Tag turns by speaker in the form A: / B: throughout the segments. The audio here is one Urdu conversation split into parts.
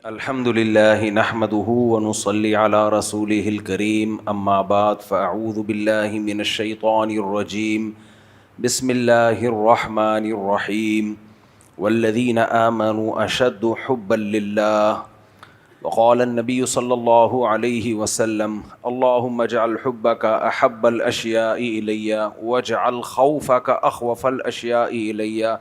A: الحمد لله نحمده ونصلي على رسوله الكريم اما بعد فاعوذ بالله من الشيطان الرجيم بسم الله الرحمن الرحيم والذين آمنوا أشد حبا لله وقال النبي صلى الله عليه وسلم اللهم اجعل حبك أحب الأشياء إلي واجعل خوفك أخوف الأشياء إلي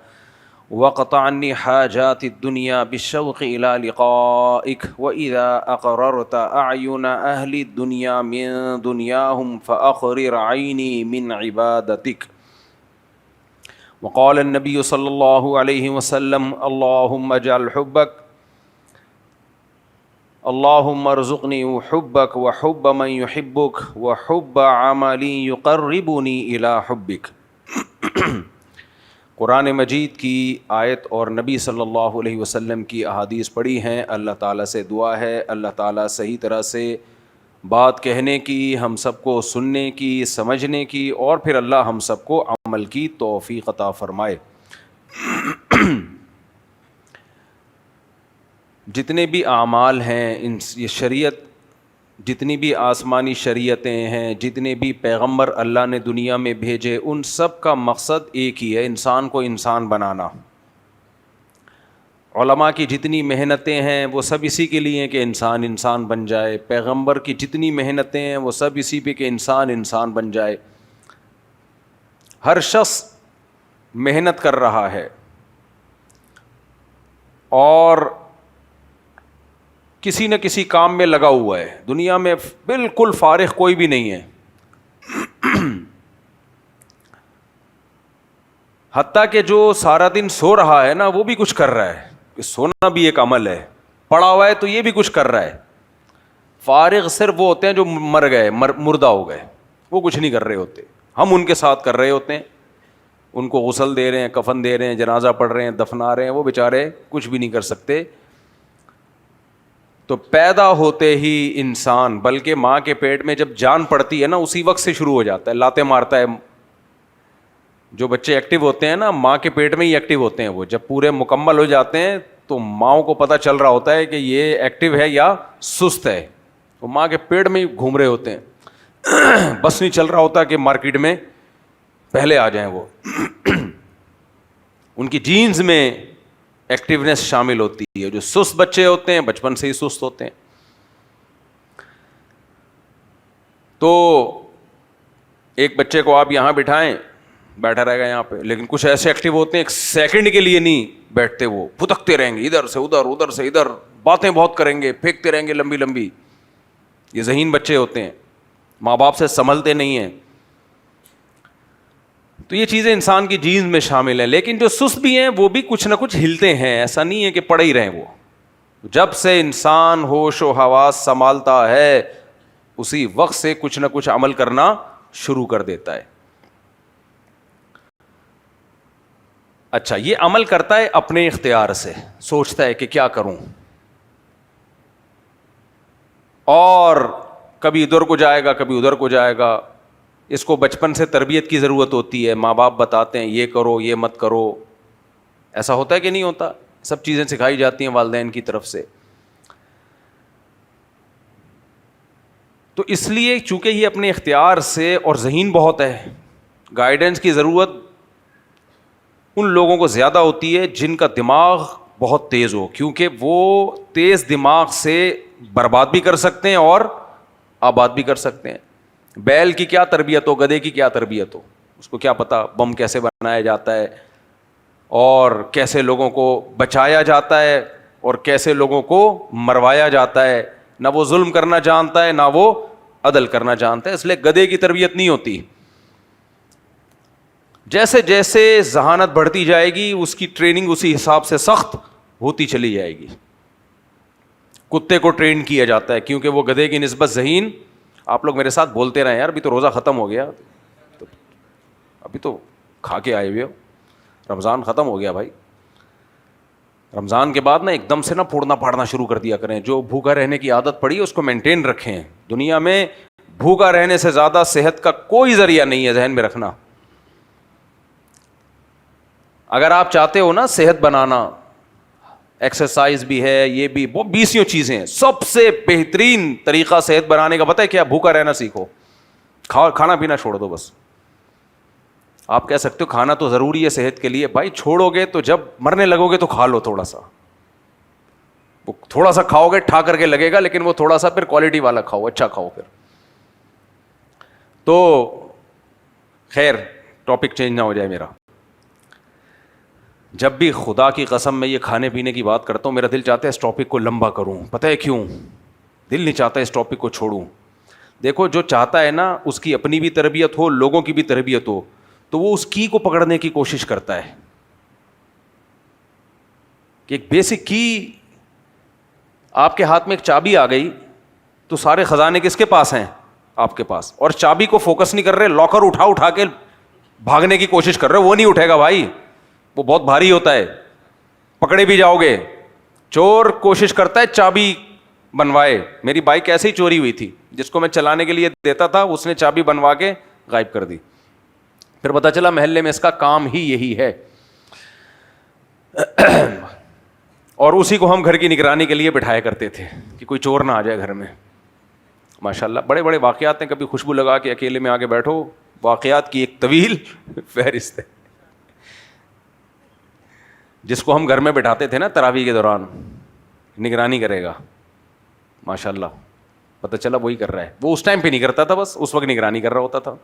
A: وقطع عني حاجات الدنيا بالشوق إلى لقائك وإذا أقررت أعين أهل الدنيا من دنياهم فأقرر عيني من عبادتك وقال النبي صلى الله عليه وسلم اللهم اجعل حبك اللهم ارزقني حبك وحب من يحبك وحب عمل يقربني إلى حبك قرآن مجید کی آیت اور نبی صلی اللہ علیہ وسلم کی احادیث پڑھی ہیں. اللہ تعالیٰ سے دعا ہے اللہ تعالیٰ صحیح طرح سے بات کہنے کی، ہم سب کو سننے کی، سمجھنے کی، اور پھر اللہ ہم سب کو عمل کی توفیق عطا فرمائے. جتنے بھی اعمال ہیں یہ شریعت، جتنی بھی آسمانی شریعتیں ہیں، جتنے بھی پیغمبر اللہ نے دنیا میں بھیجے، ان سب کا مقصد ایک ہی ہے، انسان کو انسان بنانا. علماء کی جتنی محنتیں ہیں وہ سب اسی کے لیے ہیں کہ انسان انسان بن جائے. پیغمبر کی جتنی محنتیں ہیں وہ سب اسی پہ کہ انسان انسان بن جائے. ہر شخص محنت کر رہا ہے اور کسی نہ کسی کام میں لگا ہوا ہے. دنیا میں بالکل فارغ کوئی بھی نہیں ہے. حتیٰ کہ جو سارا دن سو رہا ہے نا وہ بھی کچھ کر رہا ہے، کہ سونا بھی ایک عمل ہے. پڑا ہوا ہے تو یہ بھی کچھ کر رہا ہے. فارغ صرف وہ ہوتے ہیں جو مر گئے، مردہ ہو گئے، وہ کچھ نہیں کر رہے ہوتے. ہم ان کے ساتھ کر رہے ہوتے ہیں، ان کو غسل دے رہے ہیں، کفن دے رہے ہیں، جنازہ پڑھ رہے ہیں، دفنا رہے ہیں. وہ بیچارے کچھ بھی نہیں کر سکتے. تو پیدا ہوتے ہی انسان، بلکہ ماں کے پیٹ میں جب جان پڑتی ہے نا اسی وقت سے شروع ہو جاتا ہے، لاتے مارتا ہے. جو بچے ایکٹیو ہوتے ہیں نا ماں کے پیٹ میں ہی ایکٹیو ہوتے ہیں. وہ جب پورے مکمل ہو جاتے ہیں تو ماؤں کو پتہ چل رہا ہوتا ہے کہ یہ ایکٹیو ہے یا سست ہے. وہ ماں کے پیٹ میں ہی گھوم رہے ہوتے ہیں. بس نہیں چل رہا ہوتا کہ مارکیٹ میں پہلے آ جائیں. وہ ان کی جینز میں ایکٹیونیس شامل ہوتی ہے. جو سست بچے ہوتے ہیں بچپن سے ہی سست ہوتے ہیں. تو ایک بچے کو آپ یہاں بٹھائیں بیٹھا رہے گا یہاں پہ، لیکن کچھ ایسے ایکٹیو ہوتے ہیں ایک سیکنڈ کے لیے نہیں بیٹھتے، وہ پھتکتے رہیں گے ادھر سے ادھر، ادھر سے ادھر، باتیں بہت کریں گے، پھینکتے رہیں گے لمبی لمبی. یہ ذہین بچے ہوتے ہیں، ماں باپ سے سنبھلتے نہیں ہیں. تو یہ چیزیں انسان کی جینز میں شامل ہیں. لیکن جو سست بھی ہیں وہ بھی کچھ نہ کچھ ہلتے ہیں، ایسا نہیں ہے کہ پڑے ہی رہیں. وہ جب سے انسان ہوش و حواس سنبھالتا ہے اسی وقت سے کچھ نہ کچھ عمل کرنا شروع کر دیتا ہے. اچھا، یہ عمل کرتا ہے اپنے اختیار سے، سوچتا ہے کہ کیا کروں، اور کبھی ادھر کو جائے گا کبھی ادھر کو جائے گا. اس کو بچپن سے تربیت کی ضرورت ہوتی ہے. ماں باپ بتاتے ہیں یہ کرو یہ مت کرو. ایسا ہوتا ہے کہ نہیں ہوتا؟ سب چیزیں سکھائی جاتی ہیں والدین کی طرف سے. تو اس لیے چونکہ یہ اپنے اختیار سے، اور ذہین بہت ہے، گائیڈنس کی ضرورت ان لوگوں کو زیادہ ہوتی ہے جن کا دماغ بہت تیز ہو، کیونکہ وہ تیز دماغ سے برباد بھی کر سکتے ہیں اور آباد بھی کر سکتے ہیں. بیل کی کیا تربیت ہو، گدھے کی کیا تربیت ہو، اس کو کیا پتا بم کیسے بنایا جاتا ہے اور کیسے لوگوں کو بچایا جاتا ہے اور کیسے لوگوں کو مروایا جاتا ہے. نہ وہ ظلم کرنا جانتا ہے نہ وہ عدل کرنا جانتا ہے. اس لیے گدھے کی تربیت نہیں ہوتی. جیسے جیسے ذہانت بڑھتی جائے گی اس کی ٹریننگ اسی حساب سے سخت ہوتی چلی جائے گی. کتے کو ٹرین کیا جاتا ہے کیونکہ وہ گدھے کی نسبت ذہین. آپ لوگ میرے ساتھ بولتے رہیں یار، ابھی تو روزہ ختم ہو گیا، ابھی تو کھا کے آئے ہوئے ہو، رمضان ختم ہو گیا بھائی. رمضان کے بعد نا ایک دم سے نا پھوڑنا پھاڑنا شروع کر دیا کریں. جو بھوکا رہنے کی عادت پڑی ہے اس کو مینٹین رکھیں. دنیا میں بھوکا رہنے سے زیادہ صحت کا کوئی ذریعہ نہیں ہے، ذہن میں رکھنا. اگر آپ چاہتے ہو نا صحت بنانا، ایکسرسائز بھی ہے, یہ بھی, وہ 20 چیزیں ہیں. سب سے بہترین طریقہ صحت بنانے کا پتہ ہے کیا؟ بھوکا رہنا سیکھو, کھانا پینا چھوڑ دو بس. آپ کہہ سکتے ہو کھانا تو ضروری ہے صحت کے لیے, بھائی چھوڑو گے تو جب مرنے لگو گے تو کھا لو تھوڑا سا, وہ تھوڑا سا کھاؤ گے ٹھا کر کے لگے گا, لیکن وہ تھوڑا سا پھر کوالٹی والا کھاؤ, اچھا کھاؤ پھر. تو خیر ٹاپک چینج نہ ہو جائے میرا. جب بھی خدا کی قسم میں یہ کھانے پینے کی بات کرتا ہوں, میرا دل چاہتا ہے اس ٹاپک کو لمبا کروں. پتہ ہے کیوں؟ دل نہیں چاہتا اس ٹاپک کو چھوڑوں. دیکھو جو چاہتا ہے نا اس کی اپنی بھی تربیت ہو, لوگوں کی بھی تربیت ہو, تو وہ اس کی کو پکڑنے کی کوشش کرتا ہے کہ ایک بیسک کی, آپ کے ہاتھ میں ایک چابی آ گئی تو سارے خزانے کس کے پاس ہیں؟ آپ کے پاس. اور چابی کو فوکس نہیں کر رہے, لاکر اٹھا کے بھاگنے کی کوشش کر رہے, وہ نہیں اٹھے گا بھائی, وہ بہت بھاری ہوتا ہے, پکڑے بھی جاؤ گے. چور کوشش کرتا ہے چابی بنوائے. میری بائک ایسے ہی چوری ہوئی تھی, جس کو میں چلانے کے لیے دیتا تھا اس نے چابی بنوا کے غائب کر دی. پھر پتا چلا محلے میں اس کا کام ہی یہی ہے, اور اسی کو ہم گھر کی نگرانی کے لیے بٹھایا کرتے تھے کہ کوئی چور نہ آ جائے گھر میں. ماشاءاللہ بڑے بڑے واقعات ہیں, کبھی خوشبو لگا کے اکیلے میں آگے بیٹھو, واقعات کی ایک طویل فہرست ہے. جس کو ہم گھر میں بٹھاتے تھے نا تراویح کے دوران, نگرانی کرے گا, ماشاءاللہ پتہ چلا وہی کر رہا ہے. وہ اس ٹائم پہ نہیں کرتا تھا, بس اس وقت نگرانی کر رہا ہوتا تھا,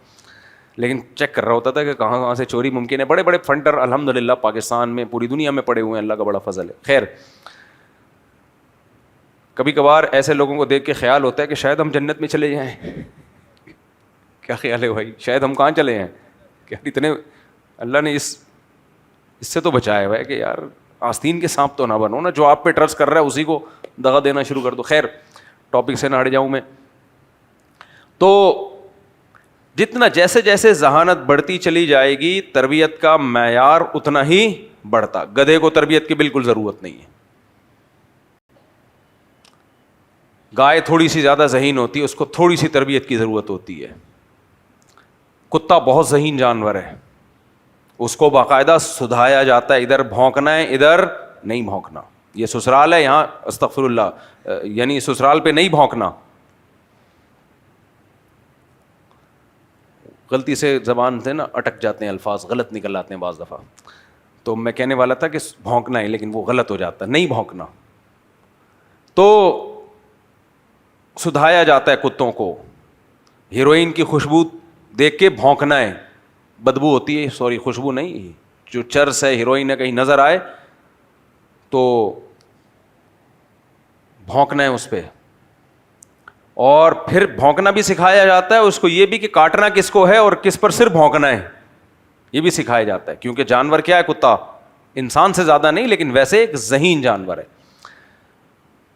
A: لیکن چیک کر رہا ہوتا تھا کہ کہاں کہاں سے چوری ممکن ہے. بڑے بڑے فنڈر الحمدللہ پاکستان میں, پوری دنیا میں پڑے ہوئے ہیں, اللہ کا بڑا فضل ہے. خیر کبھی کبھار ایسے لوگوں کو دیکھ کے خیال ہوتا ہے کہ شاید ہم جنت میں چلے جائیں. کیا خیال ہے بھائی, شاید ہم کہاں چلے ہیں, کہ اتنے اللہ نے اس سے تو بچایا ہوا ہے کہ یار آستین کے سانپ تو نہ بنو نا, جو آپ پہ ٹرسٹ کر رہا ہے اسی کو دغا دینا شروع کر دو. خیر ٹاپک سے نہ ہٹ جاؤں میں. تو جتنا جیسے جیسے ذہانت بڑھتی چلی جائے گی تربیت کا معیار اتنا ہی بڑھتا. گدھے کو تربیت کی بالکل ضرورت نہیں ہے. گائے تھوڑی سی زیادہ ذہین ہوتی ہے, اس کو تھوڑی سی تربیت کی ضرورت ہوتی ہے. کتا بہت ذہین جانور ہے, اس کو باقاعدہ سدھایا جاتا ہے, ادھر بھونکنا ہے ادھر نہیں بھونکنا, یہ سسرال ہے یہاں استغفر اللہ, یعنی سسرال پہ نہیں بھونکنا. غلطی سے زبان سے نا اٹک جاتے ہیں الفاظ, غلط نکل آتے ہیں بعض دفعہ, تو میں کہنے والا تھا کہ بھونکنا ہے, لیکن وہ غلط ہو جاتا ہے, نہیں بھونکنا. تو سدھایا جاتا ہے کتوں کو, ہیروئن کی خوشبو دیکھ کے بھونکنا ہے, بدبو ہوتی ہے, سوری خوشبو نہیں, جو چرس ہے ہیروئن ہے کہیں نظر آئے تو بھونکنا ہے اس پہ. اور پھر بھونکنا بھی سکھایا جاتا ہے اس کو, یہ بھی کہ کاٹنا کس کو ہے اور کس پر صرف بھونکنا ہے, یہ بھی سکھایا جاتا ہے. کیونکہ جانور کیا ہے, کتا انسان سے زیادہ نہیں لیکن ویسے ایک ذہین جانور ہے.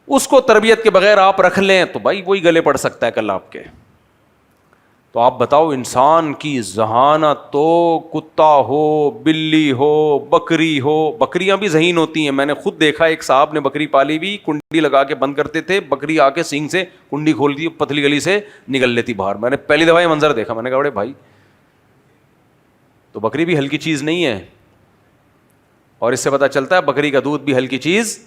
A: اس کو تربیت کے بغیر آپ رکھ لیں تو بھائی وہی گلے پڑ سکتا ہے کل آپ کے. تو آپ بتاؤ انسان کی ذہانت تو کتا ہو, بلی ہو, بکری ہو, بکریاں بھی ذہین ہوتی ہیں. میں نے خود دیکھا, ایک صاحب نے بکری پالی بھی, کنڈی لگا کے بند کرتے تھے, بکری آ کے سینگ سے کنڈی کھول دی, پتلی گلی سے نکل لیتی باہر. میں نے پہلی دفعہ یہ منظر دیکھا, میں نے کہا بڑے بھائی تو بکری بھی ہلکی چیز نہیں ہے. اور اس سے پتہ چلتا ہے بکری کا دودھ بھی ہلکی چیز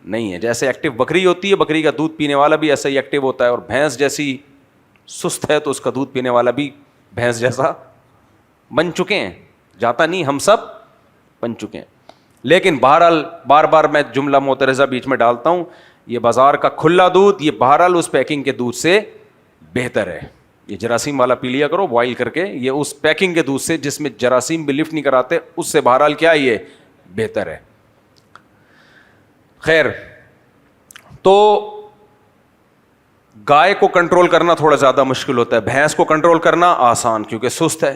A: نہیں ہے. جیسے ایکٹیو بکری ہوتی ہے, بکری کا دودھ پینے والا بھی ایسا ہی ایکٹیو ہوتا ہے. اور بھینس جیسی سست ہے تو اس کا دودھ پینے والا بھی بھینس جیسا بن چکے ہیں. جاتا نہیں, ہم سب بن چکے ہیں. لیکن بہرحال بار بار میں جملہ معترضہ بیچ میں ڈالتا ہوں, یہ بازار کا کھلا دودھ یہ بہرحال اس پیکنگ کے دودھ سے بہتر ہے. یہ جراثیم والا پی لیا کرو بوائل کر کے, یہ اس پیکنگ کے دودھ سے جس میں جراثیم بھی لفٹ نہیں کراتے اس سے بہرحال کیا یہ بہتر ہے. خیر تو گائے کو کنٹرول کرنا تھوڑا زیادہ مشکل ہوتا ہے, بھینس کو کنٹرول کرنا آسان کیونکہ سست ہے,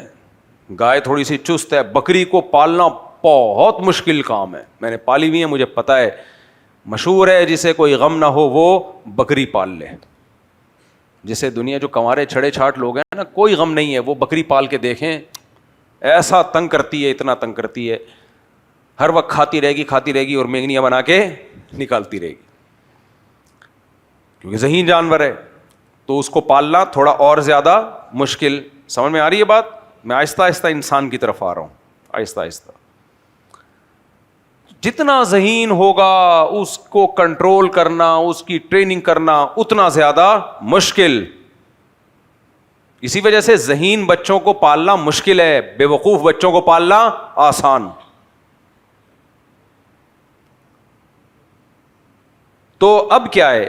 A: گائے تھوڑی سی چست ہے. بکری کو پالنا بہت مشکل کام ہے, میں نے پالی ہوئی ہے مجھے پتا ہے. مشہور ہے جسے کوئی غم نہ ہو وہ بکری پال لے. جسے دنیا جو کنوارے چھڑے چھاٹ لوگ ہیں نا, کوئی غم نہیں ہے, وہ بکری پال کے دیکھیں, ایسا تنگ کرتی ہے, اتنا تنگ کرتی ہے, ہر وقت کھاتی رہے گی اور مینگنیاں بنا کے نکالتی رہے گی کیونکہ ذہین جانور ہے. تو اس کو پالنا تھوڑا اور زیادہ مشکل. سمجھ میں آ رہی ہے بات؟ میں آہستہ آہستہ انسان کی طرف آ رہا ہوں, آہستہ آہستہ. جتنا ذہین ہوگا اس کو کنٹرول کرنا, اس کی ٹریننگ کرنا اتنا زیادہ مشکل. اسی وجہ سے ذہین بچوں کو پالنا مشکل ہے, بے وقوف بچوں کو پالنا آسان. تو اب کیا ہے,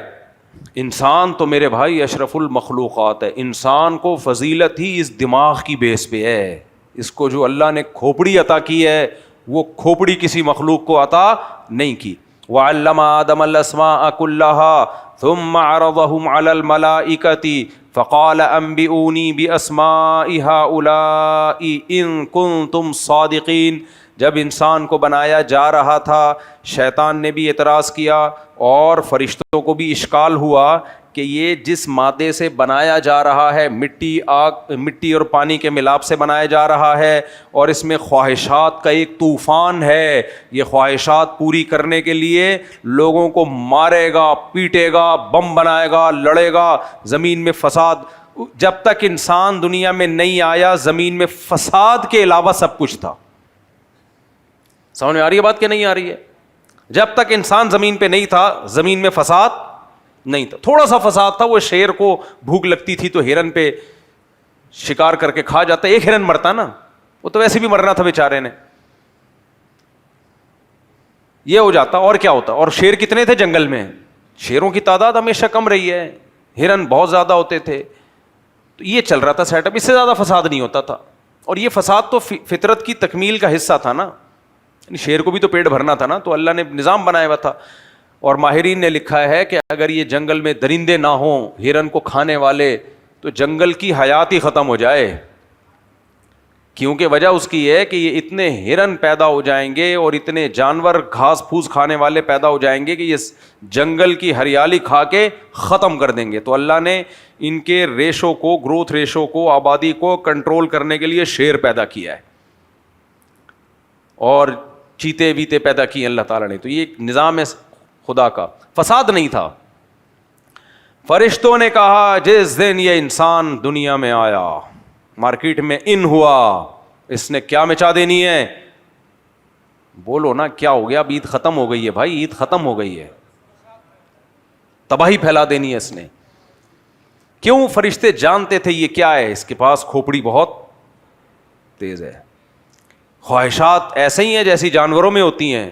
A: انسان تو میرے بھائی اشرف المخلوقات ہے. انسان کو فضیلت ہی اس دماغ کی بیس پہ ہے. اس کو جو اللہ نے کھوپڑی عطا کی ہے وہ کھوپڑی کسی مخلوق کو عطا نہیں کی. وعلم آدم الاسماء كلها ثم عرضهم على الملائكة فقال انبئوني باسماء هؤلاء ان كنتم صادقين. جب انسان کو بنایا جا رہا تھا شیطان نے بھی اعتراض کیا اور فرشتوں کو بھی اشکال ہوا کہ یہ جس مادے سے بنایا جا رہا ہے, مٹی اور پانی کے ملاپ سے بنایا جا رہا ہے, اور اس میں خواہشات کا ایک طوفان ہے. یہ خواہشات پوری کرنے کے لیے لوگوں کو مارے گا, پیٹے گا, بم بنائے گا, لڑے گا, زمین میں فساد. جب تک انسان دنیا میں نہیں آیا زمین میں فساد کے علاوہ سب کچھ تھا. سمجھ میں آ رہی ہے بات کہ نہیں آ رہی ہے؟ جب تک انسان زمین پہ نہیں تھا زمین میں فساد نہیں تھا. تھوڑا سا فساد تھا, وہ شیر کو بھوک لگتی تھی تو ہرن پہ شکار کر کے کھا جاتا. ایک ہرن مرتا نا, وہ تو ویسے بھی مرنا تھا بیچارے نے, یہ ہو جاتا. اور کیا ہوتا؟ اور شیر کتنے تھے جنگل میں؟ شیروں کی تعداد ہمیشہ کم رہی ہے, ہرن بہت زیادہ ہوتے تھے. تو یہ چل رہا تھا سیٹ اپ, اس سے زیادہ فساد نہیں ہوتا تھا. اور یہ فساد تو فطرت کی تکمیل کا حصہ تھا نا, شیر کو بھی تو پیٹ بھرنا تھا نا, تو اللہ نے نظام بنایا ہوا تھا. اور ماہرین نے لکھا ہے کہ اگر یہ جنگل میں درندے نہ ہوں ہرن کو کھانے والے تو جنگل کی حیات ہی ختم ہو جائے. کیونکہ وجہ اس کی ہے کہ یہ اتنے ہرن پیدا ہو جائیں گے اور اتنے جانور گھاس پھوس کھانے والے پیدا ہو جائیں گے کہ یہ جنگل کی ہریالی کھا کے ختم کر دیں گے. تو اللہ نے ان کے ریشو کو, گروتھ ریشو کو, آبادی کو کنٹرول کرنے کے لیے شیر پیدا کیا ہے اور چیتے ویتے پیدا کیے اللہ تعالیٰ نے. تو یہ ایک نظام ہے خدا کا, فساد نہیں تھا. فرشتوں نے کہا جس دن یہ انسان دنیا میں آیا, مارکیٹ میں ان ہوا, اس نے کیا مچا دینی ہے؟ بولو نا کیا ہو گیا؟ اب عید ختم ہو گئی ہے بھائی, عید ختم ہو گئی ہے, تباہی پھیلا دینی ہے اس نے. کیوں؟ فرشتے جانتے تھے یہ کیا ہے, اس کے پاس کھوپڑی بہت تیز ہے. خواہشات ایسے ہی ہیں جیسی جانوروں میں ہوتی ہیں,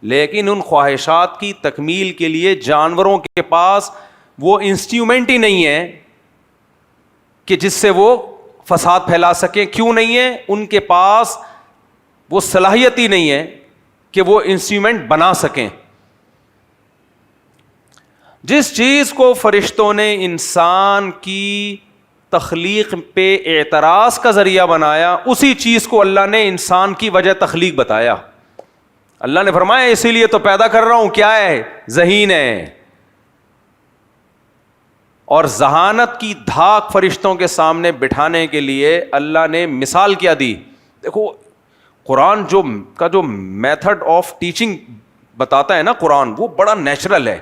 A: لیکن ان خواہشات کی تکمیل کے لیے جانوروں کے پاس وہ انسٹرومنٹ ہی نہیں ہے کہ جس سے وہ فساد پھیلا سکیں. کیوں نہیں ہے؟ ان کے پاس وہ صلاحیت ہی نہیں ہے کہ وہ انسٹرومنٹ بنا سکیں. جس چیز کو فرشتوں نے انسان کی تخلیق پہ اعتراض کا ذریعہ بنایا, اسی چیز کو اللہ نے انسان کی وجہ تخلیق بتایا. اللہ نے فرمایا اسی لیے تو پیدا کر رہا ہوں, کیا ہے؟ ذہین ہے. اور ذہانت کی دھاک فرشتوں کے سامنے بٹھانے کے لیے اللہ نے مثال کیا دی. دیکھو قرآن جو میتھڈ آف ٹیچنگ بتاتا ہے نا قرآن, وہ بڑا نیچرل ہے.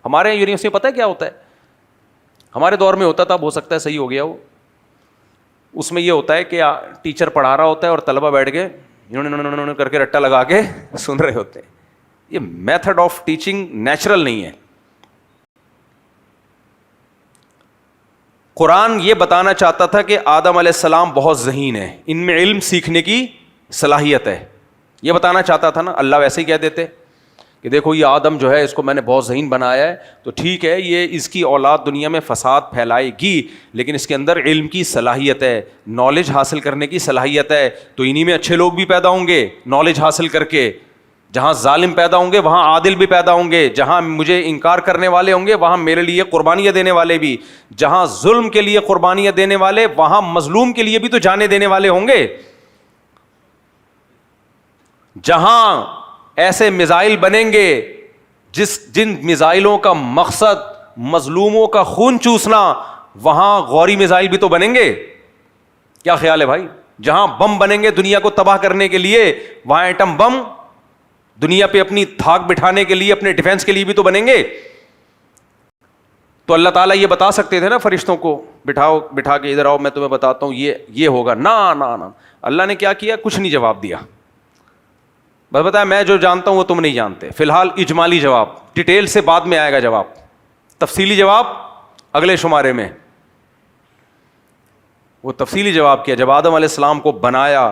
A: ہمارے یونیورسٹی میں پتہ ہے کیا ہوتا ہے؟ ہمارے دور میں ہوتا تھا, ہو سکتا ہے صحیح ہو گیا وہ. اس میں یہ ہوتا ہے کہ ٹیچر پڑھا رہا ہوتا ہے اور طلبہ بیٹھ کے کر کے رٹا لگا کے سن رہے ہوتے ہیں. یہ میتھڈ آف ٹیچنگ نیچرل نہیں ہے. قرآن یہ بتانا چاہتا تھا کہ آدم علیہ السلام بہت ذہین ہے, ان میں علم سیکھنے کی صلاحیت ہے. یہ بتانا چاہتا تھا نا. اللہ ویسے ہی کہہ دیتے کہ دیکھو یہ آدم جو ہے اس کو میں نے بہت ذہین بنایا ہے, تو ٹھیک ہے یہ اس کی اولاد دنیا میں فساد پھیلائے گی, لیکن اس کے اندر علم کی صلاحیت ہے, نالج حاصل کرنے کی صلاحیت ہے. تو انہی میں اچھے لوگ بھی پیدا ہوں گے نالج حاصل کر کے. جہاں ظالم پیدا ہوں گے وہاں عادل بھی پیدا ہوں گے. جہاں مجھے انکار کرنے والے ہوں گے وہاں میرے لیے قربانیاں دینے والے بھی. جہاں ظلم کے لیے قربانیاں دینے والے وہاں مظلوم کے لیے بھی تو جانیں دینے والے ہوں گے. جہاں ایسے میزائل بنیں گے جن میزائلوں کا مقصد مظلوموں کا خون چوسنا, وہاں غوری میزائل بھی تو بنیں گے. کیا خیال ہے بھائی؟ جہاں بم بنیں گے دنیا کو تباہ کرنے کے لیے, وہاں ایٹم بم دنیا پہ اپنی دھاک بٹھانے کے لیے, اپنے ڈیفنس کے لیے بھی تو بنیں گے. تو اللہ تعالیٰ یہ بتا سکتے تھے نا فرشتوں کو, بٹھا کے ادھر آؤ میں تمہیں بتاتا ہوں یہ ہوگا. نہ اللہ نے کیا کیا؟ کچھ نہیں جواب دیا, بس بتایا میں جو جانتا ہوں وہ تم نہیں جانتے. فی الحال اجمالی جواب, ڈیٹیل سے بعد میں آئے گا جواب, تفصیلی جواب اگلے شمارے میں. وہ تفصیلی جواب کیا جب آدم علیہ السلام کو بنایا,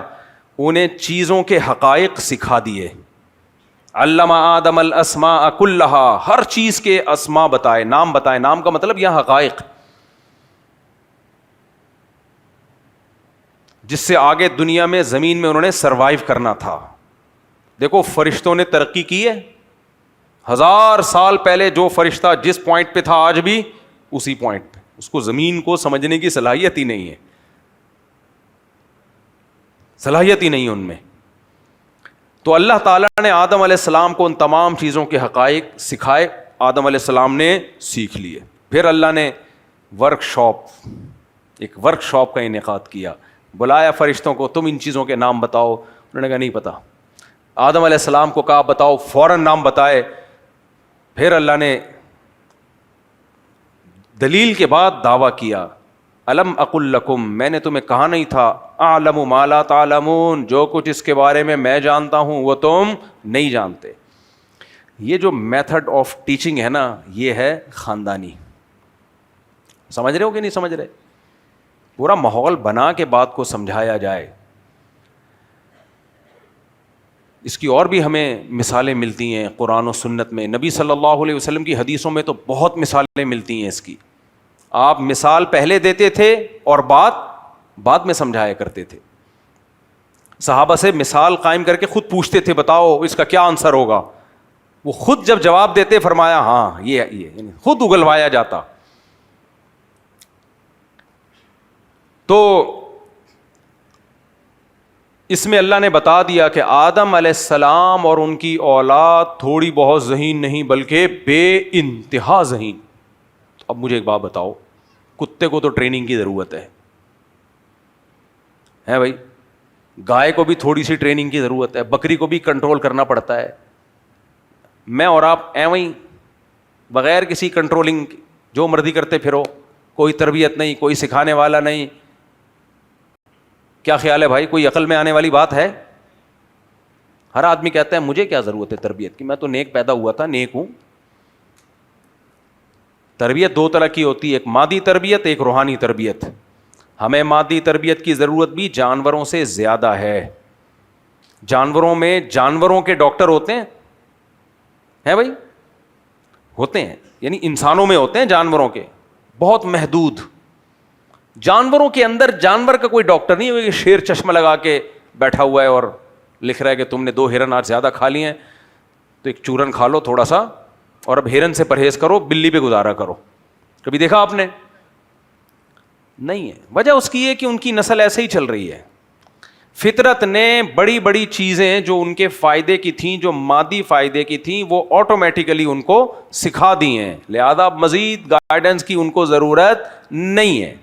A: انہیں چیزوں کے حقائق سکھا دیے. علم آدم الاسماء کلہا, ہر چیز کے اسماء بتائے, نام بتائے. نام کا مطلب یہاں حقائق, جس سے آگے دنیا میں زمین میں انہوں نے سروائیو کرنا تھا. دیکھو فرشتوں نے ترقی کی ہے, 1000 سال پہلے جو فرشتہ جس پوائنٹ پہ تھا آج بھی اسی پوائنٹ پہ, اس کو زمین کو سمجھنے کی صلاحیت ہی نہیں ہے, صلاحیت ہی نہیں ان میں. تو اللہ تعالیٰ نے آدم علیہ السلام کو ان تمام چیزوں کے حقائق سکھائے, آدم علیہ السلام نے سیکھ لیے. پھر اللہ نے ایک ورک شاپ کا انعقاد کیا, بلایا فرشتوں کو, تم ان چیزوں کے نام بتاؤ. انہوں نے کہا نہیں پتا. آدم علیہ السلام کو کہا بتاؤ, فوراً نام بتائے. پھر اللہ نے دلیل کے بعد دعویٰ کیا, الم اقل لکم, میں نے تمہیں کہا نہیں تھا, اعلم ما لا تعلمون, جو کچھ اس کے بارے میں جانتا ہوں وہ تم نہیں جانتے. یہ جو میتھڈ آف ٹیچنگ ہے نا, یہ ہے خاندانی. سمجھ رہے ہو کہ نہیں سمجھ رہے؟ پورا ماحول بنا کے بات کو سمجھایا جائے. اس کی اور بھی ہمیں مثالیں ملتی ہیں قرآن و سنت میں. نبی صلی اللہ علیہ وسلم کی حدیثوں میں تو بہت مثالیں ملتی ہیں اس کی. آپ مثال پہلے دیتے تھے اور بعد میں سمجھایا کرتے تھے. صحابہ سے مثال قائم کر کے خود پوچھتے تھے بتاؤ اس کا کیا آنسر ہوگا. وہ خود جب جواب دیتے فرمایا ہاں یہ خود اگلوایا جاتا. تو اس میں اللہ نے بتا دیا کہ آدم علیہ السلام اور ان کی اولاد تھوڑی بہت ذہین نہیں بلکہ بے انتہا ذہین. اب مجھے ایک بات بتاؤ, کتے کو تو ٹریننگ کی ضرورت ہے بھائی, گائے کو بھی تھوڑی سی ٹریننگ کی ضرورت ہے, بکری کو بھی کنٹرول کرنا پڑتا ہے. میں اور آپ ایویں بغیر کسی کنٹرولنگ جو مرضی کرتے پھرو, کوئی تربیت نہیں, کوئی سکھانے والا نہیں. کیا خیال ہے بھائی, کوئی عقل میں آنے والی بات ہے؟ ہر آدمی کہتا ہے مجھے کیا ضرورت ہے تربیت کی, میں تو نیک پیدا ہوا تھا, نیک ہوں. تربیت دو طرح کی ہوتی ہے, ایک مادی تربیت, ایک روحانی تربیت. ہمیں مادی تربیت کی ضرورت بھی جانوروں سے زیادہ ہے. جانوروں میں جانوروں کے ڈاکٹر ہوتے ہیں بھائی, ہوتے ہیں, یعنی انسانوں میں ہوتے ہیں, جانوروں کے بہت محدود. جانوروں کے اندر جانور کا کوئی ڈاکٹر نہیں ہے. شیر چشمہ لگا کے بیٹھا ہوا ہے اور لکھ رہا ہے کہ تم نے 2 ہرن آج زیادہ کھا لیے ہیں تو ایک چورن کھا لو تھوڑا سا, اور اب ہرن سے پرہیز کرو, بلی پہ گزارا کرو. کبھی دیکھا آپ نے؟ نہیں ہے. وجہ اس کی ہے کہ ان کی نسل ایسے ہی چل رہی ہے. فطرت نے بڑی بڑی چیزیں جو ان کے فائدے کی تھیں, جو مادی فائدے کی تھیں, وہ آٹومیٹیکلی ان کو سکھا دی ہیں. لہذا مزید گائیڈنس کی ان کو ضرورت نہیں ہے.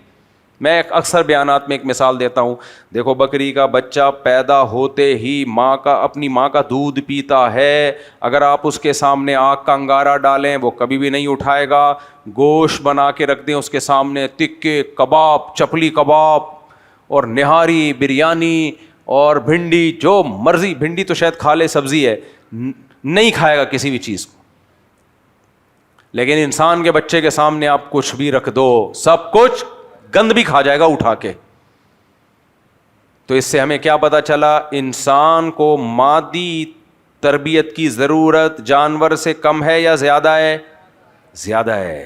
A: میں اکثر بیانات میں ایک مثال دیتا ہوں. دیکھو بکری کا بچہ پیدا ہوتے ہی اپنی ماں کا دودھ پیتا ہے. اگر آپ اس کے سامنے آگ کا انگارہ ڈالیں وہ کبھی بھی نہیں اٹھائے گا. گوشت بنا کے رکھ دیں اس کے سامنے, تکے کباب, چپلی کباب اور نہاری, بریانی اور بھنڈی, جو مرضی, بھنڈی تو شاید کھا لے, سبزی ہے, نہیں کھائے گا کسی بھی چیز کو. لیکن انسان کے بچے کے سامنے آپ کچھ بھی رکھ دو, سب کچھ گند بھی کھا جائے گا اٹھا کے. تو اس سے ہمیں کیا پتا چلا, انسان کو مادی تربیت کی ضرورت جانور سے کم ہے یا زیادہ ہے؟ زیادہ ہے.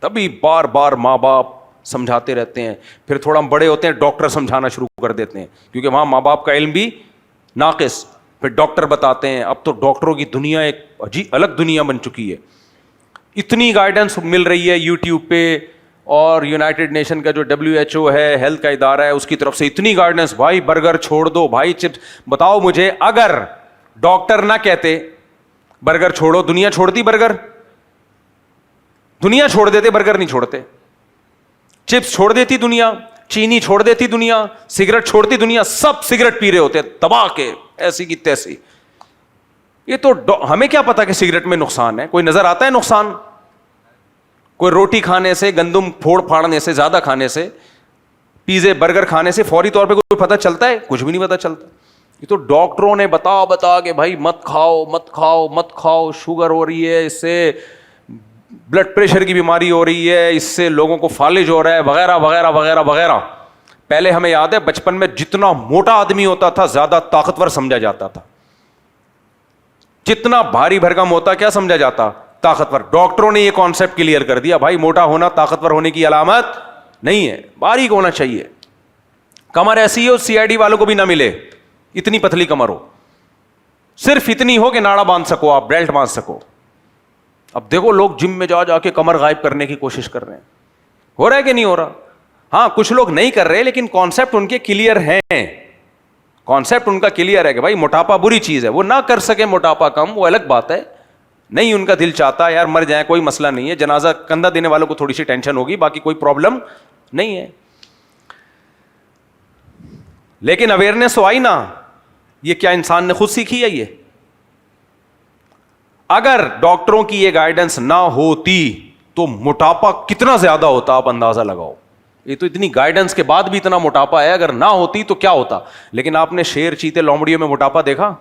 A: تبھی بار بار ماں باپ سمجھاتے رہتے ہیں. پھر تھوڑا بڑے ہوتے ہیں ڈاکٹر سمجھانا شروع کر دیتے ہیں, کیونکہ وہاں ماں باپ کا علم بھی ناقص. پھر ڈاکٹر بتاتے ہیں. اب تو ڈاکٹروں کی دنیا ایک الگ دنیا بن چکی ہے. اتنی گائیڈنس مل رہی ہے یوٹیوب پہ, اور یونائٹڈ نیشن کا جو WHO ہے, ہیلتھ کا ادارہ ہے, اس کی طرف سے اتنی گائیڈنس. بھائی برگر چھوڑ دو, بھائی چپس. بتاؤ مجھے, اگر ڈاکٹر نہ کہتے برگر چھوڑو, دنیا چھوڑتی برگر؟ دنیا چھوڑ دیتے, برگر نہیں چھوڑتے. چپس چھوڑ دیتی دنیا, چینی چھوڑ دیتی دنیا, سگریٹ چھوڑتی دنیا. سب سگریٹ پی رہے ہوتے دبا کے, ایسی کی تیسی. یہ تو ہمیں کیا پتا کہ سگریٹ میں نقصان ہے؟ کوئی نظر آتا ہے نقصان؟ کوئی روٹی کھانے سے, گندم پھوڑ پھاڑنے سے, زیادہ کھانے سے, پیزے برگر کھانے سے فوری طور پہ کوئی پتہ چلتا ہے؟ کچھ بھی نہیں پتہ چلتا. یہ تو ڈاکٹروں نے بتا کہ بھائی مت کھاؤ مت کھاؤ مت کھاؤ، شوگر ہو رہی ہے، اس سے بلڈ پریشر کی بیماری ہو رہی ہے، اس سے لوگوں کو فالج ہو رہا ہے، وغیرہ وغیرہ وغیرہ وغیرہ. پہلے ہمیں یاد ہے بچپن میں جتنا موٹا آدمی ہوتا تھا زیادہ طاقتور سمجھا جاتا تھا، جتنا بھاری بھرکم ہوتا کیا سمجھا جاتا؟ طاقتور. ڈاکٹروں نے یہ کانسیپٹ کلیئر کر دیا، بھائی موٹا ہونا طاقتور ہونے کی علامت نہیں ہے، باریک ہونا چاہیے. کمر ایسی ہو سی آئی ڈی والوں کو بھی نہ ملے، اتنی پتلی کمر ہو، صرف اتنی ہو کہ ناڑا باندھ سکو، آپ بیلٹ باندھ سکو. اب دیکھو لوگ جم میں جا کے کمر غائب کرنے کی کوشش کر رہے ہیں. ہو رہا ہے کہ نہیں ہو رہا؟ ہاں کچھ لوگ نہیں کر رہے لیکن کانسیپٹ ان کے کلیئر ہیں. کانسیپٹ ان کا کلیئر ہے کہ بھائی موٹاپا بری چیز ہے. وہ نہ کر سکے موٹاپا کم وہ الگ بات ہے، نہیں ان کا دل چاہتا ہے یار مر جائیں کوئی مسئلہ نہیں ہے، جنازہ کندھا دینے والوں کو تھوڑی سی ٹینشن ہوگی، باقی کوئی پرابلم نہیں ہے. لیکن اویئرنیس تو آئی نا. یہ کیا انسان نے خود سیکھی ہے؟ یہ اگر ڈاکٹروں کی یہ گائیڈنس نہ ہوتی تو موٹاپا کتنا زیادہ ہوتا آپ اندازہ لگاؤ. یہ تو اتنی گائیڈنس کے بعد بھی اتنا موٹاپا ہے، اگر نہ ہوتی تو کیا ہوتا. لیکن آپ نے شیر چیتے لومڑیوں میں موٹاپا دیکھا؟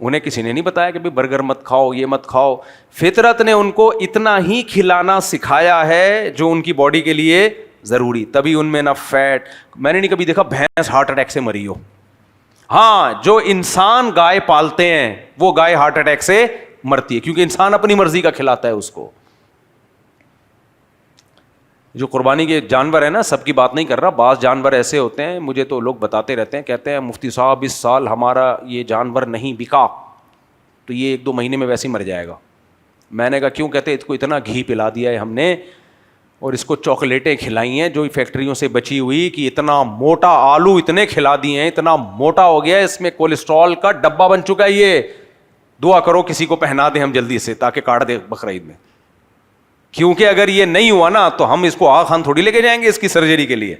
A: انہیں کسی نے نہیں بتایا کہ برگر مت کھاؤ یہ مت کھاؤ. فطرت نے ان کو اتنا ہی کھلانا سکھایا ہے جو ان کی باڈی کے لیے ضروری، تبھی ان میں نہ فیٹ. میں نے نہیں کبھی دیکھا بھینس ہارٹ اٹیک سے مری ہو. ہاں جو انسان گائے پالتے ہیں وہ گائے ہارٹ اٹیک سے مرتی ہے، کیونکہ انسان اپنی مرضی کا کھلاتا ہے اس کو. جو قربانی کے جانور ہیں نا، سب کی بات نہیں کر رہا، بعض جانور ایسے ہوتے ہیں، مجھے تو لوگ بتاتے رہتے ہیں، کہتے ہیں مفتی صاحب اس سال ہمارا یہ جانور نہیں بکا تو یہ 1-2 مہینے میں ویسے ہی مر جائے گا. میں نے کہا کیوں؟ کہتے اس کو اتنا گھی پلا دیا ہے ہم نے اور اس کو چاکلیٹیں کھلائی ہیں جو فیکٹریوں سے بچی ہوئی، کہ اتنا موٹا آلو اتنے کھلا دیے ہیں، اتنا موٹا ہو گیا ہے، اس میں کولیسٹرول کا ڈبہ بن چکا ہے. یہ دعا کرو کسی کو پہنا دیں ہم جلدی سے تاکہ کاٹ دے بقرعید میں، کیونکہ اگر یہ نہیں ہوا نا تو ہم اس کو آغا خان تھوڑی لے کے جائیں گے اس کی سرجری کے لیے،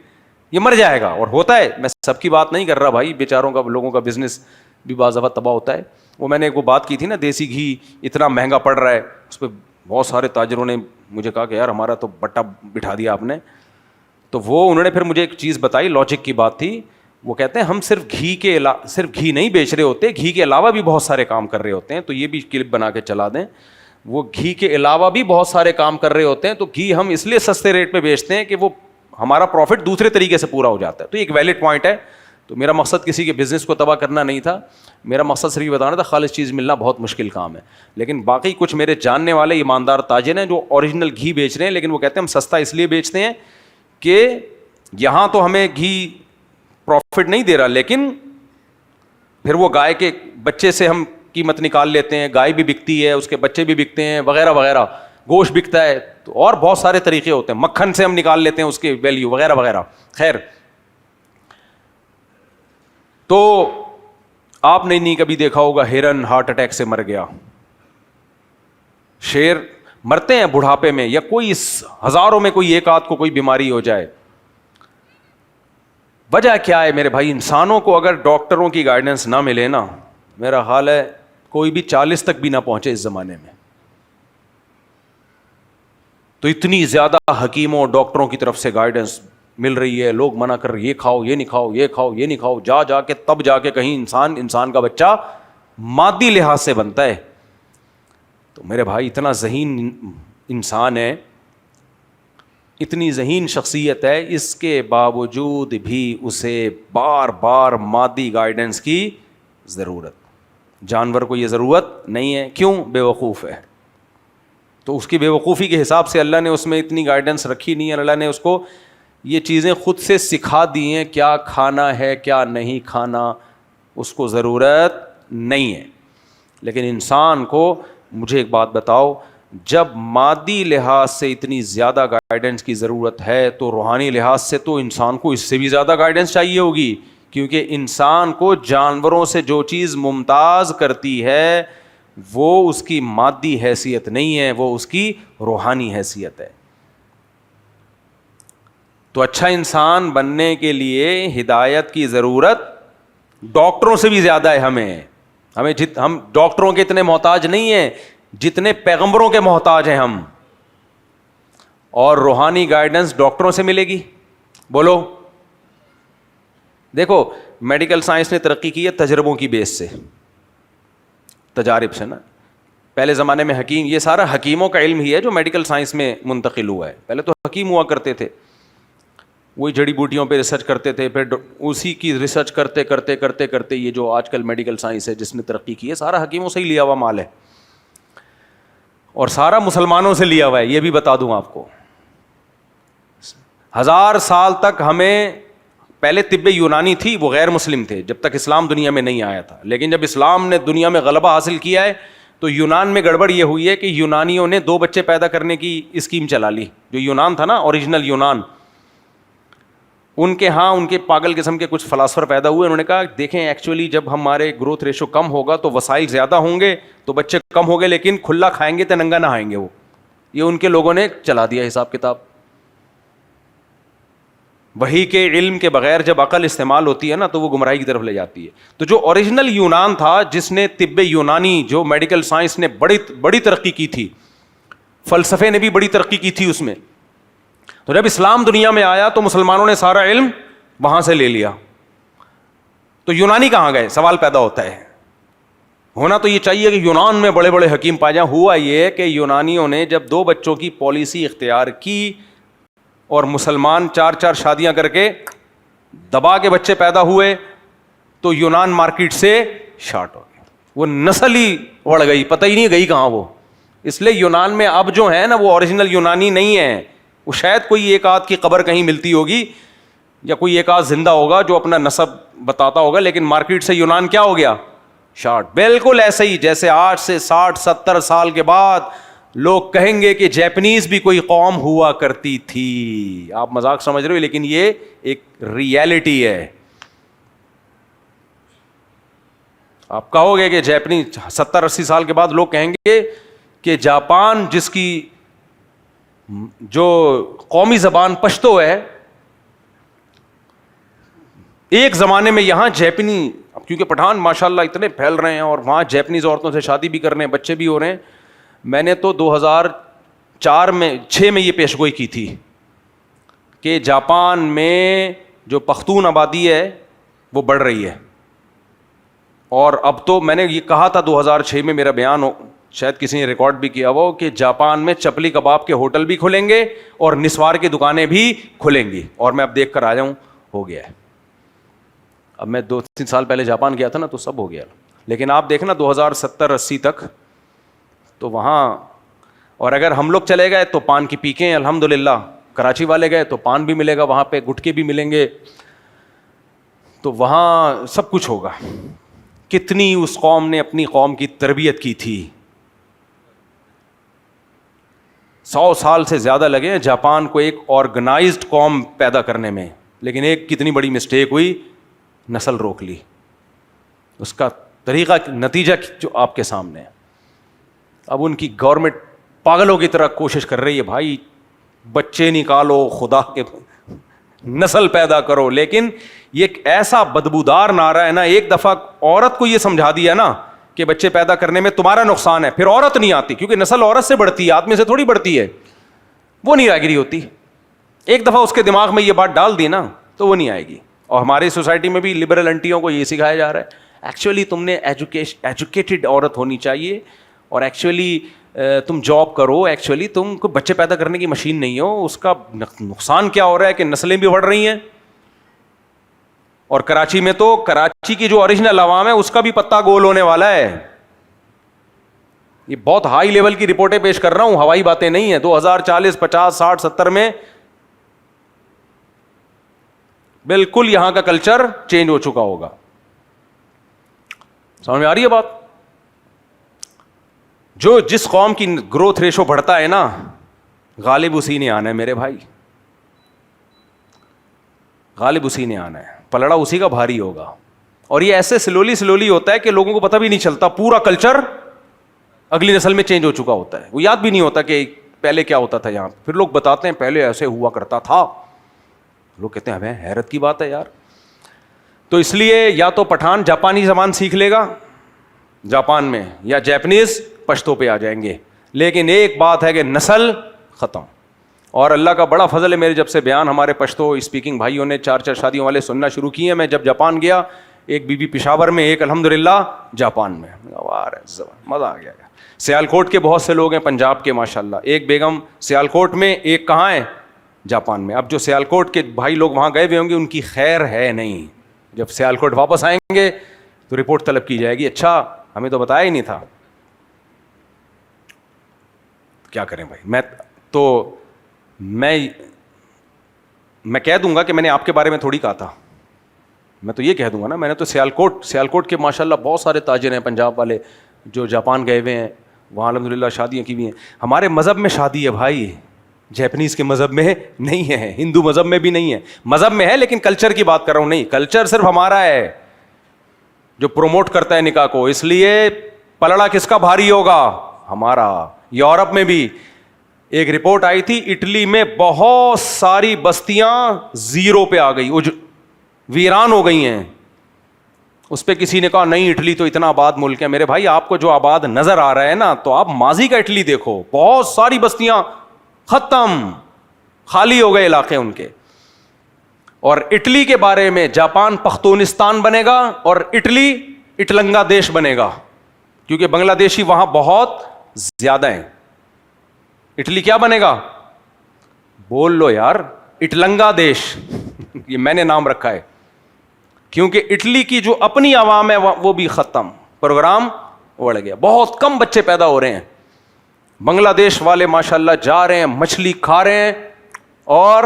A: یہ مر جائے گا. اور ہوتا ہے، میں سب کی بات نہیں کر رہا بھائی، بیچاروں کا لوگوں کا بزنس بھی بعض دفعہ تباہ ہوتا ہے. وہ میں نے وہ بات کی تھی نا، دیسی گھی اتنا مہنگا پڑ رہا ہے، اس پہ بہت سارے تاجروں نے مجھے کہا کہ یار ہمارا تو بٹا بٹھا دیا آپ نے. تو وہ انہوں نے پھر مجھے ایک چیز بتائی، لاجک کی بات تھی. وہ کہتے ہیں ہم صرف گھی نہیں بیچ رہے ہوتے، گھی کے علاوہ بھی بہت سارے کام کر رہے ہوتے ہیں. تو یہ بھی کلپ بنا کے چلا دیں، وہ گھی کے علاوہ بھی بہت سارے کام کر رہے ہوتے ہیں. تو گھی ہم اس لیے سستے ریٹ پہ بیچتے ہیں کہ وہ ہمارا پروفٹ دوسرے طریقے سے پورا ہو جاتا ہے. تو یہ ایک ویلڈ پوائنٹ ہے. تو میرا مقصد کسی کے بزنس کو تباہ کرنا نہیں تھا، میرا مقصد صرف یہ بتانا تھا خالص چیز ملنا بہت مشکل کام ہے. لیکن باقی کچھ میرے جاننے والے ایماندار تاجر ہیں جو اوریجنل گھی بیچ رہے ہیں، لیکن وہ کہتے ہیں ہم سستا اس لیے بیچتے ہیں کہ یہاں تو ہمیں گھی پروفٹ نہیں دے رہا، لیکن پھر وہ گائے کے بچے سے ہم قیمت نکال لیتے ہیں، گائے بھی بکتی ہے، اس کے بچے بھی بکتے ہیں، وغیرہ وغیرہ، گوشت بکتا ہے، تو اور بہت سارے طریقے ہوتے ہیں، مکھن سے ہم نکال لیتے ہیں اس کی ویلیو، وغیرہ وغیرہ. خیر، تو آپ نے نہیں کبھی دیکھا ہوگا ہرن ہارٹ اٹیک سے مر گیا، شیر مرتے ہیں بڑھاپے میں، یا کوئی ہزاروں میں کوئی ایک آدھ کو کوئی بیماری ہو جائے. وجہ کیا ہے میرے بھائی؟ انسانوں کو اگر ڈاکٹروں کی گائیڈنس نہ ملے نا، میرا خیال ہے کوئی بھی 40 تک بھی نہ پہنچے اس زمانے میں. تو اتنی زیادہ حکیموں ڈاکٹروں کی طرف سے گائیڈنس مل رہی ہے، لوگ منع کر رہے یہ کھاؤ یہ نہیں کھاؤ یہ کھاؤ یہ نہیں کھاؤ، جا کے تب جا کے کہیں انسان کا بچہ مادی لحاظ سے بنتا ہے. تو میرے بھائی اتنا ذہین انسان ہے، اتنی ذہین شخصیت ہے، اس کے باوجود بھی اسے بار بار مادی گائیڈنس کی ضرورت. جانور کو یہ ضرورت نہیں ہے، کیوں؟ بے وقوف ہے. تو اس کی بے وقوفی کے حساب سے اللہ نے اس میں اتنی گائیڈنس رکھی نہیں ہے، اللہ نے اس کو یہ چیزیں خود سے سکھا دی ہیں، کیا کھانا ہے کیا نہیں کھانا اس کو ضرورت نہیں ہے. لیکن انسان کو مجھے ایک بات بتاؤ، جب مادی لحاظ سے اتنی زیادہ گائیڈنس کی ضرورت ہے تو روحانی لحاظ سے تو انسان کو اس سے بھی زیادہ گائیڈنس چاہیے ہوگی، کیونکہ انسان کو جانوروں سے جو چیز ممتاز کرتی ہے وہ اس کی مادی حیثیت نہیں ہے، وہ اس کی روحانی حیثیت ہے. تو اچھا انسان بننے کے لیے ہدایت کی ضرورت ڈاکٹروں سے بھی زیادہ ہے. ہم ڈاکٹروں کے اتنے محتاج نہیں ہیں جتنے پیغمبروں کے محتاج ہیں ہم. اور روحانی گائیڈنس ڈاکٹروں سے ملے گی؟ بولو. دیکھو میڈیکل سائنس نے ترقی کی ہے تجربوں کی بیس سے, تجارب سے نا. پہلے زمانے میں حکیم, یہ سارا حکیموں کا علم ہی ہے جو میڈیکل سائنس میں منتقل ہوا ہے. پہلے تو حکیم ہوا کرتے تھے, وہی جڑی بوٹیوں پہ ریسرچ کرتے تھے, پھر اسی کی ریسرچ کرتے کرتے کرتے کرتے یہ جو آج کل میڈیکل سائنس ہے جس نے ترقی کی ہے, سارا حکیموں سے ہی لیا ہوا مال ہے, اور سارا مسلمانوں سے لیا ہوا ہے. یہ بھی بتا دوں آپ کو, 1000 سال تک ہمیں, پہلے طب یونانی تھی, وہ غیر مسلم تھے جب تک اسلام دنیا میں نہیں آیا تھا. لیکن جب اسلام نے دنیا میں غلبہ حاصل کیا ہے تو یونان میں گڑبڑ یہ ہوئی ہے کہ یونانیوں نے 2 بچے پیدا کرنے کی اسکیم چلا لی. جو یونان تھا نا, اوریجنل یونان, ان کے ہاں ان کے پاگل قسم کے کچھ فلاسفر پیدا ہوئے. انہوں نے کہا دیکھیں ایکچولی جب ہمارے گروتھ ریشو کم ہوگا تو وسائل زیادہ ہوں گے تو بچے کم ہو گئے, لیکن کھلا کھائیں گے تو ننگا نہ آئیں گے. وہ یہ ان کے لوگوں نے چلا دیا حساب کتاب. وہی کے علم کے بغیر جب عقل استعمال ہوتی ہے نا تو وہ گمراہی کی طرف لے جاتی ہے. تو جو اوریجنل یونان تھا, جس نے طب یونانی, جو میڈیکل سائنس نے بڑی ترقی کی تھی, فلسفے نے بھی بڑی ترقی کی تھی اس میں, تو جب اسلام دنیا میں آیا تو مسلمانوں نے سارا علم وہاں سے لے لیا. تو یونانی کہاں گئے, سوال پیدا ہوتا ہے. ہونا تو یہ چاہیے کہ یونان میں بڑے بڑے حکیم پائے جائیں. ہوا یہ کہ یونانیوں نے جب 2 بچوں کی پالیسی اختیار کی اور مسلمان 4 شادیاں کر کے دبا کے بچے پیدا ہوئے تو یونان مارکیٹ سے شارٹ ہو گیا. وہ نسل ہی اڑ گئی, پتہ ہی نہیں گئی کہاں وہ. اس لیے یونان میں اب جو ہے نا وہ اوریجنل یونانی نہیں ہے. وہ شاید کوئی ایک آدھ کی قبر کہیں ملتی ہوگی یا کوئی ایک آدھ زندہ ہوگا جو اپنا نسب بتاتا ہوگا, لیکن مارکیٹ سے یونان کیا ہو گیا, شارٹ. بالکل ایسے ہی جیسے آج سے 60-70 سال کے بعد لوگ کہیں گے کہ جیپنیز بھی کوئی قوم ہوا کرتی تھی. آپ مذاق سمجھ رہے ہو, لیکن یہ ایک ریئلٹی ہے. آپ کہو گے کہ جیپنیز 70-80 سال کے بعد لوگ کہیں گے کہ جاپان, جس کی جو قومی زبان پشتو ہے, ایک زمانے میں یہاں جیپنی, کیونکہ پٹھان ماشاءاللہ اتنے پھیل رہے ہیں اور وہاں جیپنیز عورتوں سے شادی بھی کر رہے ہیں, بچے بھی ہو رہے ہیں. میں نے تو 2006 میں یہ پیشگوئی کی تھی کہ جاپان میں جو پختون آبادی ہے وہ بڑھ رہی ہے. اور اب تو میں نے یہ کہا تھا 2006 میں, میرا بیان ہو, شاید کسی نے ریکارڈ بھی کیا وہ, کہ جاپان میں چپلی کباب کے ہوٹل بھی کھلیں گے اور نسوار کی دکانیں بھی کھلیں گی. اور میں اب دیکھ کر آ جاؤں, ہو گیا ہے. اب میں 2-3 سال پہلے جاپان گیا تھا نا تو سب ہو گیا, لیکن آپ دیکھنا 2070-80 تک تو وہاں, اور اگر ہم لوگ چلے گئے تو پان کی پیکیں, الحمدللہ کراچی والے گئے تو پان بھی ملے گا وہاں پہ, گٹکے بھی ملیں گے, تو وہاں سب کچھ ہوگا. کتنی اس قوم نے اپنی قوم کی تربیت کی تھی, 100 سال سے زیادہ لگے ہیں جاپان کو ایک آرگنائزڈ قوم پیدا کرنے میں, لیکن ایک کتنی بڑی مسٹیک ہوئی, نسل روک لی. اس کا طریقہ, نتیجہ جو آپ کے سامنے ہے. اب ان کی گورنمنٹ پاگلوں کی طرح کوشش کر رہی ہے, بھائی بچے نکالو, خدا کے نسل پیدا کرو, لیکن یہ ایک ایسا بدبودار نعرہ ہے نا. ایک دفعہ عورت کو یہ سمجھا دیا نا کہ بچے پیدا کرنے میں تمہارا نقصان ہے, پھر عورت نہیں آتی, کیونکہ نسل عورت سے بڑھتی ہے, آدمی سے تھوڑی بڑھتی ہے, وہ نہیں راگری ہوتی. ایک دفعہ اس کے دماغ میں یہ بات ڈال دی نا تو وہ نہیں آئے گی. اور ہماری سوسائٹی میں بھی لبرل انٹیوں کو یہ سکھایا جا رہا ہے, ایکچولی تم نے ایجوکیٹڈ عورت ہونی چاہیے, اور ایکچولی تم جاب کرو, ایکچولی تم کو بچے پیدا کرنے کی مشین نہیں ہو. اس کا نقصان کیا ہو رہا ہے کہ نسلیں بھی بڑھ رہی ہیں. اور کراچی میں تو, کراچی کی جو اوریجنل عوام ہے اس کا بھی پتہ گول ہونے والا ہے. یہ بہت ہائی لیول کی رپورٹیں پیش کر رہا ہوں, ہوائی باتیں نہیں ہیں. 2040, 50, 60, 70 میں بالکل یہاں کا کلچر چینج ہو چکا ہوگا. سمجھ میں آ رہی ہے بات؟ جو جس قوم کی گروتھ ریشو بڑھتا ہے نا, غالب اسی نے آنا ہے میرے بھائی, غالب اسی نے آنا ہے, پلڑا اسی کا بھاری ہوگا. اور یہ ایسے سلولی ہوتا ہے کہ لوگوں کو پتہ بھی نہیں چلتا, پورا کلچر اگلی نسل میں چینج ہو چکا ہوتا ہے. وہ یاد بھی نہیں ہوتا کہ پہلے کیا ہوتا تھا یہاں. پھر لوگ بتاتے ہیں پہلے ایسے ہوا کرتا تھا, لوگ کہتے ہیں ہمیں حیرت کی بات ہے یار. تو اس لیے یا تو پٹھان جاپانی زبان سیکھ لے گا جاپان میں, یا جیپنیز پشتو پہ آ جائیں گے. لیکن ایک بات ہے کہ نسل ختم. اور اللہ کا بڑا فضل ہے، میرے جب سے بیان ہمارے پشتو اسپیکنگ بھائیوں نے 4 شادیوں والے سننا شروع کیے ہیں. میں جب جاپان گیا، ایک بی بی پشاور میں، ایک الحمدللہ جاپان میں، مزہ آ گیا. سیالکوٹ کے بہت سے لوگ ہیں، پنجاب کے ماشاءاللہ، ایک بیگم سیالکوٹ میں، ایک کہاں ہے؟ جاپان میں. اب جو سیالکوٹ کے بھائی لوگ وہاں گئے ہوئے ہوں گے ان کی خیر ہے نہیں، جب سیالکوٹ واپس آئیں گے تو رپورٹ طلب کی جائے گی، اچھا ہمیں تو بتایا ہی نہیں تھا. کیا کریں بھائی، میں کہہ دوں گا کہ میں نے آپ کے بارے میں تھوڑی کہا تھا، میں تو یہ کہہ دوں گا نا، میں نے تو سیالکوٹ کے ماشاءاللہ بہت سارے تاجر ہیں پنجاب والے جو جاپان گئے ہوئے ہیں، وہاں الحمدللہ شادیاں کی ہوئی ہیں. ہمارے مذہب میں شادی ہے بھائی، جیپنیز کے مذہب میں نہیں ہے، ہندو مذہب میں بھی نہیں ہے. مذہب میں ہے لیکن کلچر کی بات کر رہا ہوں. نہیں، کلچر صرف ہمارا ہے جو پروموٹ کرتا ہے نکاح کو، اس لیے پلڑا کس کا بھاری ہوگا؟ ہمارا. یورپ میں بھی ایک رپورٹ آئی تھی، اٹلی میں بہت ساری بستیاں زیرو پہ آ گئی، ویران ہو گئی ہیں. اس پہ کسی نے کہا نہیں اٹلی تو اتنا آباد ملک ہے. میرے بھائی آپ کو جو آباد نظر آ رہا ہے نا، تو آپ ماضی کا اٹلی دیکھو، بہت ساری بستیاں ختم، خالی ہو گئے علاقے ان کے. اور اٹلی کے بارے میں جاپان پختونستان بنے گا اور اٹلی اٹلنگا دیش بنے گا، کیونکہ بنگلہ دیشی وہاں بہت زیادہ ہیں. اٹلی کیا بنے گا؟ بول لو یار، اٹلنگا دیش. یہ میں نے نام رکھا ہے کیونکہ اٹلی کی جو اپنی عوام ہے وہ بھی ختم، پروگرام اڑ گیا. بہت کم بچے پیدا ہو رہے ہیں. بنگلہ دیش والے ماشاءاللہ جا رہے ہیں، مچھلی کھا رہے ہیں، اور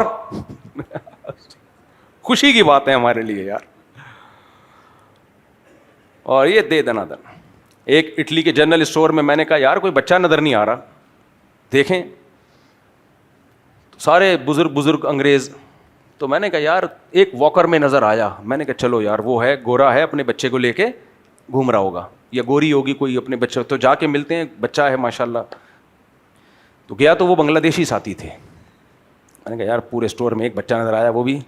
A: خوشی کی بات ہے ہمارے لیے یار. اور یہ دے دنا دن. ایک اٹلی کے جنرل اسٹور میں نے کہا یار کوئی بچہ نظر نہیں آ رہا، دیکھیں سارے بزرگ انگریز. تو میں نے کہا یار ایک واکر میں نظر آیا، میں نے کہا چلو یار وہ ہے گورا ہے، اپنے بچے کو لے کے گھوم رہا ہوگا، یا گوری ہوگی کوئی اپنے بچے، تو جا کے ملتے ہیں، بچہ ہے ماشاءاللہ. تو گیا تو وہ بنگلہ دیشی ساتھی تھے. میں نے کہا یار پورے اسٹور میں ایک بچہ نظر آیا، وہ بھی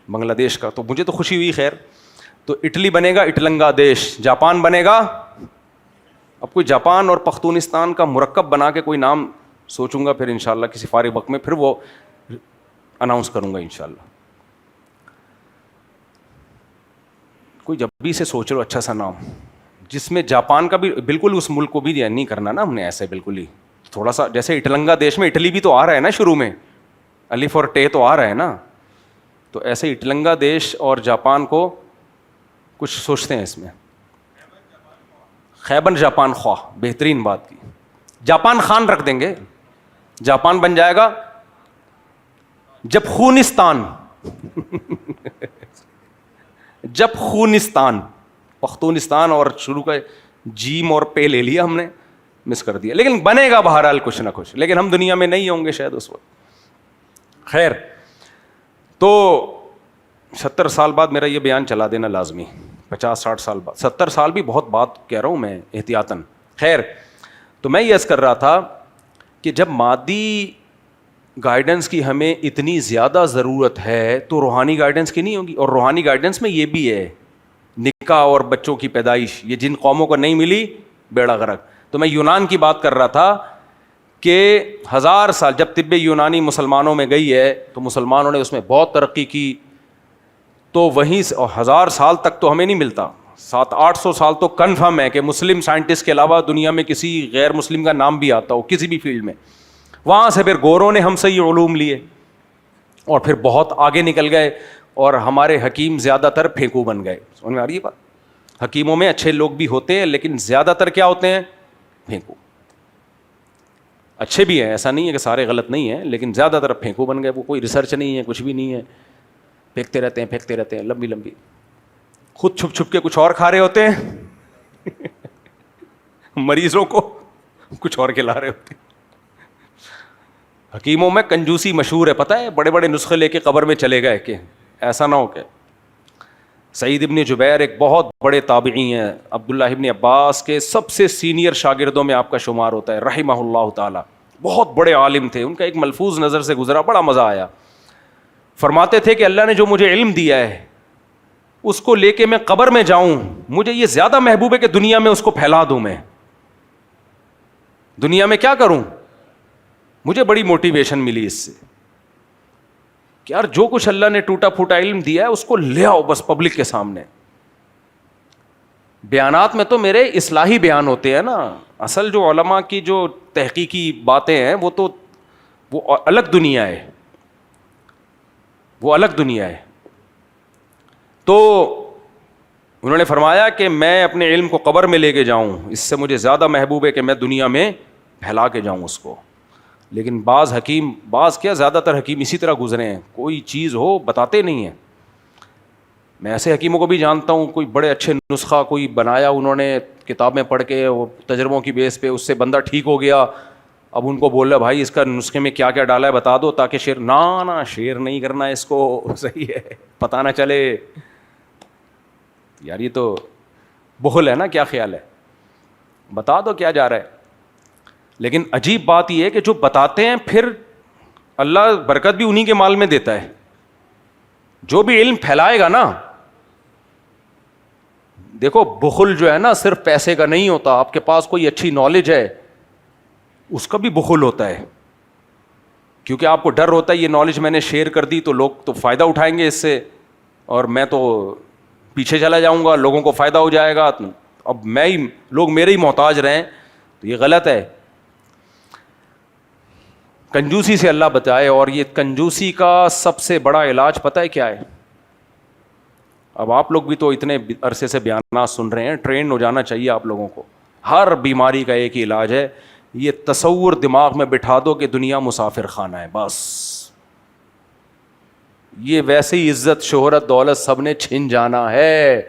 A: بنگلہ دیش کا. تو مجھے تو خوشی ہوئی. خیر، تو اٹلی بنے گا اٹلنگا دیش، جاپان بنے گا. اب کوئی جاپان اور پختونستان کا مرکب بنا کے کوئی نام سوچوں گا، پھر انشاءاللہ کسی فارغ وقت میں پھر وہ اناؤنس کروں گا انشاءاللہ. کوئی جب بھی سے سوچ لو اچھا سا نام، جس میں جاپان کا بھی بالکل اس ملک کو بھی نہیں کرنا نا ہم نے ایسے بالکل ہی تھوڑا سا، جیسے اٹلنگا دیش میں اٹلی بھی تو آ رہا ہے نا شروع میں، الف اور ٹے تو آ رہا ہے نا، تو ایسے اٹلنگا دیش اور جاپان کو کچھ سوچتے ہیں اس میں. خیبر جاپان خواہ، بہترین بات کی. جاپان خان رکھ دیں گے، جاپان بن جائے گا جب خونستان جب خونستان، پختونستان اور شروع کا جیم اور پے لے لیا ہم نے، مس کر دیا، لیکن بنے گا بہرحال کچھ نہ کچھ، لیکن ہم دنیا میں نہیں ہوں گے شاید اس وقت. خیر، تو 70 سال بعد میرا یہ بیان چلا دینا لازمی، 50-60 سال بعد. 70 سال بھی بہت بات کہہ رہا ہوں میں احتیاطاً. خیر، تو میں یہ عرض کر رہا تھا کہ جب مادی گائیڈنس کی ہمیں اتنی زیادہ ضرورت ہے تو روحانی گائیڈنس کی نہیں ہوگی. اور روحانی گائیڈنس میں یہ بھی ہے، نکاح اور بچوں کی پیدائش، یہ جن قوموں کو نہیں ملی بیڑا غرق. تو میں یونان کی بات کر رہا تھا کہ 1000 سال جب طب یونانی مسلمانوں میں گئی ہے تو مسلمانوں نے اس میں بہت ترقی کی، تو وہیں 1000 سال تک تو ہمیں نہیں ملتا، 700-800 سال تو کنفرم ہے کہ مسلم سائنٹسٹ کے علاوہ دنیا میں کسی غیر مسلم کا نام بھی آتا ہو کسی بھی فیلڈ میں. وہاں سے پھر گوروں نے ہم سے یہ علوم لیے اور پھر بہت آگے نکل گئے، اور ہمارے حکیم زیادہ تر پھینکو بن گئے. سمجھ میں آ رہی ہے بات؟ حکیموں میں اچھے لوگ بھی ہوتے ہیں لیکن زیادہ تر کیا ہوتے ہیں؟ پھینکو. اچھے بھی ہیں، ایسا نہیں ہے کہ سارے غلط نہیں ہیں، لیکن زیادہ تر پھینکو بن گئے. وہ کوئی ریسرچ نہیں ہے، کچھ بھی نہیں ہے، پھینکتے رہتے ہیں لمبی، خود چھپ کے کچھ اور کھا رہے ہوتے ہیں مریضوں کو کچھ اور کھلا رہے ہوتے ہیں. حکیموں میں کنجوسی مشہور ہے، پتہ ہے، بڑے بڑے نسخے لے کے قبر میں چلے گئے کہ ایسا نہ ہو کہ. سعید ابن جبیر ایک بہت بڑے تابعی ہیں، عبداللہ ابن عباس کے سب سے سینئر شاگردوں میں آپ کا شمار ہوتا ہے رحمہ اللہ تعالی. بہت بڑے عالم تھے. ان کا ایک ملفوظ نظر سے گزرا، بڑا مزہ آیا. فرماتے تھے کہ اللہ نے جو مجھے علم دیا ہے اس کو لے کے میں قبر میں جاؤں، مجھے یہ زیادہ محبوب ہے کہ دنیا میں اس کو پھیلا دوں. میں دنیا میں کیا کروں؟ مجھے بڑی موٹیویشن ملی اس سے کہ یار جو کچھ اللہ نے ٹوٹا پھوٹا علم دیا ہے اس کو لے آؤ بس پبلک کے سامنے. بیانات میں تو میرے اصلاحی بیان ہوتے ہیں نا, اصل جو علماء کی جو تحقیقی باتیں ہیں وہ تو وہ الگ دنیا ہے, وہ الگ دنیا ہے. تو انہوں نے فرمایا کہ میں اپنے علم کو قبر میں لے کے جاؤں, اس سے مجھے زیادہ محبوب ہے کہ میں دنیا میں پھیلا کے جاؤں اس کو. لیکن بعض کیا زیادہ تر حکیم اسی طرح گزرے ہیں, کوئی چیز ہو بتاتے نہیں ہیں. میں ایسے حکیموں کو بھی جانتا ہوں, کوئی بڑے اچھے نسخہ کوئی بنایا انہوں نے کتابیں پڑھ کے, وہ تجربوں کی بیس پہ اس سے بندہ ٹھیک ہو گیا. اب ان کو بول رہا بھائی اس کا نسخے میں کیا کیا ڈالا ہے بتا دو, تاکہ شیئر نہ شیئر نہیں کرنا اس کو, صحیح ہے, پتہ نہ چلے. یار یہ تو بخل ہے نا, کیا خیال ہے, بتا دو کیا جا رہا ہے. لیکن عجیب بات یہ ہے کہ جو بتاتے ہیں پھر اللہ برکت بھی انہی کے مال میں دیتا ہے. جو بھی علم پھیلائے گا نا, دیکھو بخل جو ہے نا صرف پیسے کا نہیں ہوتا, آپ کے پاس کوئی اچھی نالج ہے اس کا بھی بخل ہوتا ہے, کیونکہ آپ کو ڈر ہوتا ہے یہ نالج میں نے شیئر کر دی تو لوگ تو فائدہ اٹھائیں گے اس سے, اور میں تو پیچھے چلا جاؤں گا, لوگوں کو فائدہ ہو جائے گا, اب لوگ میرے ہی محتاج رہیں, تو یہ غلط ہے. کنجوسی سے اللہ بچائے. اور یہ کنجوسی کا سب سے بڑا علاج پتہ ہے کیا ہے؟ اب آپ لوگ بھی تو اتنے عرصے سے بیانات سن رہے ہیں, ٹرین ہو جانا چاہیے آپ لوگوں کو. ہر بیماری کا ایک ہی علاج ہے, یہ تصور دماغ میں بٹھا دو کہ دنیا مسافر خانہ ہے بس. یہ ویسے ہی عزت شہرت دولت سب نے چھن جانا ہے.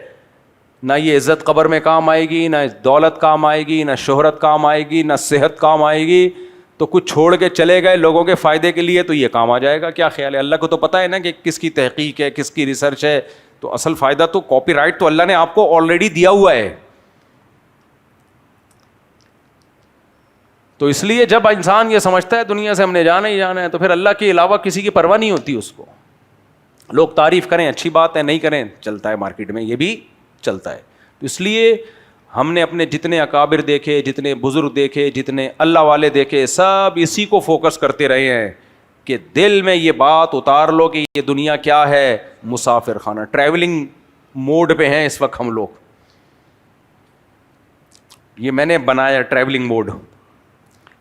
A: نہ یہ عزت قبر میں کام آئے گی, نہ دولت کام آئے گی, نہ شہرت کام آئے گی, نہ صحت کام آئے گی. تو کچھ چھوڑ کے چلے گئے لوگوں کے فائدے کے لیے تو یہ کام آ جائے گا. کیا خیال ہے؟ اللہ کو تو پتہ ہے نا کہ کس کی تحقیق ہے, کس کی ریسرچ ہے. تو اصل فائدہ تو کاپی رائٹ تو اللہ نے آپ کو آلریڈی دیا ہوا ہے. تو اس لیے جب انسان یہ سمجھتا ہے دنیا سے ہم نے جانا ہی جانا ہے, تو پھر اللہ کے علاوہ کسی کی پرواہ نہیں ہوتی اس کو. لوگ تعریف کریں اچھی بات ہے, نہیں کریں چلتا ہے, مارکیٹ میں یہ بھی چلتا ہے. تو اس لیے ہم نے اپنے جتنے اکابر دیکھے, جتنے بزرگ دیکھے, جتنے اللہ والے دیکھے, سب اسی کو فوکس کرتے رہے ہیں کہ دل میں یہ بات اتار لو کہ یہ دنیا کیا ہے, مسافر خانہ. ٹریولنگ موڈ پہ ہیں اس وقت ہم لوگ. یہ میں نے بنایا ٹریولنگ موڈ.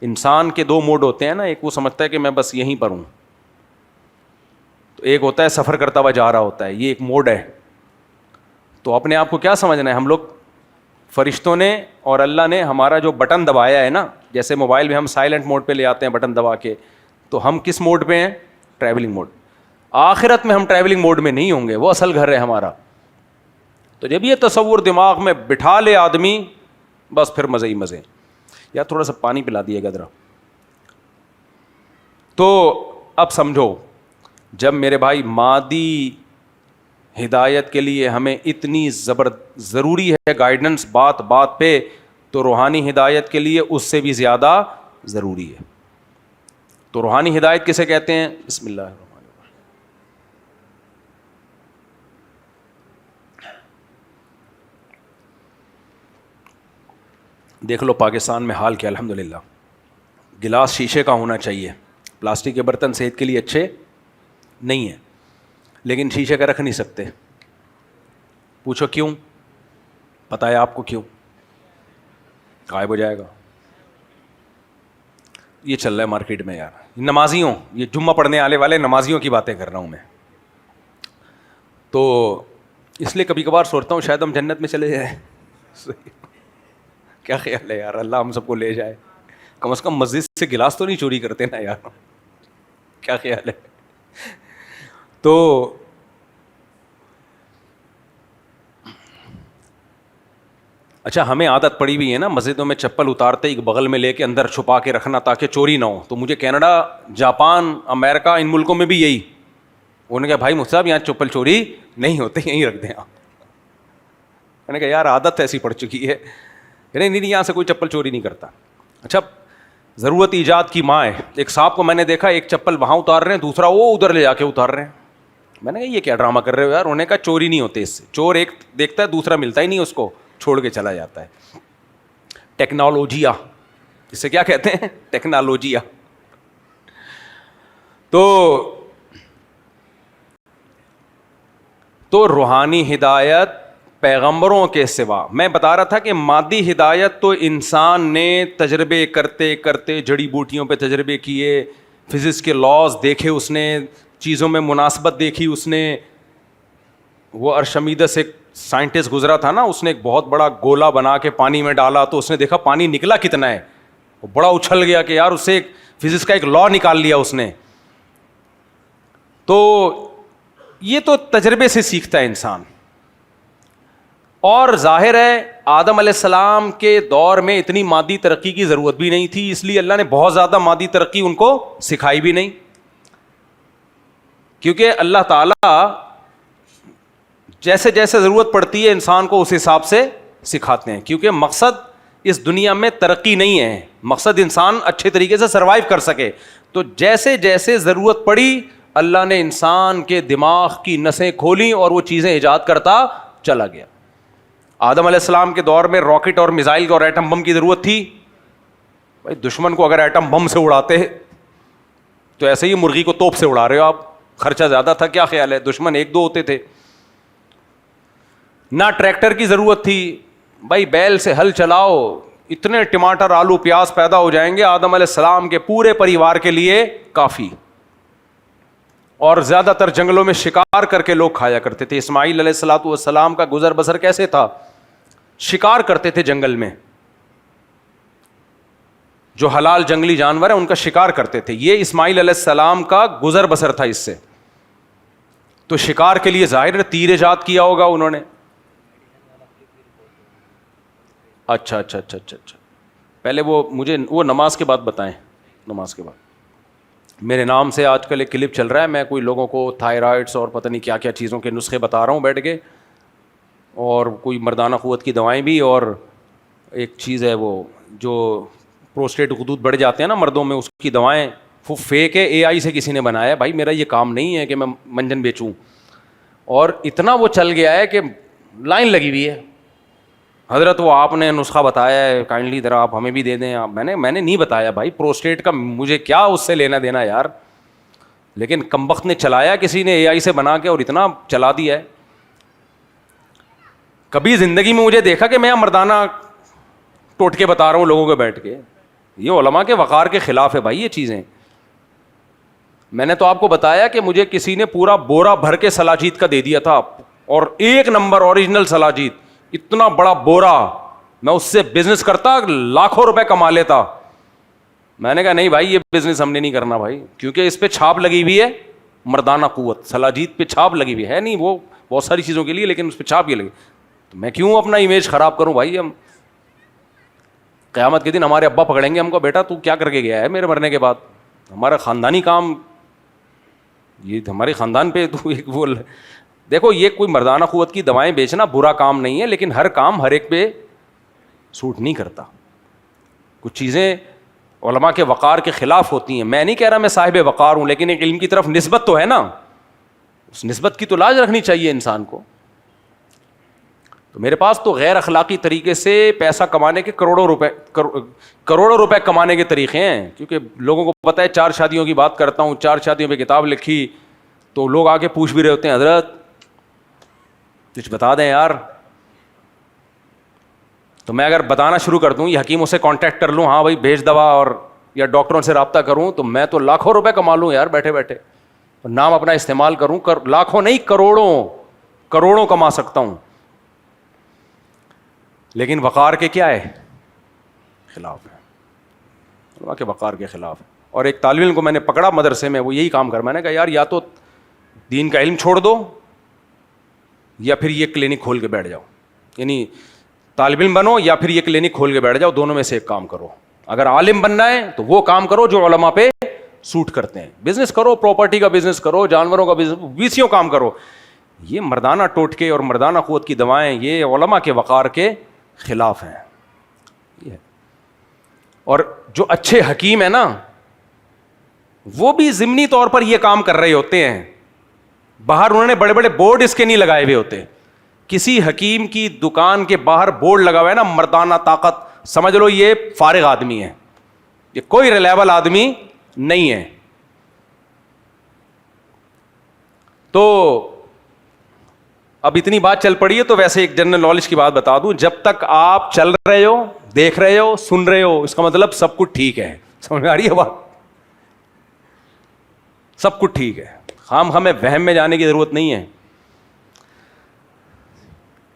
A: انسان کے دو موڈ ہوتے ہیں نا, ایک وہ سمجھتا ہے کہ میں بس یہیں پر ہوں, تو ایک ہوتا ہے سفر کرتا ہوا جا رہا ہوتا ہے, یہ ایک موڈ ہے. تو اپنے آپ کو کیا سمجھنا ہے, ہم لوگ فرشتوں نے اور اللہ نے ہمارا جو بٹن دبایا ہے نا, جیسے موبائل میں ہم سائلنٹ موڈ پہ لے آتے ہیں بٹن دبا کے, تو ہم کس موڈ پہ ہیں؟ Travelling mood. آخرت میں ہم ٹریولنگ موڈ میں نہیں ہوں گے, وہ اصل گھر ہے ہمارا. تو جب یہ تصور دماغ میں بٹھا لے آدمی, بس پھر مزے ہی مزے. یا تھوڑا سا پانی پلا دیے گا ذرا. تو اب سمجھو, جب میرے بھائی مادی ہدایت کے لیے ہمیں اتنی ضروری ہے گائیڈنس بات بات پہ, تو روحانی ہدایت کے لیے اس سے بھی زیادہ ضروری ہے. تو روحانی ہدایت کسے کہتے ہیں؟ بسم اللہ الرحمن الرحیم. دیکھ لو پاکستان میں حال کیا, الحمدللہ. گلاس شیشے کا ہونا چاہیے, پلاسٹک کے برتن صحت کے لیے اچھے نہیں ہیں, لیکن شیشے کا رکھ نہیں سکتے. پوچھو کیوں؟ پتہ ہے آپ کو کیوں؟ غائب ہو جائے گا. یہ چل رہا ہے مارکیٹ میں یار. نمازیوں, یہ جمعہ پڑھنے والے نمازیوں کی باتیں کر رہا ہوں میں. تو اس لیے کبھی کبھار سوچتا ہوں شاید ہم جنت میں چلے جائیں. کیا خیال ہے یار, اللہ ہم سب کو لے جائے. کم از کم مسجد سے گلاس تو نہیں چوری کرتے نا یار. کیا خیال ہے؟ تو اچھا, ہمیں عادت پڑی ہوئی ہے نا مسجدوں میں چپل اتارتے ہی بغل میں لے کے اندر چھپا کے رکھنا تاکہ چوری نہ ہو. تو مجھے کینیڈا, جاپان, امریکہ, ان ملکوں میں بھی یہی. انہوں نے کہا بھائی مجھ صاحب یہاں چپل چوری نہیں ہوتے, یہیں رکھ دیں آپ. میں نے کہا یار عادت ایسی پڑ چکی ہے, نہیں یہاں سے کوئی چپل چوری نہیں کرتا. اچھا, ضرورت ایجاد کی ماں ہے. ایک صاحب کو میں نے دیکھا ایک چپل وہاں اتار رہے ہیں, دوسرا وہ ادھر لے جا کے اتار رہے ہیں. میں نے کہا یہ کیا ڈرامہ کر رہے ہو یار. انہوں نے کہا چوری نہیں ہوتے اس سے. چور ایک دیکھتا ہے دوسرا ملتا ہی نہیں, اس کو چھوڑ کے چلا جاتا ہے. ٹیکنالوجیا, اس سے کیا کہتے ہیں؟ ٹیکنالوجیا. تو روحانی ہدایت پیغمبروں کے سوا، میں بتا رہا تھا کہ مادی ہدایت تو انسان نے تجربے کرتے کرتے، جڑی بوٹیوں پہ تجربے کیے، فزکس کے لاز دیکھے، اس نے چیزوں میں مناسبت دیکھی، اس نے وہ ارشمیدس ایک سائنٹسٹ گزرا تھا نا، اس نے ایک بہت بڑا گولا بنا کے پانی میں ڈالا تو اس نے دیکھا پانی نکلا کتنا ہے، وہ بڑا اچھل گیا کہ یار اس سے ایک فزکس کا ایک لا نکال لیا اس نے. تو یہ تو تجربے سے سیکھتا ہے انسان. اور ظاہر ہے آدم علیہ السلام کے دور میں اتنی مادی ترقی کی ضرورت بھی نہیں تھی، اس لیے اللہ نے بہت زیادہ مادی ترقی ان کو سکھائی بھی نہیں، کیونکہ اللہ تعالیٰ جیسے جیسے ضرورت پڑتی ہے انسان کو اس حساب سے سکھاتے ہیں، کیونکہ مقصد اس دنیا میں ترقی نہیں ہے، مقصد انسان اچھے طریقے سے سروائیو کر سکے. تو جیسے جیسے ضرورت پڑی اللہ نے انسان کے دماغ کی نسیں کھولیں اور وہ چیزیں ایجاد کرتا چلا گیا. آدم علیہ السلام کے دور میں راکٹ اور میزائل اور ایٹم بم کی ضرورت تھی؟ بھائی دشمن کو اگر ایٹم بم سے اڑاتے تو ایسے ہی مرغی کو توپ سے اڑا رہے ہو آپ، خرچہ زیادہ تھا، کیا خیال ہے؟ دشمن ایک دو ہوتے تھے. نہ ٹریکٹر کی ضرورت تھی، بھائی بیل سے ہل چلاؤ، اتنے ٹماٹر آلو پیاز پیدا ہو جائیں گے آدم علیہ السلام کے پورے پریوار کے لیے کافی. اور زیادہ تر جنگلوں میں شکار کر کے لوگ کھایا کرتے تھے. اسماعیل علیہ الصلوۃ والسلام کا گزر بسر کیسے تھا؟ شکار کرتے تھے جنگل میں، جو حلال جنگلی جانور ہیں ان کا شکار کرتے تھے. یہ اسماعیل علیہ السلام کا گزر بسر تھا اس سے. تو شکار کے لیے ظاہر تیر ایجاد کیا ہوگا انہوں نے. اچھا پہلے وہ مجھے وہ نماز کے بعد بتائیں. نماز کے بعد میرے نام سے آج کل ایک کلپ چل رہا ہے، میں کوئی لوگوں کو تھائرائڈس اور پتہ نہیں کیا کیا چیزوں کے نسخے بتا رہا ہوں بیٹھ کے، اور کوئی مردانہ قوت کی دوائیں بھی، اور ایک چیز ہے وہ جو پروسٹیٹ غدود بڑھ جاتے ہیں نا مردوں میں، اس کی دوائیں وہ فیک ہے، اے آئی سے کسی نے بنایا ہے. بھائی میرا یہ کام نہیں ہے کہ میں منجن بیچوں. اور اتنا وہ چل گیا ہے کہ لائن لگی ہوئی ہے. حضرت وہ آپ نے نسخہ بتایا ہے، کائنڈلی ذرا آپ ہمیں بھی دے دیں. میں نے نہیں بتایا بھائی، پروسٹیٹ کا مجھے کیا اس سے لینا دینا یار. لیکن کمبخت نے چلایا کسی نے اے آئی سے بنا کے، اور اتنا چلا دیا ہے. کبھی زندگی میں مجھے دیکھا کہ میں مردانہ ٹوٹکے بتا رہا ہوں لوگوں کو بیٹھ کے؟ یہ علماء کے وقار کے خلاف ہے بھائی یہ چیزیں. میں نے تو آپ کو بتایا کہ مجھے کسی نے پورا بورا بھر کے سلاجید کا دے دیا تھا، اور ایک نمبر اوریجنل سلاجید، اتنا بڑا بورا. میں اس سے بزنس کرتا، لاکھوں روپے کما لیتا. میں نے کہا نہیں بھائی یہ بزنس ہم نے نہیں کرنا بھائی، کیونکہ اس پہ چھاپ لگی ہوئی ہے مردانہ قوت. سلاجید پہ چھاپ لگی ہوئی ہے نہیں، وہ بہت ساری چیزوں کے لیے، لیکن اس پہ چھاپ یہ لگی. تو میں کیوں اپنا امیج خراب کروں بھائی؟ ہم قیامت کے دن ہمارے ابا پکڑیں گے ہم کو، بیٹا تو کیا کر کے گیا ہے میرے مرنے کے بعد؟ ہمارا خاندانی کام، یہ ہمارے خاندان پہ تو ایک بول. دیکھو یہ کوئی مردانہ قوت کی دوائیں بیچنا برا کام نہیں ہے، لیکن ہر کام ہر ایک پہ سوٹ نہیں کرتا. کچھ چیزیں علماء کے وقار کے خلاف ہوتی ہیں. میں نہیں کہہ رہا میں صاحب وقار ہوں، لیکن ایک علم کی طرف نسبت تو ہے نا، اس نسبت کی تو لاج رکھنی چاہیے انسان کو. تو میرے پاس تو غیر اخلاقی طریقے سے پیسہ کمانے کے کروڑوں روپے کمانے کے طریقے ہیں. کیونکہ لوگوں کو پتہ ہے 4 شادیوں کی بات کرتا ہوں، 4 شادیوں پہ کتاب لکھی، تو لوگ آ کے پوچھ بھی رہے ہوتے ہیں حضرت کچھ بتا دیں یار. تو میں اگر بتانا شروع کر دوں، یہ حکیموں سے کانٹیکٹ کر لوں، ہاں بھائی بھیج دوا، اور یا ڈاکٹروں سے رابطہ کروں، تو میں تو لاکھوں روپے کما لوں یار بیٹھے بیٹھے. نام اپنا استعمال کروں، لاکھوں نہیں کروڑوں کما سکتا ہوں. لیکن وقار کے کیا ہے؟ خلاف ہے، علماء کے وقار کے خلاف ہے. اور ایک طالب علم کو میں نے پکڑا مدرسے میں، وہ یہی کام کر، میں نے کہا یار یا تو دین کا علم چھوڑ دو یا پھر یہ کلینک کھول کے بیٹھ جاؤ. یعنی طالب علم بنو یا پھر یہ کلینک کھول کے بیٹھ جاؤ، دونوں میں سے ایک کام کرو. اگر عالم بننا ہے تو وہ کام کرو جو علماء پہ سوٹ کرتے ہیں. بزنس کرو، پراپرٹی کا بزنس کرو، جانوروں کا بزنس، ویسیوں کام کرو. یہ مردانہ ٹوٹکے اور مردانہ قوت کی دوائیں یہ علماء کے وقار کے خلاف ہیں. اور جو اچھے حکیم ہیں نا، وہ بھی ضمنی طور پر یہ کام کر رہے ہوتے ہیں. باہر انہوں نے بڑے بڑے بورڈ اس کے نہیں لگائے ہوئے ہوتے. کسی حکیم کی دکان کے باہر بورڈ لگا ہوا ہے نا مردانہ طاقت، سمجھ لو یہ فارغ آدمی ہے، یہ کوئی ریلیبل آدمی نہیں ہے. تو اب اتنی بات چل پڑی ہے تو ویسے ایک جنرل نالج کی بات بتا دوں, جب تک آپ چل رہے ہو, دیکھ رہے ہو, سن رہے ہو, اس کا مطلب سب کچھ ٹھیک ہے. سمجھ میں آ رہی ہے بات؟ سب کچھ ٹھیک ہے, ہمیں وہم میں جانے کی ضرورت نہیں ہے.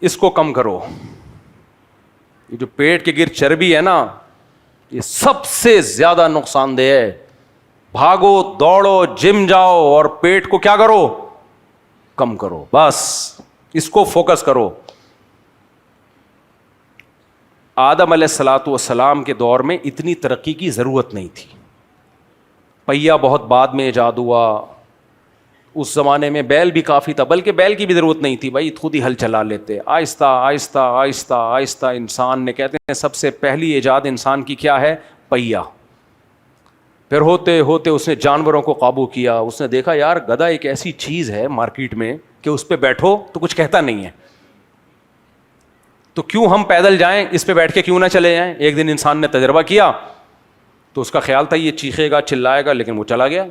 A: اس کو کم کرو. یہ جو پیٹ کے گر چربی ہے نا, یہ سب سے زیادہ نقصان دہ ہے. بھاگو دوڑو, جم جاؤ اور پیٹ کو کیا کرو, کم کرو. بس اس کو فوکس کرو. آدم علیہ الصلاۃ والسلام کے دور میں اتنی ترقی کی ضرورت نہیں تھی. پہیا بہت بعد میں ایجاد ہوا. اس زمانے میں بیل بھی کافی تھا, بلکہ بیل کی بھی ضرورت نہیں تھی بھائی, خود ہی ہل چلا لیتے. آہستہ آہستہ آہستہ آہستہ انسان نے, کہتے ہیں سب سے پہلی ایجاد انسان کی کیا ہے, پہیا. پھر ہوتے ہوتے اس نے جانوروں کو قابو کیا. اس نے دیکھا یار گدھا ایک ایسی چیز ہے مارکیٹ میں کہ اس پہ بیٹھو تو کچھ کہتا نہیں ہے, تو کیوں ہم پیدل جائیں, اس پہ بیٹھ کے کیوں نہ چلے جائیں. ایک دن انسان نے تجربہ کیا تو اس کا خیال تھا یہ چیخے گا چلائے گا, لیکن وہ چلا گیا.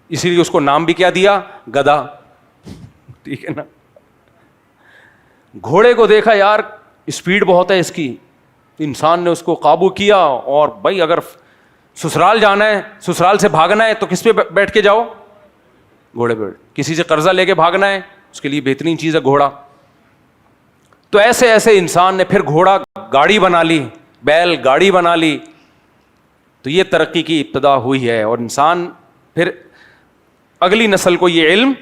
A: اسی لیے اس کو نام بھی کیا دیا, گدھا. ٹھیک ہے نا. گھوڑے کو دیکھا یار اسپیڈ بہت ہے اس کی, انسان نے اس کو قابو کیا. اور بھائی اگر سسرال جانا ہے, سسرال سے بھاگنا ہے تو کس پہ بیٹھ کے جاؤ, گھوڑے پہ. کسی سے قرضہ لے کے بھاگنا ہے, اس کے لیے بہترین چیز ہے گھوڑا. تو ایسے ایسے انسان نے پھر گھوڑا گاڑی بنا لی, بیل گاڑی بنا لی. تو یہ ترقی کی ابتدا ہوئی ہے, اور انسان پھر اگلی نسل کو یہ علم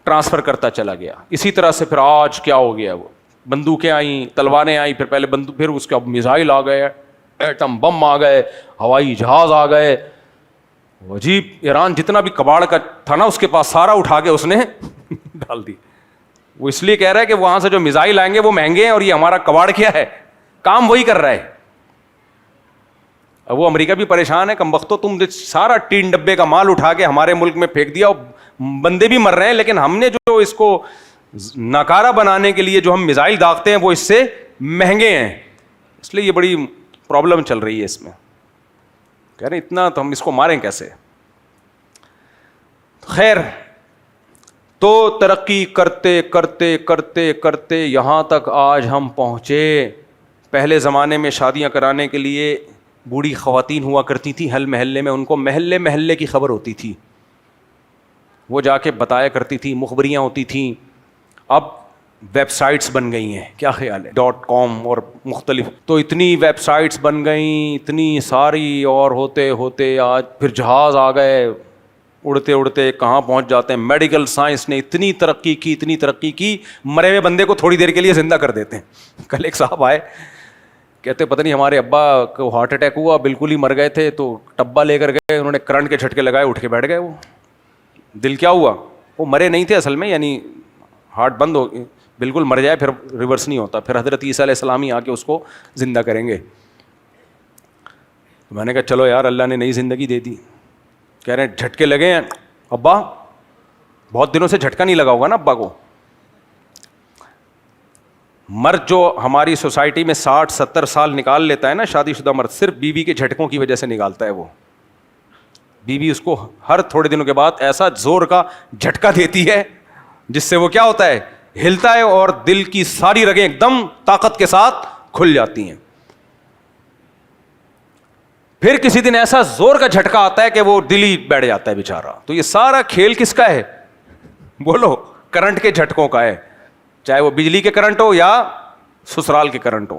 A: ٹرانسفر کرتا چلا گیا. اسی طرح سے پھر آج کیا ہو گیا, وہ بندوقیں آئیں, تلواریں آئیں, پھر پہلے پھر اس کے اب میزائل آ گئے, ایٹم بم آ گئے, ہوائی جہاز آ گئے. عجیب, ایران جتنا بھی کباڑ کا تھا نا اس کے پاس, سارا اٹھا کے اس نے ڈال دی. وہ اس لیے کہہ رہا ہے کہ وہاں سے جو میزائل آئیں گے وہ مہنگے ہیں, اور یہ ہمارا کباڑ کیا ہے, کام وہی کر رہا ہے. اب وہ امریکہ بھی پریشان ہے, کم بختو تم سارا ٹین ڈبے کا مال اٹھا کے ہمارے ملک میں پھینک دیا, بندے بھی مر رہے ہیں, لیکن ہم نے جو اس کو ناکارہ بنانے کے لیے جو ہم میزائل داغتے ہیں وہ اس سے مہنگے ہیں. اس لیے یہ بڑی پرابلم چل رہی ہے اس میں. کہہ رہے اتنا تو ہم اس کو ماریں کیسے. خیر, تو ترقی کرتے کرتے کرتے کرتے یہاں تک آج ہم پہنچے. پہلے زمانے میں شادیاں کرانے کے لیے بوڑھی خواتین ہوا کرتی تھیں ہل محلے میں, ان کو محلے محلے کی خبر ہوتی تھی, وہ جا کے بتایا کرتی تھی, مخبریاں ہوتی تھیں. اب ویب سائٹس بن گئی ہیں, کیا خیال ہے, .com اور مختلف, تو اتنی ویب سائٹس بن گئیں اتنی ساری, اور ہوتے ہوتے آج پھر جہاز آ گئے, اڑتے اڑتے کہاں پہنچ جاتے ہیں. میڈیکل سائنس نے اتنی ترقی کی, اتنی ترقی کی, مرے ہوئے بندے کو تھوڑی دیر کے لیے زندہ کر دیتے ہیں. کل ایک صاحب آئے, کہتے پتہ نہیں ہمارے ابا کو ہارٹ اٹیک ہوا, بالکل ہی مر گئے تھے, تو ٹبا لے کر گئے, انہوں نے کرنٹ کے جھٹکے لگائے, اٹھ کے بیٹھ گئے. وہ دل کیا ہوا, وہ مرے نہیں تھے اصل میں, یعنی ہارٹ بند ہو, بالکل مر جائے پھر ریورس نہیں ہوتا, پھر حضرت عیسیٰ علیہ السلام ہی آ کے اس کو زندہ کریں گے. میں نے کہا چلو یار اللہ نے نئی زندگی دے دی. کہہ رہے ہیں جھٹکے لگے ہیں ابا, بہت دنوں سے جھٹکا نہیں لگا ہوگا نا ابا کو. مرد جو ہماری سوسائٹی میں 60-70 سال نکال لیتا ہے نا, شادی شدہ مرد, صرف بیوی کے جھٹکوں کی وجہ سے نکالتا ہے. وہ بیوی اس کو ہر تھوڑے دنوں کے بعد ایسا زور کا جھٹکا دیتی ہے جس سے وہ کیا ہوتا ہے, ہلتا ہے, اور دل کی ساری رگیں ایک دم طاقت کے ساتھ کھل جاتی ہیں. پھر کسی دن ایسا زور کا جھٹکا آتا ہے کہ وہ دل ہی بیٹھ جاتا ہے بیچارہ. تو یہ سارا کھیل کس کا ہے, بولو, کرنٹ کے جھٹکوں کا ہے, چاہے وہ بجلی کے کرنٹ ہو یا سسرال کے کرنٹ ہو.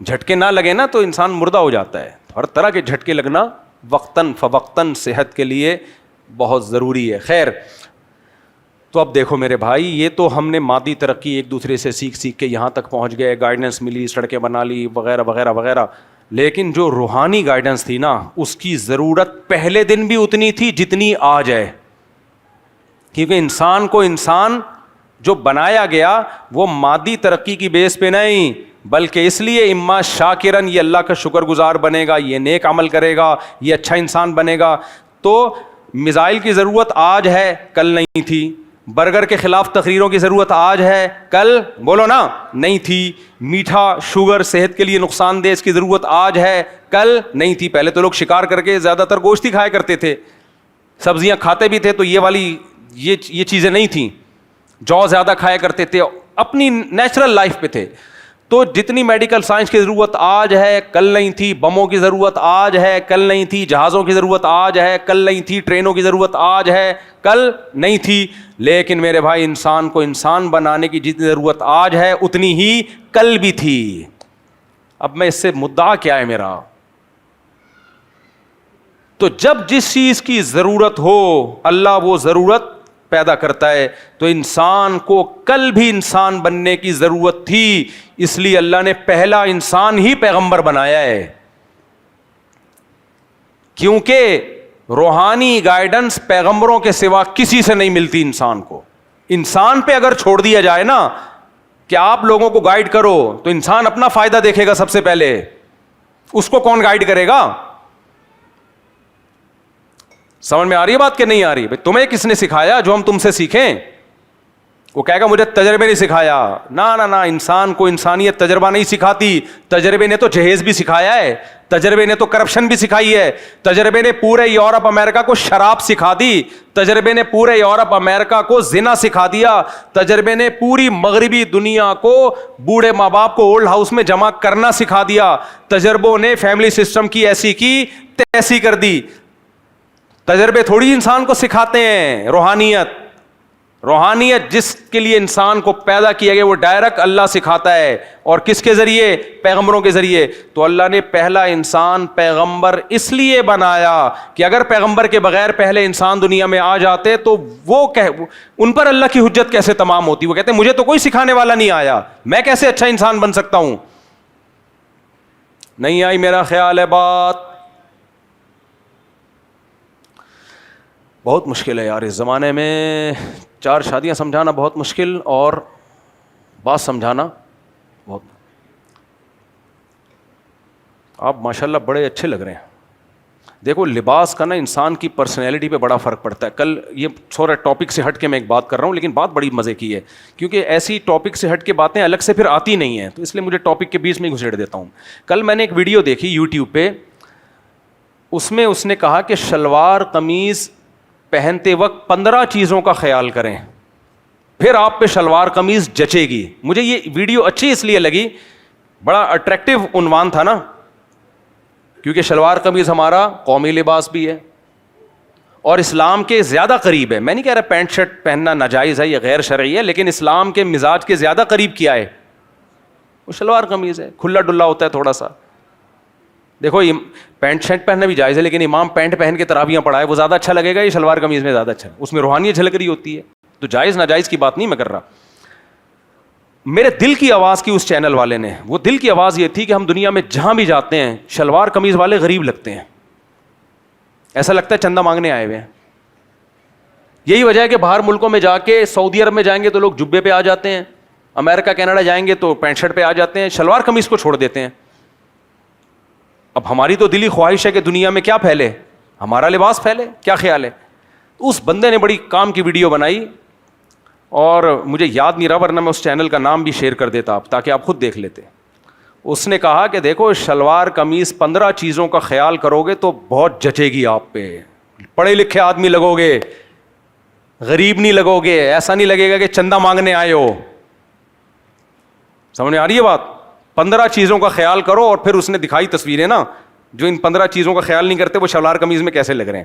A: جھٹکے نہ لگے نا تو انسان مردہ ہو جاتا ہے. ہر طرح کے جھٹکے لگنا وقتاً فوقتاً صحت کے لیے بہت ضروری ہے. خیر, تو اب دیکھو میرے بھائی, یہ تو ہم نے مادی ترقی ایک دوسرے سے سیکھ سیکھ کے یہاں تک پہنچ گئے, گائیڈنس ملی, سڑکیں بنا لی, وغیرہ وغیرہ وغیرہ. لیکن جو روحانی گائیڈنس تھی نا, اس کی ضرورت پہلے دن بھی اتنی تھی جتنی آج ہے. کیونکہ انسان کو انسان جو بنایا گیا وہ مادی ترقی کی بیس پہ نہیں, بلکہ اس لیے اما شاکرن, یہ اللہ کا شکر گزار بنے گا, یہ نیک عمل کرے گا, یہ اچھا انسان بنے گا. تو میزائل کی ضرورت آج ہے, کل نہیں تھی. برگر کے خلاف تقریروں کی ضرورت آج ہے, کل بولو نا نہیں تھی. میٹھا, شوگر صحت کے لیے نقصان دہ, اس کی ضرورت آج ہے, کل نہیں تھی. پہلے تو لوگ شکار کر کے زیادہ تر گوشت ہی کھایا کرتے تھے, سبزیاں کھاتے بھی تھے تو یہ والی یہ چیزیں نہیں تھیں, جو زیادہ کھایا کرتے تھے, اپنی نیچرل لائف پہ تھے. تو جتنی میڈیکل سائنس کی ضرورت آج ہے کل نہیں تھی, بموں کی ضرورت آج ہے کل نہیں تھی, جہازوں کی ضرورت آج ہے کل نہیں تھی, ٹرینوں کی ضرورت آج ہے کل نہیں تھی, لیکن میرے بھائی انسان کو انسان بنانے کی جتنی ضرورت آج ہے اتنی ہی کل بھی تھی. اب میں اس سے مدعا کیا ہے میرا, تو جب جس چیز کی ضرورت ہو اللہ وہ ضرورت پیدا کرتا ہے. تو انسان کو کل بھی انسان بننے کی ضرورت تھی, اس لیے اللہ نے پہلا انسان ہی پیغمبر بنایا ہے, کیونکہ روحانی گائیڈنس پیغمبروں کے سوا کسی سے نہیں ملتی انسان کو. انسان پہ اگر چھوڑ دیا جائے نا کہ آپ لوگوں کو گائیڈ کرو, تو انسان اپنا فائدہ دیکھے گا سب سے پہلے, اس کو کون گائیڈ کرے گا؟ سمجھ میں آ رہی ہے بات کہ نہیں آ رہی؟ بھائی تمہیں کس نے سکھایا جو ہم تم سے سیکھیں؟ وہ کہے گا مجھے تجربے نہیں سکھایا. نہ انسان کو انسانیت تجربہ نہیں سکھاتی, تجربے نے تو جہیز بھی سکھایا ہے, تجربے نے تو کرپشن بھی سکھائی ہے, تجربے نے پورے یورپ امریکہ کو شراب سکھا دی, تجربے نے پورے یورپ امریکہ کو زنا سکھا دیا, تجربے نے پوری مغربی دنیا کو بوڑھے ماں باپ کو اولڈ ہاؤس میں جمع کرنا سکھا دیا, تجربوں نے فیملی سسٹم کی ایسی کی تیسی کر دی. تجربے تھوڑی انسان کو سکھاتے ہیں روحانیت جس کے لیے انسان کو پیدا کیا گیا وہ ڈائریکٹ اللہ سکھاتا ہے. اور کس کے ذریعے؟ پیغمبروں کے ذریعے. تو اللہ نے پہلا انسان پیغمبر اس لیے بنایا کہ اگر پیغمبر کے بغیر پہلے انسان دنیا میں آ جاتے تو وہ ان پر اللہ کی حجت کیسے تمام ہوتی؟ وہ کہتے ہیں مجھے تو کوئی سکھانے والا نہیں آیا, میں کیسے اچھا انسان بن سکتا ہوں؟ نہیں آئی میرا خیال ہے بات. بہت مشکل ہے یار اس زمانے میں, 4 شادیاں سمجھانا بہت مشکل اور بات سمجھانا بہت. آپ ماشاءاللہ بڑے اچھے لگ رہے ہیں. دیکھو لباس کا نا انسان کی پرسنالٹی پہ بڑا فرق پڑتا ہے. کل یہ تھوڑا ٹاپک سے ہٹ کے میں ایک بات کر رہا ہوں, لیکن بات بڑی مزے کی ہے کیونکہ ایسی ٹاپک سے ہٹ کے باتیں الگ سے پھر آتی نہیں ہیں, تو اس لیے مجھے ٹاپک کے بیچ میں گھسیڑ دیتا ہوں. کل میں نے ایک ویڈیو دیکھی یوٹیوب پہ, اس میں اس نے کہا کہ شلوار قمیض پہنتے وقت 15 چیزوں کا خیال کریں پھر آپ پہ شلوار قمیض جچے گی. مجھے یہ ویڈیو اچھی اس لیے لگی, بڑا اٹریکٹیو عنوان تھا نا, کیونکہ شلوار قمیض ہمارا قومی لباس بھی ہے اور اسلام کے زیادہ قریب ہے. میں نہیں کہہ رہا پینٹ شرٹ پہننا ناجائز ہے یا غیر شرعی ہے, لیکن اسلام کے مزاج کے زیادہ قریب کیا ہے؟ وہ شلوار قمیض ہے, کھلا ڈلا ہوتا ہے تھوڑا سا. دیکھو پینٹ شرٹ پہننا بھی جائز ہے, لیکن امام پینٹ پہن کے تراویحاں پڑھائے وہ زیادہ اچھا لگے گا, یہ شلوار قمیض میں زیادہ اچھا ہے, اس میں روحانیت جھلک رہی ہوتی ہے. تو جائز ناجائز کی بات نہیں میں کر رہا. میرے دل کی آواز کی اس چینل والے نے, وہ دل کی آواز یہ تھی کہ ہم دنیا میں جہاں بھی جاتے ہیں شلوار قمیض والے غریب لگتے ہیں, ایسا لگتا ہے چندہ مانگنے آئے ہوئے ہیں. یہی وجہ ہے کہ باہر ملکوں میں جا کے, سعودی عرب میں جائیں گے تو لوگ جبے پہ آ جاتے ہیں, امریکہ کینیڈا جائیں گے تو پینٹ شرٹ پہ آ جاتے ہیں, شلوار قمیض کو چھوڑ دیتے ہیں. اب ہماری تو دلی خواہش ہے کہ دنیا میں کیا پھیلے, ہمارا لباس پھیلے. کیا خیال ہے؟ اس بندے نے بڑی کام کی ویڈیو بنائی اور مجھے یاد نہیں رہا, ورنہ میں اس چینل کا نام بھی شیئر کر دیتا آپ تاکہ آپ خود دیکھ لیتے. اس نے کہا کہ دیکھو شلوار قمیض 15 چیزوں کا خیال کرو گے تو بہت جچے گی آپ پہ, پڑھے لکھے آدمی لگو گے, غریب نہیں لگو گے, ایسا نہیں لگے گا کہ چندہ مانگنے آئے ہو. سمجھ میں آ رہی ہے بات؟ 15 چیزوں کا خیال کرو. اور پھر اس نے دکھائی تصویریں نا, جو ان 15 چیزوں کا خیال نہیں کرتے وہ شلوار قمیض میں کیسے لگ رہے ہیں.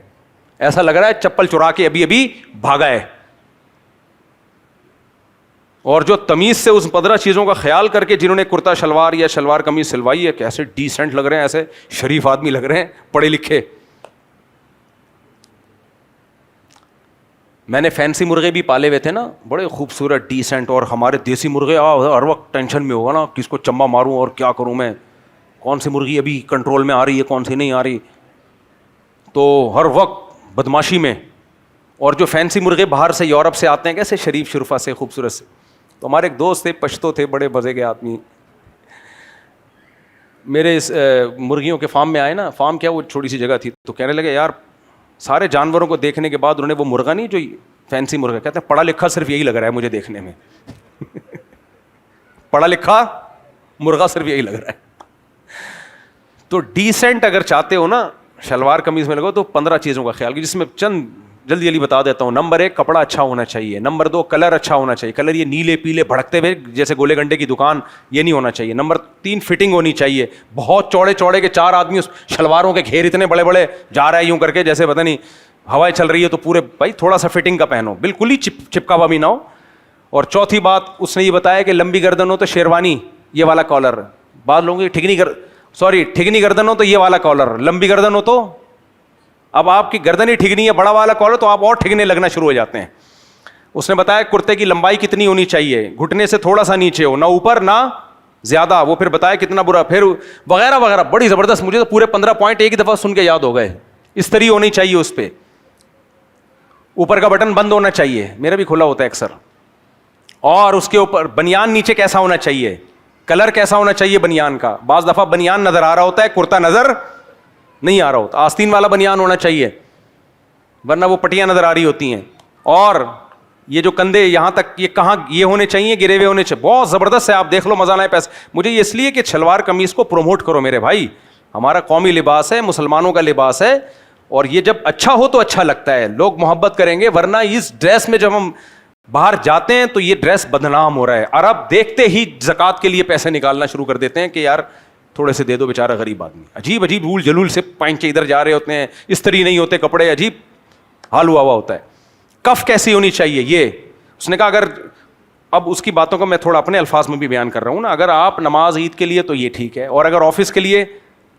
A: ایسا لگ رہا ہے چپل چرا کے ابھی بھاگا ہے. اور جو تمیز سے اس 15 چیزوں کا خیال کر کے جنہوں نے کرتا شلوار یا شلوار قمیض سلوائی ہے, کیسے ڈیسنٹ لگ رہے ہیں, ایسے شریف آدمی لگ رہے ہیں, پڑھے لکھے. میں نے فینسی مرغے بھی پالے ہوئے تھے نا, بڑے خوبصورت ڈیسنٹ, اور ہمارے دیسی مرغے ہر وقت ٹینشن میں ہوگا نا کس کو چمبا ماروں اور کیا کروں میں, کون سی مرغی ابھی کنٹرول میں آ رہی ہے کون سی نہیں آ رہی, تو ہر وقت بدماشی میں. اور جو فینسی مرغے باہر سے یورپ سے آتے ہیں کیسے شریف شرفا سے خوبصورت سے. تو ہمارے ایک دوست تھے, پشتو تھے, بڑے مزے کے آدمی, میرے اس مرغیوں کے فارم میں آئے نا. فارم کیا, وہ چھوٹی سی جگہ تھی, تو کہنے لگے یار سارے جانوروں کو دیکھنے کے بعد انہوں نے وہ مرغا نہیں جو فینسی مرغا, کہتے ہیں پڑھا لکھا صرف یہی لگ رہا ہے مجھے دیکھنے میں, پڑھا لکھا مرغا صرف یہی لگ رہا ہے. تو ڈیسنٹ اگر چاہتے ہو نا شلوار قمیض میں لگو تو 15 چیزوں کا خیال کی، جس میں چند جلدی جلدی بتا دیتا ہوں. نمبر 1 کپڑا اچھا ہونا چاہیے. نمبر 2 کلر اچھا ہونا چاہیے. کلر یہ نیلے پیلے بھڑکتے ہوئے جیسے گولے گنڈے کی دکان یہ نہیں ہونا چاہیے. نمبر 3 فٹنگ ہونی چاہیے. بہت چوڑے چوڑے کے 4 آدمی اس شلواروں کے گھیر اتنے بڑے بڑے جا رہا ہے یوں کر کے جیسے پتہ نہیں ہوائیں چل رہی ہے, تو پورے بھائی تھوڑا سا فٹنگ کا پہنو, بالکل ہی چپکا ہوا بھی نہ ہو. اور چوتھی بات اس نے یہ بتایا کہ لمبی گردن ہو تو شیروانی یہ والا کالر. بعض لوگوں کی ٹھگنی گردن ہو تو یہ والا کالر, لمبی گردن ہو تو اب آپ کی گردن ہی ٹھگنی ہے, بڑا والا کالر, تو آپ اور ٹھگنے لگنا شروع ہو جاتے ہیں. اس نے بتایا کرتے کی لمبائی کتنی ہونی چاہیے, گھٹنے سے تھوڑا سا نیچے ہو, نہ اوپر نہ زیادہ. وہ پھر بتایا کتنا برا, پھر وغیرہ وغیرہ, بڑی زبردست. مجھے تو پورے 15 پوائنٹ ایک دفعہ سن کے یاد ہو گئے. استری ہونی چاہیے اس پہ, اوپر کا بٹن بند ہونا چاہیے, میرا بھی کھلا ہوتا ہے اکثر. اور اس کے اوپر بنیان نیچے کیسا ہونا چاہیے, کلر کیسا ہونا چاہیے بنیان کا. بعض دفعہ بنیان نظر آ رہا ہوتا ہے, کرتا نظر نہیں آ رہا ہوتا. آستین والا بنیان ہونا چاہیے, ورنہ وہ پٹیاں نظر آ رہی ہوتی ہیں. اور یہ جو کندھے یہاں تک یہ کہاں یہ ہونے چاہیے, گرے ہوئے ہونے چاہیے. بہت زبردست ہے, آپ دیکھ لو, مزہ نہ ہے پیسے. مجھے یہ اس لیے کہ شلوار قمیص کو پروموٹ کرو میرے بھائی, ہمارا قومی لباس ہے, مسلمانوں کا لباس ہے, اور یہ جب اچھا ہو تو اچھا لگتا ہے, لوگ محبت کریں گے. ورنہ اس ڈریس میں جب ہم باہر جاتے ہیں تو یہ ڈریس بدنام ہو رہا ہے. عرب دیکھتے ہی زکوٰۃ کے لیے پیسے نکالنا شروع کر دیتے ہیں کہ یار تھوڑے سے دے دو, بیچارہ غریب آدمی. عجیب عجیب رول جلول سے پائنچے ادھر جا رہے ہوتے ہیں, استری نہیں ہوتے کپڑے, عجیب حال ہوا ہوتا ہے. کف کیسی ہونی چاہیے, یہ اس نے کہا اگر, اب اس کی باتوں کو میں تھوڑا اپنے الفاظ میں بھی بیان کر رہا ہوں نا, اگر آپ نماز عید کے لیے تو یہ ٹھیک ہے, اور اگر آفس کے لیے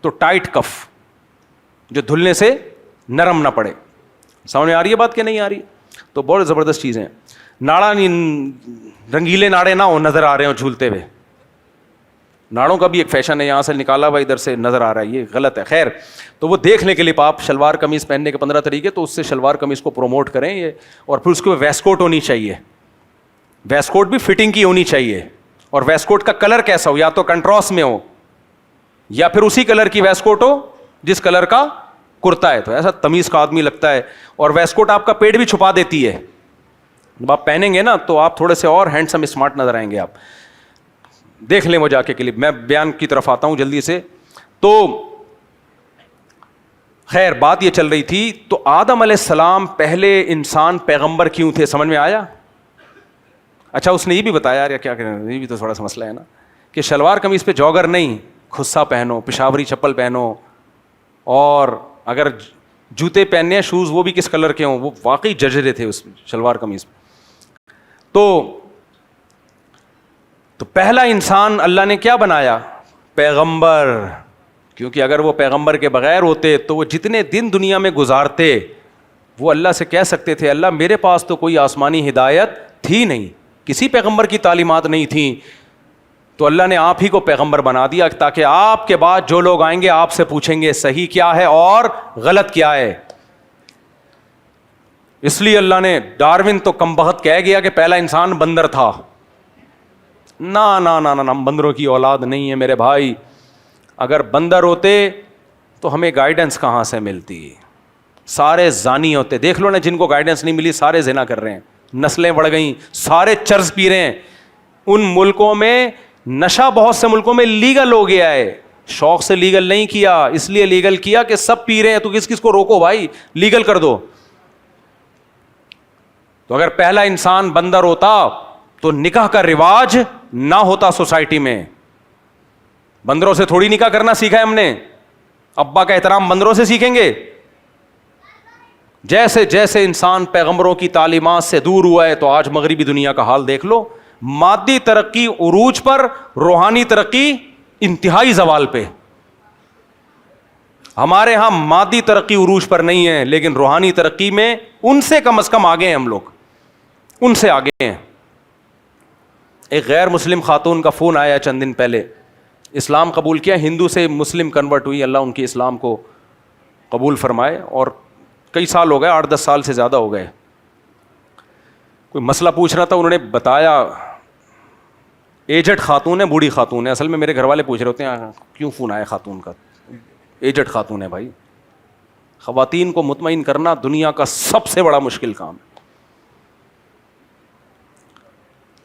A: تو ٹائٹ کف جو دھلنے سے نرم نہ پڑے. سامنے آ رہی ہے بات کہ نہیں آ رہی؟ تو بہت زبردست چیزیں. ناڑا رنگیلے ناڑے نہ ہو نظر آ رہے ہوں جھولتے ہوئے. ناڑوں کا بھی ایک فیشن ہے, یہاں سے نکالا ہوا ادھر سے نظر آ رہا ہے, یہ غلط ہے. خیر, تو وہ دیکھنے کے لیے آپ شلوار قمیض پہننے کے 15 طریقے, تو اس سے شلوار قمیض کو پروموٹ کریں یہ. اور پھر اس کو ویسٹ کوٹ ہونی چاہیے, ویسٹ کوٹ بھی فٹنگ کی ہونی چاہیے. اور ویسٹ کوٹ کا کلر کیسا ہو, یا تو کنٹراسٹ میں ہو یا پھر اسی کلر کی ویسٹ کوٹ ہو جس کلر کا کرتا ہے, تو ایسا تمیز کا آدمی لگتا ہے. اور ویسٹ کوٹ آپ کا پیٹ بھی چھپا دیتی ہے, جب آپ پہنیں گے نا تو آپ تھوڑے سے اور ہینڈسم اسمارٹ نظر آئیں گے. آپ دیکھ لیں وہ جا کے کلپ, میں بیان کی طرف آتا ہوں جلدی سے. تو خیر بات یہ چل رہی تھی, تو آدم علیہ السلام پہلے انسان پیغمبر کیوں تھے, سمجھ میں آیا؟ اچھا اس نے یہ بھی بتایا, یار کیا کریں, یہ بھی تو تھوڑا سا مسئلہ ہے نا, کہ شلوار قمیض پہ جوگر نہیں, خصا پہنو, پشاوری چپل پہنو, اور اگر جوتے پہننے ہیں شوز وہ بھی کس کلر کے ہوں, وہ واقعی جرجرے تھے اس شلوار قمیض. تو پہلا انسان اللہ نے کیا بنایا, پیغمبر. کیونکہ اگر وہ پیغمبر کے بغیر ہوتے تو وہ جتنے دن دنیا میں گزارتے وہ اللہ سے کہہ سکتے تھے اللہ میرے پاس تو کوئی آسمانی ہدایت تھی نہیں, کسی پیغمبر کی تعلیمات نہیں تھیں, تو اللہ نے آپ ہی کو پیغمبر بنا دیا تاکہ آپ کے بعد جو لوگ آئیں گے آپ سے پوچھیں گے صحیح کیا ہے اور غلط کیا ہے. اس لیے اللہ نے, ڈارون تو کم بخت کہہ گیا کہ پہلا انسان بندر تھا. نا نا نا نا, ہم بندروں کی اولاد نہیں ہے میرے بھائی. اگر بندر ہوتے تو ہمیں گائیڈنس کہاں سے ملتی, سارے زانی ہوتے. دیکھ لو نا جن کو گائیڈنس نہیں ملی سارے زنا کر رہے ہیں, نسلیں بڑھ گئیں, سارے چرس پی رہے ہیں. ان ملکوں میں نشہ بہت سے ملکوں میں لیگل ہو گیا ہے, شوق سے لیگل نہیں کیا, اس لیے لیگل کیا کہ سب پی رہے ہیں, تو کس کس کو روکو بھائی, لیگل کر دو. تو اگر پہلا انسان بندر ہوتا تو نکاح کا رواج نہ ہوتا سوسائٹی میں. بندروں سے تھوڑی نکاح کرنا سیکھا ہے ہم نے, ابا کا احترام بندروں سے سیکھیں گے. جیسے جیسے انسان پیغمبروں کی تعلیمات سے دور ہوا ہے, تو آج مغربی دنیا کا حال دیکھ لو, مادی ترقی عروج پر, روحانی ترقی انتہائی زوال پہ. ہمارے ہاں مادی ترقی عروج پر نہیں ہے, لیکن روحانی ترقی میں ان سے کم از کم آگے ہیں ہم لوگ, ان سے آگے ہیں. ایک غیر مسلم خاتون کا فون آیا چند دن پہلے, اسلام قبول کیا, ہندو سے مسلم کنورٹ ہوئی, اللہ ان کی اسلام کو قبول فرمائے, اور کئی سال ہو گئے, 8-10 سال سے زیادہ ہو گئے. کوئی مسئلہ پوچھ رہا تھا, انہوں نے بتایا ایجڈ خاتون ہے, بوڑھی خاتون ہے. اصل میں میرے گھر والے پوچھ رہے ہوتے ہیں کیوں فون آیا خاتون کا, ایجڈ خاتون ہے. بھائی خواتین کو مطمئن کرنا دنیا کا سب سے بڑا مشکل کام ہے.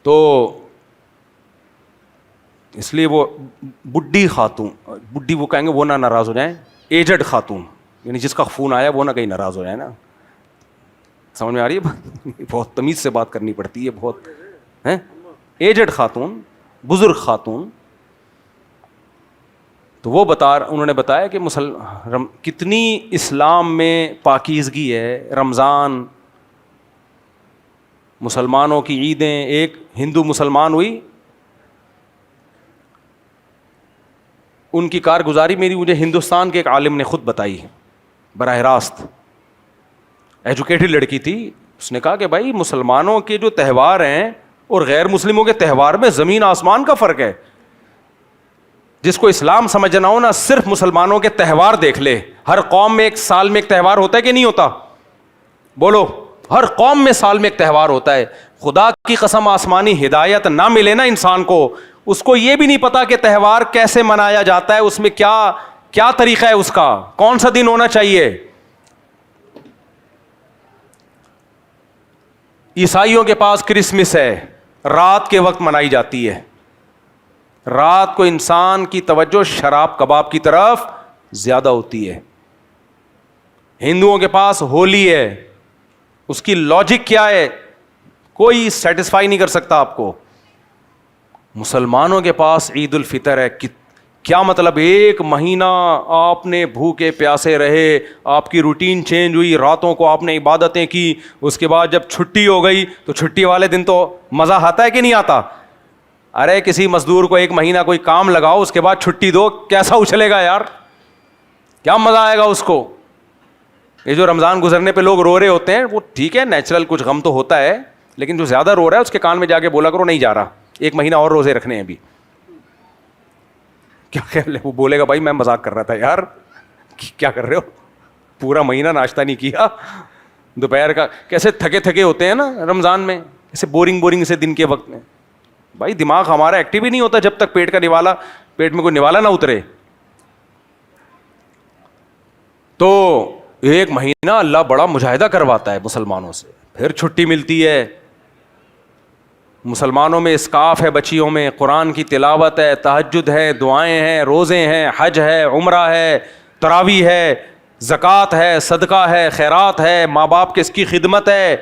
A: تو اس لیے وہ بڈھی خاتون, بڈھی وہ کہیں گے وہ نہ ناراض ہو جائیں, ایجڈ خاتون, یعنی جس کا خون آیا وہ نہ کہیں ناراض ہو جائے نا. سمجھ میں آ رہی ہے؟ بہت تمیز سے بات کرنی پڑتی ہے. بہت ایجڈ خاتون, بزرگ خاتون, تو وہ انہوں نے بتایا کہ کتنی اسلام میں پاکیزگی ہے. رمضان, مسلمانوں کی عیدیں, ایک ہندو مسلمان ہوئی, ان کی کارگزاری مجھے ہندوستان کے ایک عالم نے خود بتائی براہ راست. ایجوکیٹڈ لڑکی تھی. اس نے کہا کہ بھائی مسلمانوں کے جو تہوار ہیں اور غیر مسلموں کے تہوار میں زمین آسمان کا فرق ہے. جس کو اسلام سمجھنا ہو نا, صرف مسلمانوں کے تہوار دیکھ لے. ہر قوم میں ایک سال میں ایک تہوار ہوتا ہے کہ نہیں ہوتا؟ بولو. ہر قوم میں سال میں ایک تہوار ہوتا ہے. خدا کی قسم آسمانی ہدایت نہ ملے نا انسان کو, اس کو یہ بھی نہیں پتا کہ تہوار کیسے منایا جاتا ہے, اس میں کیا طریقہ ہے اس کا, کون سا دن ہونا چاہیے. عیسائیوں کے پاس کرسمس ہے, رات کے وقت منائی جاتی ہے. رات کو انسان کی توجہ شراب کباب کی طرف زیادہ ہوتی ہے. ہندوؤں کے پاس ہولی ہے, اس کی لاجک کیا ہے کوئی سیٹسفائی نہیں کر سکتا آپ کو. مسلمانوں کے پاس عید الفطر ہے. کیا مطلب, ایک مہینہ آپ نے بھوکے پیاسے رہے, آپ کی روٹین چینج ہوئی, راتوں کو آپ نے عبادتیں کی, اس کے بعد جب چھٹی ہو گئی تو چھٹی والے دن تو مزہ آتا ہے کہ نہیں آتا؟ ارے کسی مزدور کو ایک مہینہ کوئی کام لگاؤ, اس کے بعد چھٹی دو, کیسا اچھلے گا یار, کیا مزہ آئے گا اس کو. یہ جو رمضان گزرنے پہ لوگ رو رہے ہوتے ہیں وہ ٹھیک ہے, نیچرل کچھ غم تو ہوتا ہے, لیکن جو زیادہ رو رہا ہے اس کے کان میں جا کے بولا کرو نہیں جا رہا, ایک مہینہ اور روزے رکھنے ہیں ابھی. کیا خیال ہے, وہ بولے گا بھائی میں مذاق کر رہا تھا یار, کیا کر رہے ہو, پورا مہینہ ناشتہ نہیں کیا, دوپہر کا کیسے تھکے تھکے ہوتے ہیں نا رمضان میں, ایسے بورنگ سے دن کے وقت میں. بھائی دماغ ہمارا ایکٹیو ہی نہیں ہوتا جب تک پیٹ میں کوئی نوالا نہ اترے. تو ایک مہینہ اللہ بڑا مجاہدہ کرواتا ہے مسلمانوں سے, پھر چھٹی ملتی ہے. مسلمانوں میں اسکاف ہے, بچیوں میں قرآن کی تلاوت ہے, تہجد ہے, دعائیں ہیں, روزے ہیں, حج ہے, عمرہ ہے, تراویح ہے, زکوٰۃ ہے, صدقہ ہے, خیرات ہے, ماں باپ کی اس کی خدمت ہے,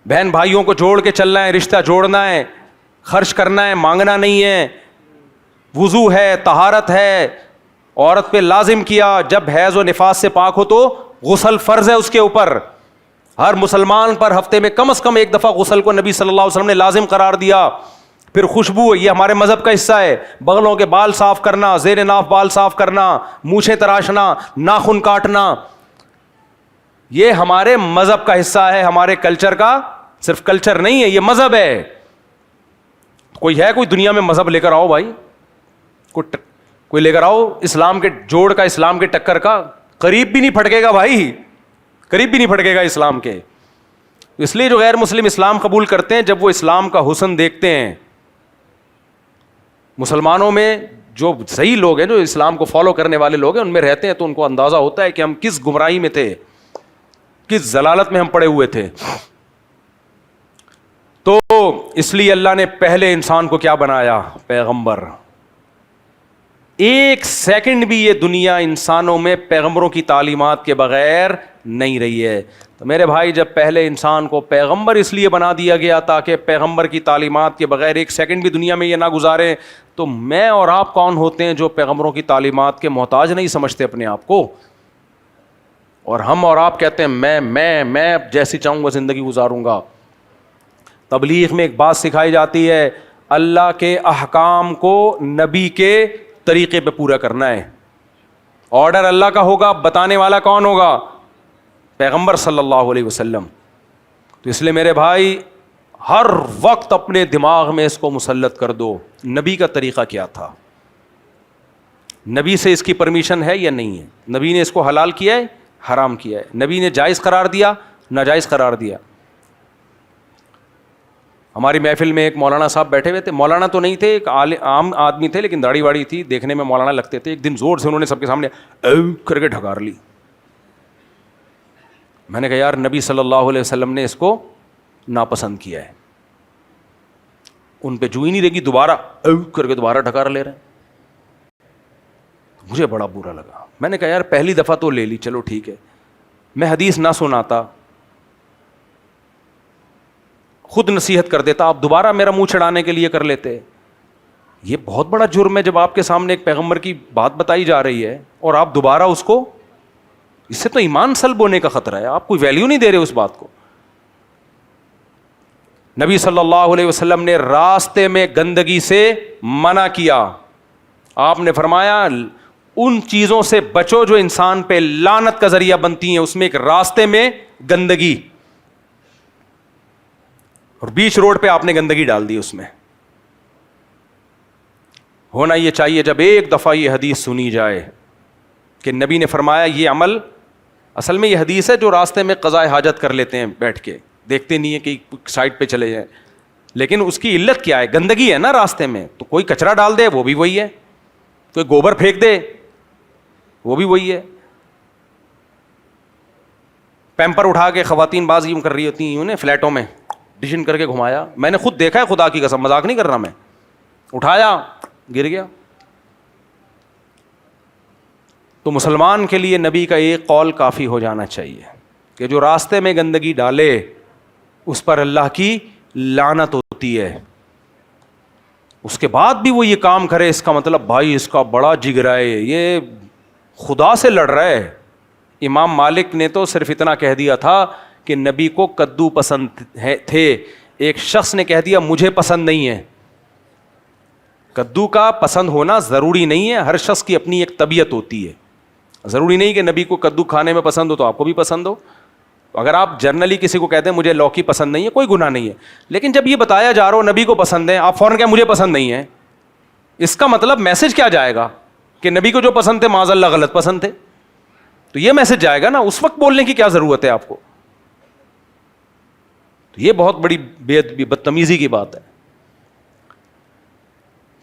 A: بہن بھائیوں کو جوڑ کے چلنا ہے, رشتہ جوڑنا ہے, خرچ کرنا ہے, مانگنا نہیں ہے, وضو ہے, طہارت ہے. عورت پہ لازم کیا جب حیض و نفاس سے پاک ہو تو غسل فرض ہے اس کے اوپر. ہر مسلمان پر ہفتے میں کم از کم ایک دفعہ غسل کو نبی صلی اللہ علیہ وسلم نے لازم قرار دیا. پھر خوشبو, یہ ہمارے مذہب کا حصہ ہے. بغلوں کے بال صاف کرنا, زیر ناف بال صاف کرنا, مونچھیں تراشنا, ناخن کاٹنا, یہ ہمارے مذہب کا حصہ ہے, ہمارے کلچر کا. صرف کلچر نہیں ہے, یہ مذہب ہے. کوئی دنیا میں مذہب لے کر آؤ بھائی, کوئی لے کر آؤ اسلام کے جوڑ کا, اسلام کے ٹکر کا, قریب بھی نہیں پھٹکے گا بھائی, قریب بھی نہیں پھٹکے گا اسلام کے. اس لیے جو غیر مسلم اسلام قبول کرتے ہیں, جب وہ اسلام کا حسن دیکھتے ہیں, مسلمانوں میں جو صحیح لوگ ہیں, جو اسلام کو فالو کرنے والے لوگ ہیں, ان میں رہتے ہیں, تو ان کو اندازہ ہوتا ہے کہ ہم کس گمراہی میں تھے, کس ضلالت میں ہم پڑے ہوئے تھے. تو اس لیے اللہ نے پہلے انسان کو کیا بنایا, پیغمبر. ایک سیکنڈ بھی یہ دنیا انسانوں میں پیغمبروں کی تعلیمات کے بغیر نہیں رہی ہے. تو میرے بھائی, جب پہلے انسان کو پیغمبر اس لیے بنا دیا گیا تاکہ پیغمبر کی تعلیمات کے بغیر ایک سیکنڈ بھی دنیا میں یہ نہ گزارے, تو میں اور آپ کون ہوتے ہیں جو پیغمبروں کی تعلیمات کے محتاج نہیں سمجھتے اپنے آپ کو, اور ہم اور آپ کہتے ہیں میں جیسی چاہوں گا زندگی گزاروں گا. تبلیغ میں ایک بات سکھائی جاتی ہے, اللہ کے احکام کو نبی کے طریقے پہ پورا کرنا ہے. آرڈر اللہ کا ہوگا, بتانے والا کون ہوگا؟ پیغمبر صلی اللہ علیہ وسلم. تو اس لیے میرے بھائی ہر وقت اپنے دماغ میں اس کو مسلط کر دو, نبی کا طریقہ کیا تھا, نبی سے اس کی پرمیشن ہے یا نہیں ہے, نبی نے اس کو حلال کیا ہے, حرام کیا ہے, نبی نے جائز قرار دیا, ناجائز قرار دیا. ہماری محفل میں ایک مولانا صاحب بیٹھے ہوئے تھے, مولانا تو نہیں تھے, ایک عام آدمی تھے, لیکن داڑھی واڑی تھی, دیکھنے میں مولانا لگتے تھے. ایک دن زور سے انہوں نے سب کے سامنے کر کے ڈھکار لی. میں نے کہا یار نبی صلی اللہ علیہ وسلم نے اس کو ناپسند کیا ہے, ان پہ جو ہی نہیں رہے گی, دوبارہ کر کے دوبارہ ڈھکار لے رہے ہیں. مجھے بڑا برا لگا. میں نے کہا یار پہلی دفعہ تو لے لی, چلو ٹھیک ہے, میں حدیث نہ سناتا, خود نصیحت کر دیتا, آپ دوبارہ میرا منہ چڑھانے کے لیے کر لیتے. یہ بہت بڑا جرم ہے جب آپ کے سامنے ایک پیغمبر کی بات بتائی جا رہی ہے اور آپ دوبارہ اس کو, اس سے تو ایمان سلب ہونے کا خطرہ ہے, آپ کوئی ویلیو نہیں دے رہے اس بات کو. نبی صلی اللہ علیہ وسلم نے راستے میں گندگی سے منع کیا. آپ نے فرمایا ان چیزوں سے بچو جو انسان پہ لعنت کا ذریعہ بنتی ہیں, اس میں ایک راستے میں گندگی, اور بیچ روڈ پہ آپ نے گندگی ڈال دی. اس میں ہونا یہ چاہیے جب ایک دفعہ یہ حدیث سنی جائے کہ نبی نے فرمایا یہ عمل, اصل میں یہ حدیث ہے جو راستے میں قضاء حاجت کر لیتے ہیں بیٹھ کے, دیکھتے نہیں ہیں کہ سائڈ پہ چلے جائیں, لیکن اس کی علت کیا ہے؟ گندگی ہے نا راستے میں, تو کوئی کچرا ڈال دے وہ بھی وہی ہے, کوئی گوبر پھینک دے وہ بھی وہی ہے. پیمپر اٹھا کے خواتین بعض یوں کر رہی ہوتی ہیں, انہیں فلیٹوں میں ڈشن کر کے گھمایا, میں نے خود دیکھا ہے, خدا کی قسم مذاق نہیں کر رہا میں, اٹھایا گر گیا. تو مسلمان کے لیے نبی کا ایک قول کافی ہو جانا چاہیے کہ جو راستے میں گندگی ڈالے اس پر اللہ کی لعنت ہوتی ہے. اس کے بعد بھی وہ یہ کام کرے, اس کا مطلب بھائی اس کا بڑا جگرا ہے, یہ خدا سے لڑ رہا ہے. امام مالک نے تو صرف اتنا کہہ دیا تھا کہ نبی کو کدو پسند تھے, ایک شخص نے کہہ دیا مجھے پسند نہیں ہے. کدو کا پسند ہونا ضروری نہیں ہے, ہر شخص کی اپنی ایک طبیعت ہوتی ہے. ضروری نہیں کہ نبی کو کدو کھانے میں پسند ہو تو آپ کو بھی پسند ہو. اگر آپ جرنلی کسی کو کہتے ہیں مجھے لوکی پسند نہیں ہے, کوئی گناہ نہیں ہے, لیکن جب یہ بتایا جا رہا ہو نبی کو پسند ہے, آپ فوراً کہیں مجھے پسند نہیں ہے, اس کا مطلب میسج کیا جائے گا کہ نبی کو جو پسند تھے معاذ اللہ غلط پسند تھے. تو یہ میسج جائے گا نا, اس وقت بولنے کی کیا ضرورت ہے آپ کو؟ تو یہ بہت بڑی بدتمیزی کی بات ہے.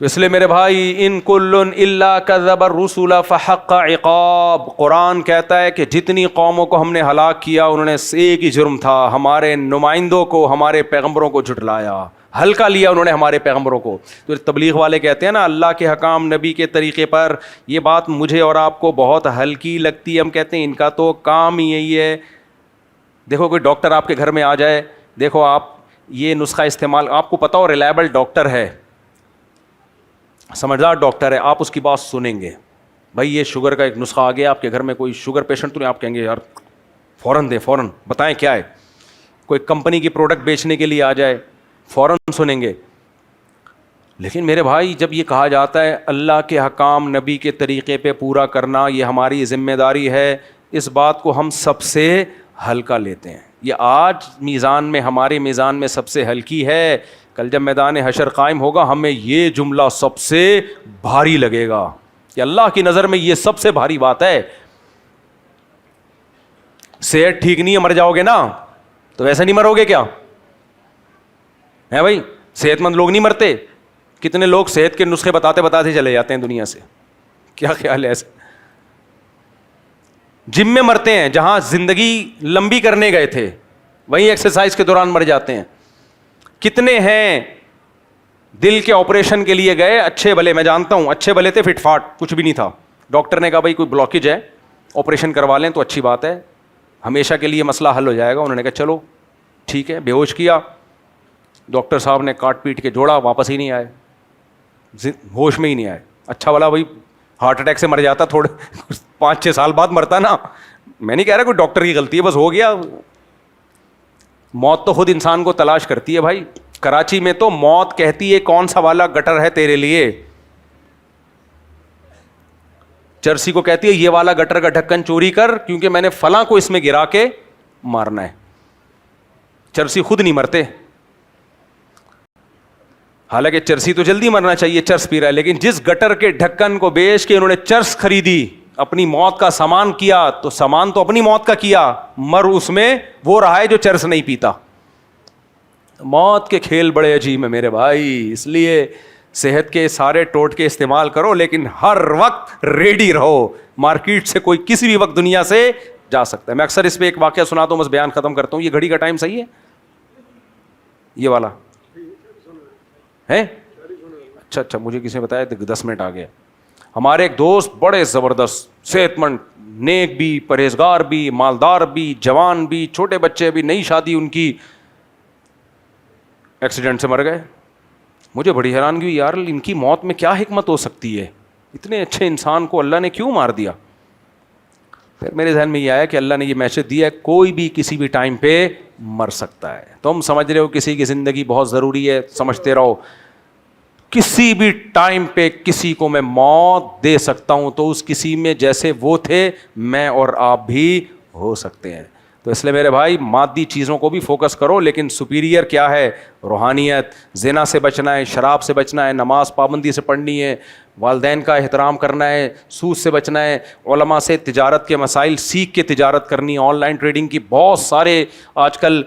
A: تو اس لیے میرے بھائی ان کل الا کذب الرسل فحق عقاب, قرآن کہتا ہے کہ جتنی قوموں کو ہم نے ہلاک کیا انہوں نے ایک ہی جرم تھا, ہمارے نمائندوں کو, ہمارے پیغمبروں کو جھٹلایا, ہلکا لیا انہوں نے ہمارے پیغمبروں کو. تو تبلیغ والے کہتے ہیں نا اللہ کے حکام نبی کے طریقے پر, یہ بات مجھے اور آپ کو بہت ہلکی لگتی ہے. ہم کہتے ہیں ان کا تو کام ہی یہی ہے. دیکھو کوئی ڈاکٹر آپ کے گھر میں آ جائے, دیکھو آپ یہ نسخہ استعمال, آپ کو پتا ہو ریلائبل ڈاکٹر ہے, سمجھدار ڈاکٹر ہے, آپ اس کی بات سنیں گے, بھائی یہ شوگر کا ایک نسخہ آ گیا آپ کے گھر میں, کوئی شوگر پیشنٹ تو نہیں, آپ کہیں گے یار فوراً دیں, فوراً بتائیں کیا ہے. کوئی کمپنی کی پروڈکٹ بیچنے کے لیے آ جائے فوراً سنیں گے. لیکن میرے بھائی جب یہ کہا جاتا ہے اللہ کے حکام نبی کے طریقے پہ پورا کرنا یہ ہماری ذمہ داری ہے, اس بات کو ہم سب سے ہلکا لیتے ہیں. یہ آج میزان میں, ہمارے میزان میں سب سے ہلکی ہے. کل جب میدان حشر قائم ہوگا ہمیں یہ جملہ سب سے بھاری لگے گا کہ اللہ کی نظر میں یہ سب سے بھاری بات ہے. صحت ٹھیک نہیں ہے, مر جاؤ گے نا, تو ویسے نہیں مرو گے کیا ہے بھائی؟ صحت مند لوگ نہیں مرتے, کتنے لوگ صحت کے نسخے بتاتے بتاتے چلے جاتے ہیں دنیا سے, کیا خیال ہے ایسے؟ جم میں مرتے ہیں, جہاں زندگی لمبی کرنے گئے تھے وہیں ایکسرسائز کے دوران مر جاتے ہیں. کتنے ہیں دل کے آپریشن کے لیے گئے, اچھے بھلے, میں جانتا ہوں اچھے بھلے تھے, فٹ فاٹ کچھ بھی نہیں تھا, ڈاکٹر نے کہا بھائی کوئی بلاکیج ہے آپریشن کروا لیں تو اچھی بات ہے, ہمیشہ کے لیے مسئلہ حل ہو جائے گا. انہوں نے کہا چلو ٹھیک ہے, بے ہوش کیا, ڈاکٹر صاحب نے کاٹ پیٹ کے جوڑا, واپس ہی نہیں آئے, ہوش میں ہی نہیں آئے. اچھا والا بھائی ہارٹ اٹیک سے مر جاتا تھوڑے 5-6 سال بعد مرتا نا, میں نہیں کہہ رہا کوئی ڈاکٹر کی غلطی ہے, بس ہو گیا. موت تو خود انسان کو تلاش کرتی ہے بھائی. کراچی میں تو موت کہتی ہے کون سا والا گٹر ہے تیرے لیے, چرسی کو کہتی ہے یہ والا گٹر کا ڈھکن چوری کر کیونکہ میں نے فلاں کو اس میں گرا کے مارنا ہے. چرسی خود نہیں مرتے, حالانکہ چرسی تو جلدی مرنا چاہیے, چرس پی رہا ہے, لیکن جس گٹر کے ڈھکن کو بیچ کے انہوں نے چرس خریدی, اپنی موت کا سامان کیا, تو سامان تو اپنی موت کا کیا, مر اس میں وہ رہا ہے جو چرس نہیں پیتا. موت کے کھیل بڑے عجیب ہیں میرے بھائی, اس لیے صحت کے سارے ٹوٹکے استعمال کرو لیکن ہر وقت ریڈی رہو, مارکیٹ سے کوئی کسی بھی وقت دنیا سے جا سکتا ہے. میں اکثر اس پہ ایک واقعہ سناتا ہوں, بس بیان ختم کرتا ہوں. یہ گھڑی کا ٹائم صحیح ہے یہ والا ہے؟ اچھا مجھے کسی نے بتایا 10 منٹ آ گیا. ہمارے ایک دوست بڑے زبردست صحت مند نیک بھی پرہیزگار بھی مالدار بھی جوان بھی چھوٹے بچے بھی, نئی شادی ان کی, ایکسیڈنٹ سے مر گئے. مجھے بڑی حیرانگی ہوئی, یار ان کی موت میں کیا حکمت ہو سکتی ہے, اتنے اچھے انسان کو اللہ نے کیوں مار دیا. پھر میرے ذہن میں یہ آیا کہ اللہ نے یہ میسج دیا ہے کوئی بھی کسی بھی ٹائم پہ مر سکتا ہے. تم سمجھ رہے ہو کسی کی زندگی بہت ضروری ہے, سمجھتے رہو. کسی بھی ٹائم پہ کسی کو میں موت دے سکتا ہوں, تو اس کسی میں جیسے وہ تھے میں اور آپ بھی ہو سکتے ہیں. تو اس لیے میرے بھائی مادی چیزوں کو بھی فوکس کرو, لیکن سپیریئر کیا ہے, روحانیت. زنا سے بچنا ہے, شراب سے بچنا ہے, نماز پابندی سے پڑھنی ہے, والدین کا احترام کرنا ہے, سود سے بچنا ہے, علماء سے تجارت کے مسائل سیکھ کے تجارت کرنی ہے. آن لائن ٹریڈنگ کی بہت سارے آج کل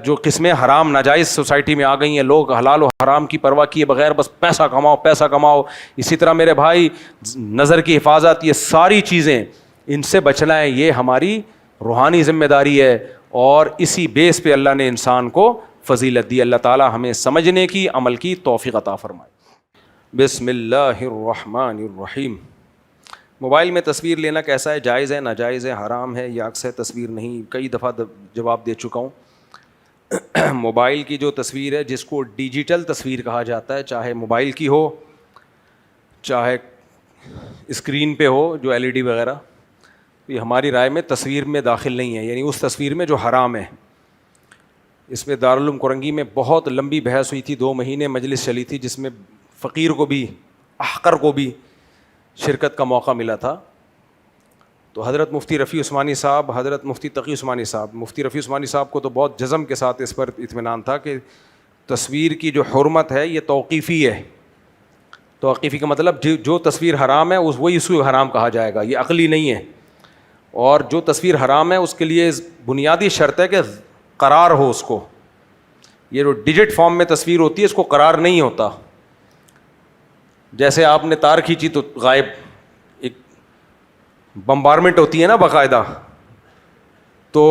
A: جو قسمیں حرام ناجائز سوسائٹی میں آ گئی ہیں, لوگ حلال و حرام کی پرواہ کیے بغیر بس پیسہ کماؤ پیسہ کماؤ. اسی طرح میرے بھائی نظر کی حفاظت, یہ ساری چیزیں ان سے بچنا ہے, یہ ہماری روحانی ذمہ داری ہے. اور اسی بیس پہ اللہ نے انسان کو فضیلت دی. اللہ تعالی ہمیں سمجھنے کی عمل کی توفیق عطا فرمائے. بسم اللہ الرحمن الرحیم. موبائل میں تصویر لینا کیسا ہے, جائز ہے ناجائز ہے, حرام ہے یا عکس ہے تصویر نہیں؟ کئی دفعہ جواب دے چکا ہوں. موبائل کی جو تصویر ہے جس کو ڈیجیٹل تصویر کہا جاتا ہے, چاہے موبائل کی ہو چاہے اسکرین پہ ہو جو LED وغیرہ, یہ ہماری رائے میں تصویر میں داخل نہیں ہے, یعنی اس تصویر میں جو حرام ہے. اس میں دارالعلوم کرنگی میں بہت لمبی بحث ہوئی تھی, 2 مہینے مجلس چلی تھی, جس میں فقیر کو بھی احقر کو بھی شرکت کا موقع ملا تھا. تو حضرت مفتی رفیع عثمانی صاحب, حضرت مفتی تقی عثمانی صاحب, مفتی رفیع عثمانی صاحب کو تو بہت جزم کے ساتھ اس پر اطمینان تھا کہ تصویر کی جو حرمت ہے یہ توقیفی ہے. توقیفی کا مطلب جو تصویر حرام ہے وہی اس کو حرام کہا جائے گا, یہ عقلی نہیں ہے. اور جو تصویر حرام ہے اس کے لیے بنیادی شرط ہے کہ قرار ہو اس کو. یہ جو ڈیجٹ فارم میں تصویر ہوتی ہے اس کو قرار نہیں ہوتا. جیسے آپ نے تار کھینچی تو غائب, ایک بمبارمنٹ ہوتی ہے نا باقاعدہ, تو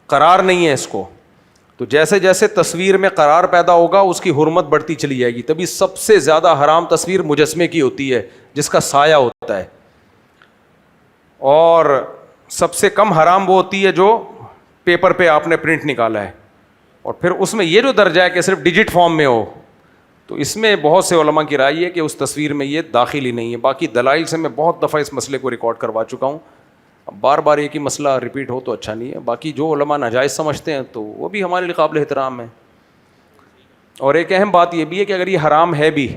A: قرار نہیں ہے اس کو. تو جیسے جیسے تصویر میں قرار پیدا ہوگا اس کی حرمت بڑھتی چلی جائے گی. تبھی سب سے زیادہ حرام تصویر مجسمے کی ہوتی ہے جس کا سایہ ہوتا ہے, اور سب سے کم حرام وہ ہوتی ہے جو پیپر پہ آپ نے پرنٹ نکالا ہے, اور پھر اس میں یہ جو درجہ ہے کہ صرف ڈیجٹ فارم میں ہو. تو اس میں بہت سے علماء کی رائے ہے کہ اس تصویر میں یہ داخل ہی نہیں ہے. باقی دلائل سے میں بہت دفعہ اس مسئلے کو ریکارڈ کروا چکا ہوں, اب بار بار ایک ہی مسئلہ ریپیٹ ہو تو اچھا نہیں ہے. باقی جو علماء ناجائز سمجھتے ہیں تو وہ بھی ہمارے لیے قابل احترام ہے. اور ایک اہم بات یہ بھی ہے کہ اگر یہ حرام ہے بھی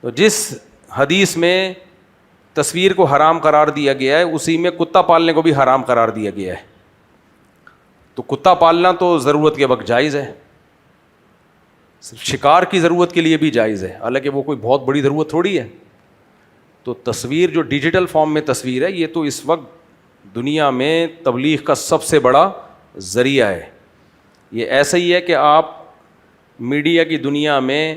A: تو جس حدیث میں تصویر کو حرام قرار دیا گیا ہے اسی میں کتا پالنے کو بھی حرام قرار دیا گیا ہے. تو کتا پالنا تو ضرورت کے وقت جائز ہے, شکار کی ضرورت کے لیے بھی جائز ہے, حالانکہ وہ کوئی بہت بڑی ضرورت تھوڑی ہے. تو تصویر جو ڈیجیٹل فارم میں تصویر ہے یہ تو اس وقت دنیا میں تبلیغ کا سب سے بڑا ذریعہ ہے. یہ ایسا ہی ہے کہ آپ میڈیا کی دنیا میں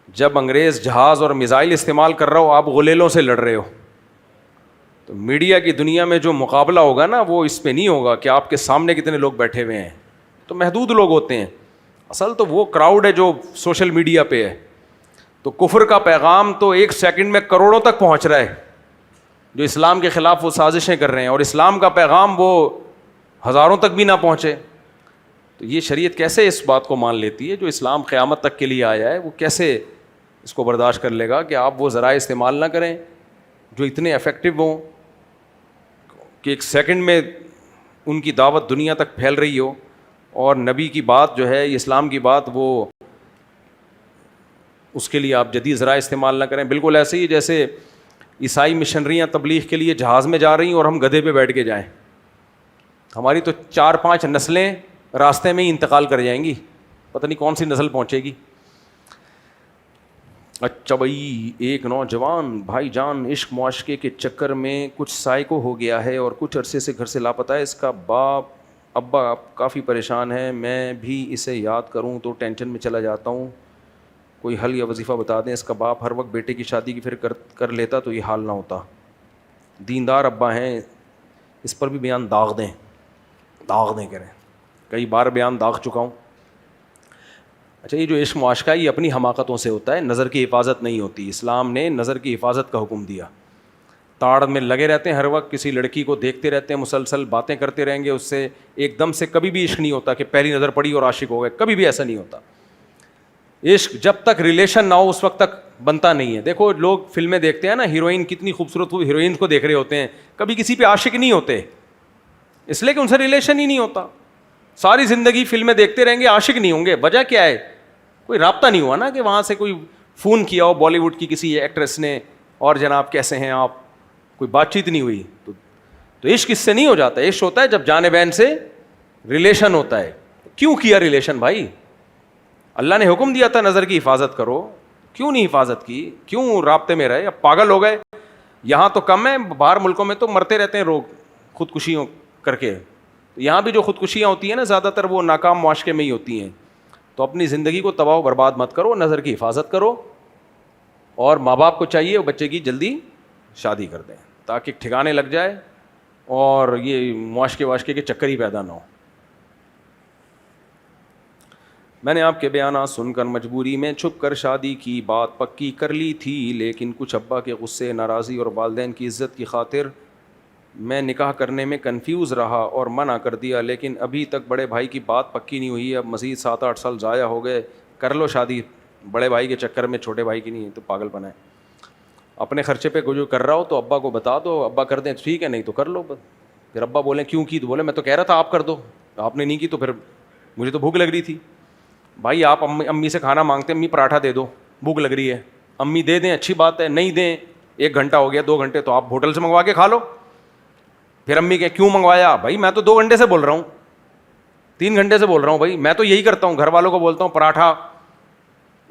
A: جب انگریز جہاز اور میزائل استعمال کر رہا ہو آپ غلیلوں سے لڑ رہے ہو. تو میڈیا کی دنیا میں جو مقابلہ ہوگا نا وہ اس پہ نہیں ہوگا کہ آپ کے سامنے کتنے لوگ بیٹھے ہوئے ہیں, تو محدود لوگ ہوتے ہیں. اصل تو وہ کراؤڈ ہے جو سوشل میڈیا پہ ہے. تو کفر کا پیغام تو 1 سیکنڈ میں کروڑوں تک پہنچ رہا ہے, جو اسلام کے خلاف وہ سازشیں کر رہے ہیں, اور اسلام کا پیغام وہ ہزاروں تک بھی نہ پہنچے. تو یہ شریعت کیسے اس بات کو مان لیتی ہے, جو اسلام قیامت تک کے لیے آیا ہے وہ کیسے اس کو برداشت کر لے گا کہ آپ وہ ذرائع استعمال نہ کریں جو اتنے افیکٹو ہوں کہ 1 سیکنڈ میں ان کی دعوت دنیا تک پھیل رہی ہو, اور نبی کی بات جو ہے اسلام کی بات وہ اس کے لیے آپ جدید ذرائع استعمال نہ کریں. بالکل ایسے ہی جیسے عیسائی مشنریاں تبلیغ کے لیے جہاز میں جا رہی ہیں اور ہم گدھے پہ بیٹھ کے جائیں. ہماری تو 4-5 نسلیں راستے میں ہی انتقال کر جائیں گی, پتہ نہیں کون سی نسل پہنچے گی. اچھا بھائی, ایک نوجوان بھائی جان عشق معاشقے کے چکر میں کچھ سائیکو ہو گیا ہے اور کچھ عرصے سے گھر سے لاپتہ ہے. اس کا ابا کافی پریشان ہے, میں بھی اسے یاد کروں تو ٹینشن میں چلا جاتا ہوں. کوئی حل یا وظیفہ بتا دیں. اس کا باپ ہر وقت بیٹے کی شادی کی فکر کر لیتا تو یہ حال نہ ہوتا. دیندار ابا ہیں, اس پر بھی بیان داغ دیں کریں, کئی بار بیان داغ چکا ہوں. اچھا یہ جو عشق معاشقہ ہے یہ اپنی حماقتوں سے ہوتا ہے, نظر کی حفاظت نہیں ہوتی. اسلام نے نظر کی حفاظت کا حکم دیا. تاڑ میں لگے رہتے ہیں ہر وقت, کسی لڑکی کو دیکھتے رہتے ہیں, مسلسل باتیں کرتے رہیں گے اس سے, ایک دم سے کبھی بھی عشق نہیں ہوتا کہ پہلی نظر پڑی اور عاشق ہو گئے, کبھی بھی ایسا نہیں ہوتا. عشق جب تک ریلیشن نہ ہو اس وقت تک بنتا نہیں ہے. دیکھو لوگ فلمیں دیکھتے ہیں نا, ہیروئن کتنی خوبصورت ہیروئن کو دیکھ رہے ہوتے ہیں, کبھی کسی پہ عاشق نہیں ہوتے, اس لیے کہ ان سے ریلیشن ہی نہیں ہوتا. ساری زندگی فلمیں دیکھتے رہیں گے, عاشق نہیں ہوں گے. وجہ کیا ہے؟ کوئی رابطہ نہیں ہوا نا, کہ وہاں سے کوئی فون کیا ہو بالی ووڈ کی کسی ایکٹریس نے, اور جناب کیسے ہیں آپ, کوئی بات چیت نہیں ہوئی. تو عشق اس سے نہیں ہو جاتا. عشق ہوتا ہے جب جانبین سے ریلیشن ہوتا ہے. کیوں کیا ریلیشن بھائی؟ اللہ نے حکم دیا تھا نظر کی حفاظت کرو, کیوں نہیں حفاظت کی؟ کیوں رابطے میں رہے؟ اب پاگل ہو گئے. یہاں تو کم ہے, باہر ملکوں میں تو مرتے رہتے ہیں لوگ خودکشیوں کر کے. یہاں بھی جو خودکشیاں ہوتی ہیں نا زیادہ تر وہ ناکام معاشقے میں ہی ہوتی ہیں. تو اپنی زندگی کو تباہ و برباد مت کرو, نظر کی حفاظت کرو. اور ماں باپ کو چاہیے وہ بچے کی جلدی شادی کر دیں تاکہ ٹھکانے لگ جائے اور یہ معاشقے کے چکر ہی پیدا نہ ہو. میں نے آپ کے بیانات سن کر مجبوری میں چھپ کر شادی کی بات پکی کر لی تھی, لیکن کچھ ابا کے غصے, ناراضی اور والدین کی عزت کی خاطر میں نکاح کرنے میں کنفیوز رہا اور منع کر دیا. لیکن ابھی تک بڑے بھائی کی بات پکی نہیں ہوئی. اب مزید 7-8 سال ضائع ہو گئے. کر لو شادی, بڑے بھائی کے چکر میں, چھوٹے بھائی کی نہیں, تو پاگل پن ہے. اپنے خرچے پہ جو کر رہا ہو تو ابا کو بتا دو, ابا کر دیں ٹھیک ہے, نہیں تو کر لو. پھر ابا بولیں کیوں کی, تو بولے میں تو کہہ رہا تھا آپ کر دو, آپ نے نہیں کی تو پھر مجھے تو بھوک لگ رہی تھی. بھائی آپ امی سے کھانا مانگتے ہیں, امی پراٹھا دے دو, بھوک لگ رہی ہے, امی دے دیں اچھی بات ہے, نہیں دیں 1 گھنٹہ ہو گیا 2 گھنٹے تو آپ ہوٹل سے منگوا کے کھا لو. پھر امی کہ کیوں منگوایا؟ بھائی میں تو 2 گھنٹے سے بول رہا ہوں, 3 گھنٹے سے بول رہا ہوں, بھائی میں تو یہی کرتا ہوں, گھر والوں کو بولتا ہوں پراٹھا,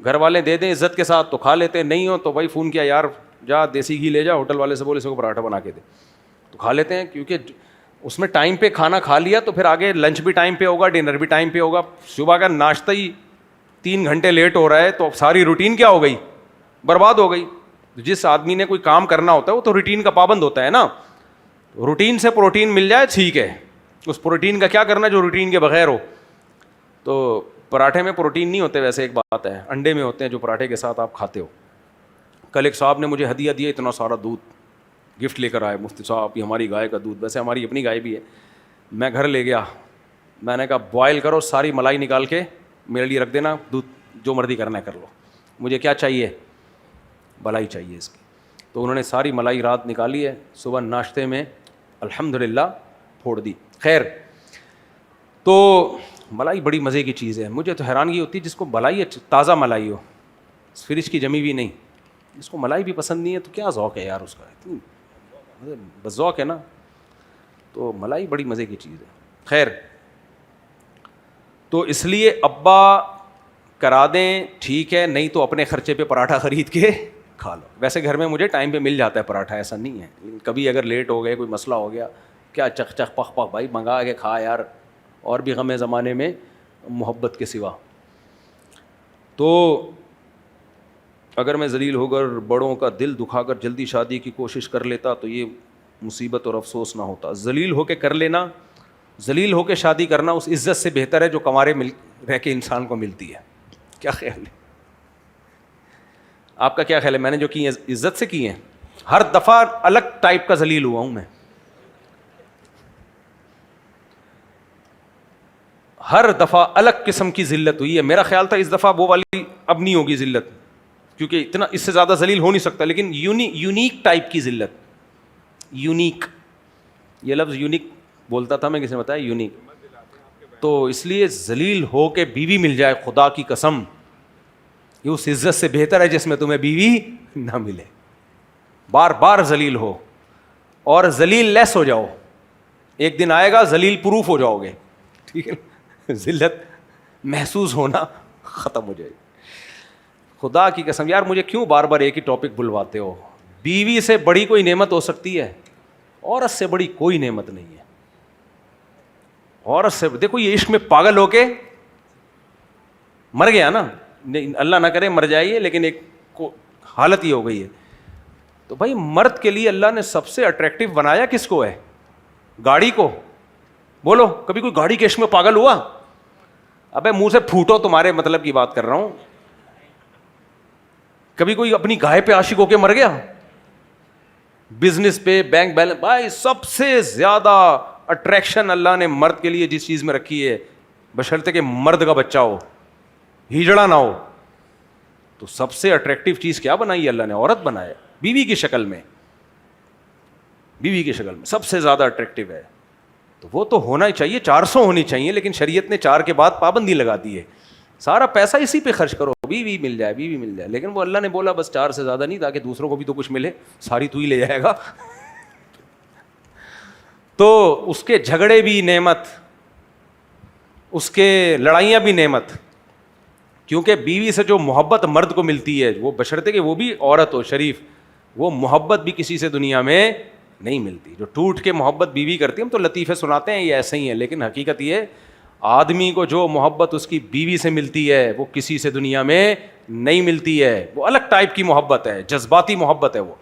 A: گھر والے دے دیں عزت کے ساتھ تو کھا لیتے, نہیں ہو تو بھائی فون کیا یار جا دیسی گھی لے جا, ہوٹل والے سے بولے اس کو پراٹھا بنا کے دے, تو کھا لیتے ہیں. کیونکہ اس میں ٹائم پہ کھانا کھا لیا تو پھر آگے لنچ بھی ٹائم پہ ہوگا, ڈنر بھی ٹائم پہ ہوگا. صبح کا ناشتہ ہی 3 گھنٹے لیٹ ہو رہا ہے تو ساری روٹین کیا ہو گئی؟ برباد ہو گئی. جس آدمی نے کوئی کام کرنا ہوتا ہے وہ تو روٹین کا پابند ہوتا ہے نا. روٹین سے پروٹین مل جائے ٹھیک ہے, اس پروٹین کا کیا کرنا جو روٹین کے بغیر ہو. تو پراٹھے میں پروٹین نہیں ہوتے, ویسے ایک بات ہے, انڈے میں ہوتے ہیں جو پراٹھے کے ساتھ آپ کھاتے ہو. کل ایک صاحب نے مجھے ہدیہ دیا, اتنا سارا دودھ گفٹ لے کر آئے, مفتی صاحب یہ ہماری گائے کا دودھ, ویسے ہماری اپنی گائے بھی ہے. میں گھر لے گیا, میں نے کہا بوائل کرو, ساری ملائی نکال کے میرے لیے رکھ دینا, دودھ جو مرضی کرنا ہے کر لو, مجھے کیا چاہیے؟ بلائی چاہیے اس کی. تو انہوں نے ساری ملائی رات نکالی ہے, صبح ناشتے میں الحمدللہ پھوڑ دی. خیر, تو ملائی بڑی مزے کی چیز ہے. مجھے تو حیرانگی ہوتی ہے جس کو ملائی تازہ ملائی ہو, فریج کی جمی ہوئی نہیں, جس کو ملائی بھی پسند نہیں ہے تو کیا ذوق ہے یار اس کا, اتنی بس ذوق ہے نا. تو ملائی بڑی مزے کی چیز ہے. خیر, تو اس لیے ابا کرا دیں ٹھیک ہے, نہیں تو اپنے خرچے پہ پراٹھا خرید کے کھا لو. ویسے گھر میں مجھے ٹائم پہ مل جاتا ہے پراٹھا, ایسا نہیں ہے, لیکن کبھی اگر لیٹ ہو گئے, کوئی مسئلہ ہو گیا, کیا چخ چخ پخ پخ بھائی منگا کے کھا یار, اور بھی غم زمانے میں محبت کے سوا. تو اگر میں ذلیل ہو کر بڑوں کا دل دکھا کر جلدی شادی کی کوشش کر لیتا تو یہ مصیبت اور افسوس نہ ہوتا. ذلیل ہو کے کر لینا, ذلیل ہو کے شادی کرنا اس عزت سے بہتر ہے جو کنوارے رہ کے انسان کو ملتی ہے. کیا خیال ہے آپ کا؟ کیا خیال ہے؟ میں نے جو کی عزت سے کی ہیں, ہر دفعہ الگ ٹائپ کا ذلیل ہوا ہوں میں, ہر دفعہ الگ قسم کی ذلت ہوئی ہے. میرا خیال تھا اس دفعہ وہ والی اب نہیں ہوگی ذلت, کیونکہ اتنا اس سے زیادہ ذلیل ہو نہیں سکتا, لیکن یونیک ٹائپ کی ذلت. یونیک, یہ لفظ یونیک بولتا تھا میں, کسی نے بتایا یونیک. تو اس لیے ذلیل ہو کے بیوی مل جائے, خدا کی قسم یہ اس عزت سے بہتر ہے جس میں تمہیں بیوی نہ ملے. بار بار ذلیل ہو اور ذلیل لیس ہو جاؤ, ایک دن آئے گا ذلیل پروف ہو جاؤ گے, ٹھیک ہے, ذلت محسوس ہونا ختم ہو جائے گی. خدا کی قسم یار, مجھے کیوں بار بار ایک ہی ٹاپک بلواتے ہو؟ بیوی سے بڑی کوئی نعمت ہو سکتی ہے؟ عورت سے بڑی کوئی نعمت نہیں ہے. عورت سے دیکھو, یہ عشق میں پاگل ہو کے مر گیا نا, اللہ نہ کرے مر جائیے, لیکن ایک حالت یہ ہو گئی ہے. تو بھائی مرد کے لیے اللہ نے سب سے اٹریکٹیو بنایا کس کو ہے؟ گاڑی کو. بولو کبھی کوئی گاڑی کے عشق میں پاگل ہوا؟ ابے منہ سے پھوٹو, تمہارے مطلب کی بات کر رہا ہوں. کبھی کوئی اپنی گائے پہ عاشق ہو کے مر گیا؟ بزنس پہ, بینک بیلنس. بھائی سب سے زیادہ اٹریکشن اللہ نے مرد کے لیے جس چیز میں رکھی ہے, بشرطے کہ مرد کا بچہ ہو, ہجڑا نہ ہو, تو سب سے اٹریکٹیو چیز کیا بنائی ہے اللہ نے؟ عورت بنایا, بیوی کی شکل میں. بیوی کی شکل میں سب سے زیادہ اٹریکٹیو ہے, تو وہ تو ہونا ہی چاہیے, 400 ہونی چاہیے. لیکن شریعت نے 4 کے بعد پابندی لگا دی ہے, سارا پیسہ اسی پہ خرچ کرو, بیوی مل جائے, بیوی مل جائے. لیکن وہ اللہ نے بولا بس 4 سے زیادہ نہیں, تاکہ دوسروں کو بھی تو کچھ ملے, ساری تو ہی لے جائے گا. تو اس کے جھگڑے بھی نعمت, اس کے لڑائیاں بھی نعمت, کیونکہ بیوی سے جو محبت مرد کو ملتی ہے, وہ بشرطے کہ وہ بھی عورت ہو شریف, وہ محبت بھی کسی سے دنیا میں نہیں ملتی. جو ٹوٹ کے محبت بیوی کرتی ہے, ہم تو لطیفے سناتے ہیں یہ ایسے ہی ہیں, لیکن حقیقت یہ آدمی کو جو محبت اس کی بیوی سے ملتی ہے وہ کسی سے دنیا میں نہیں ملتی ہے. وہ الگ ٹائپ کی محبت ہے, جذباتی محبت ہے وہ.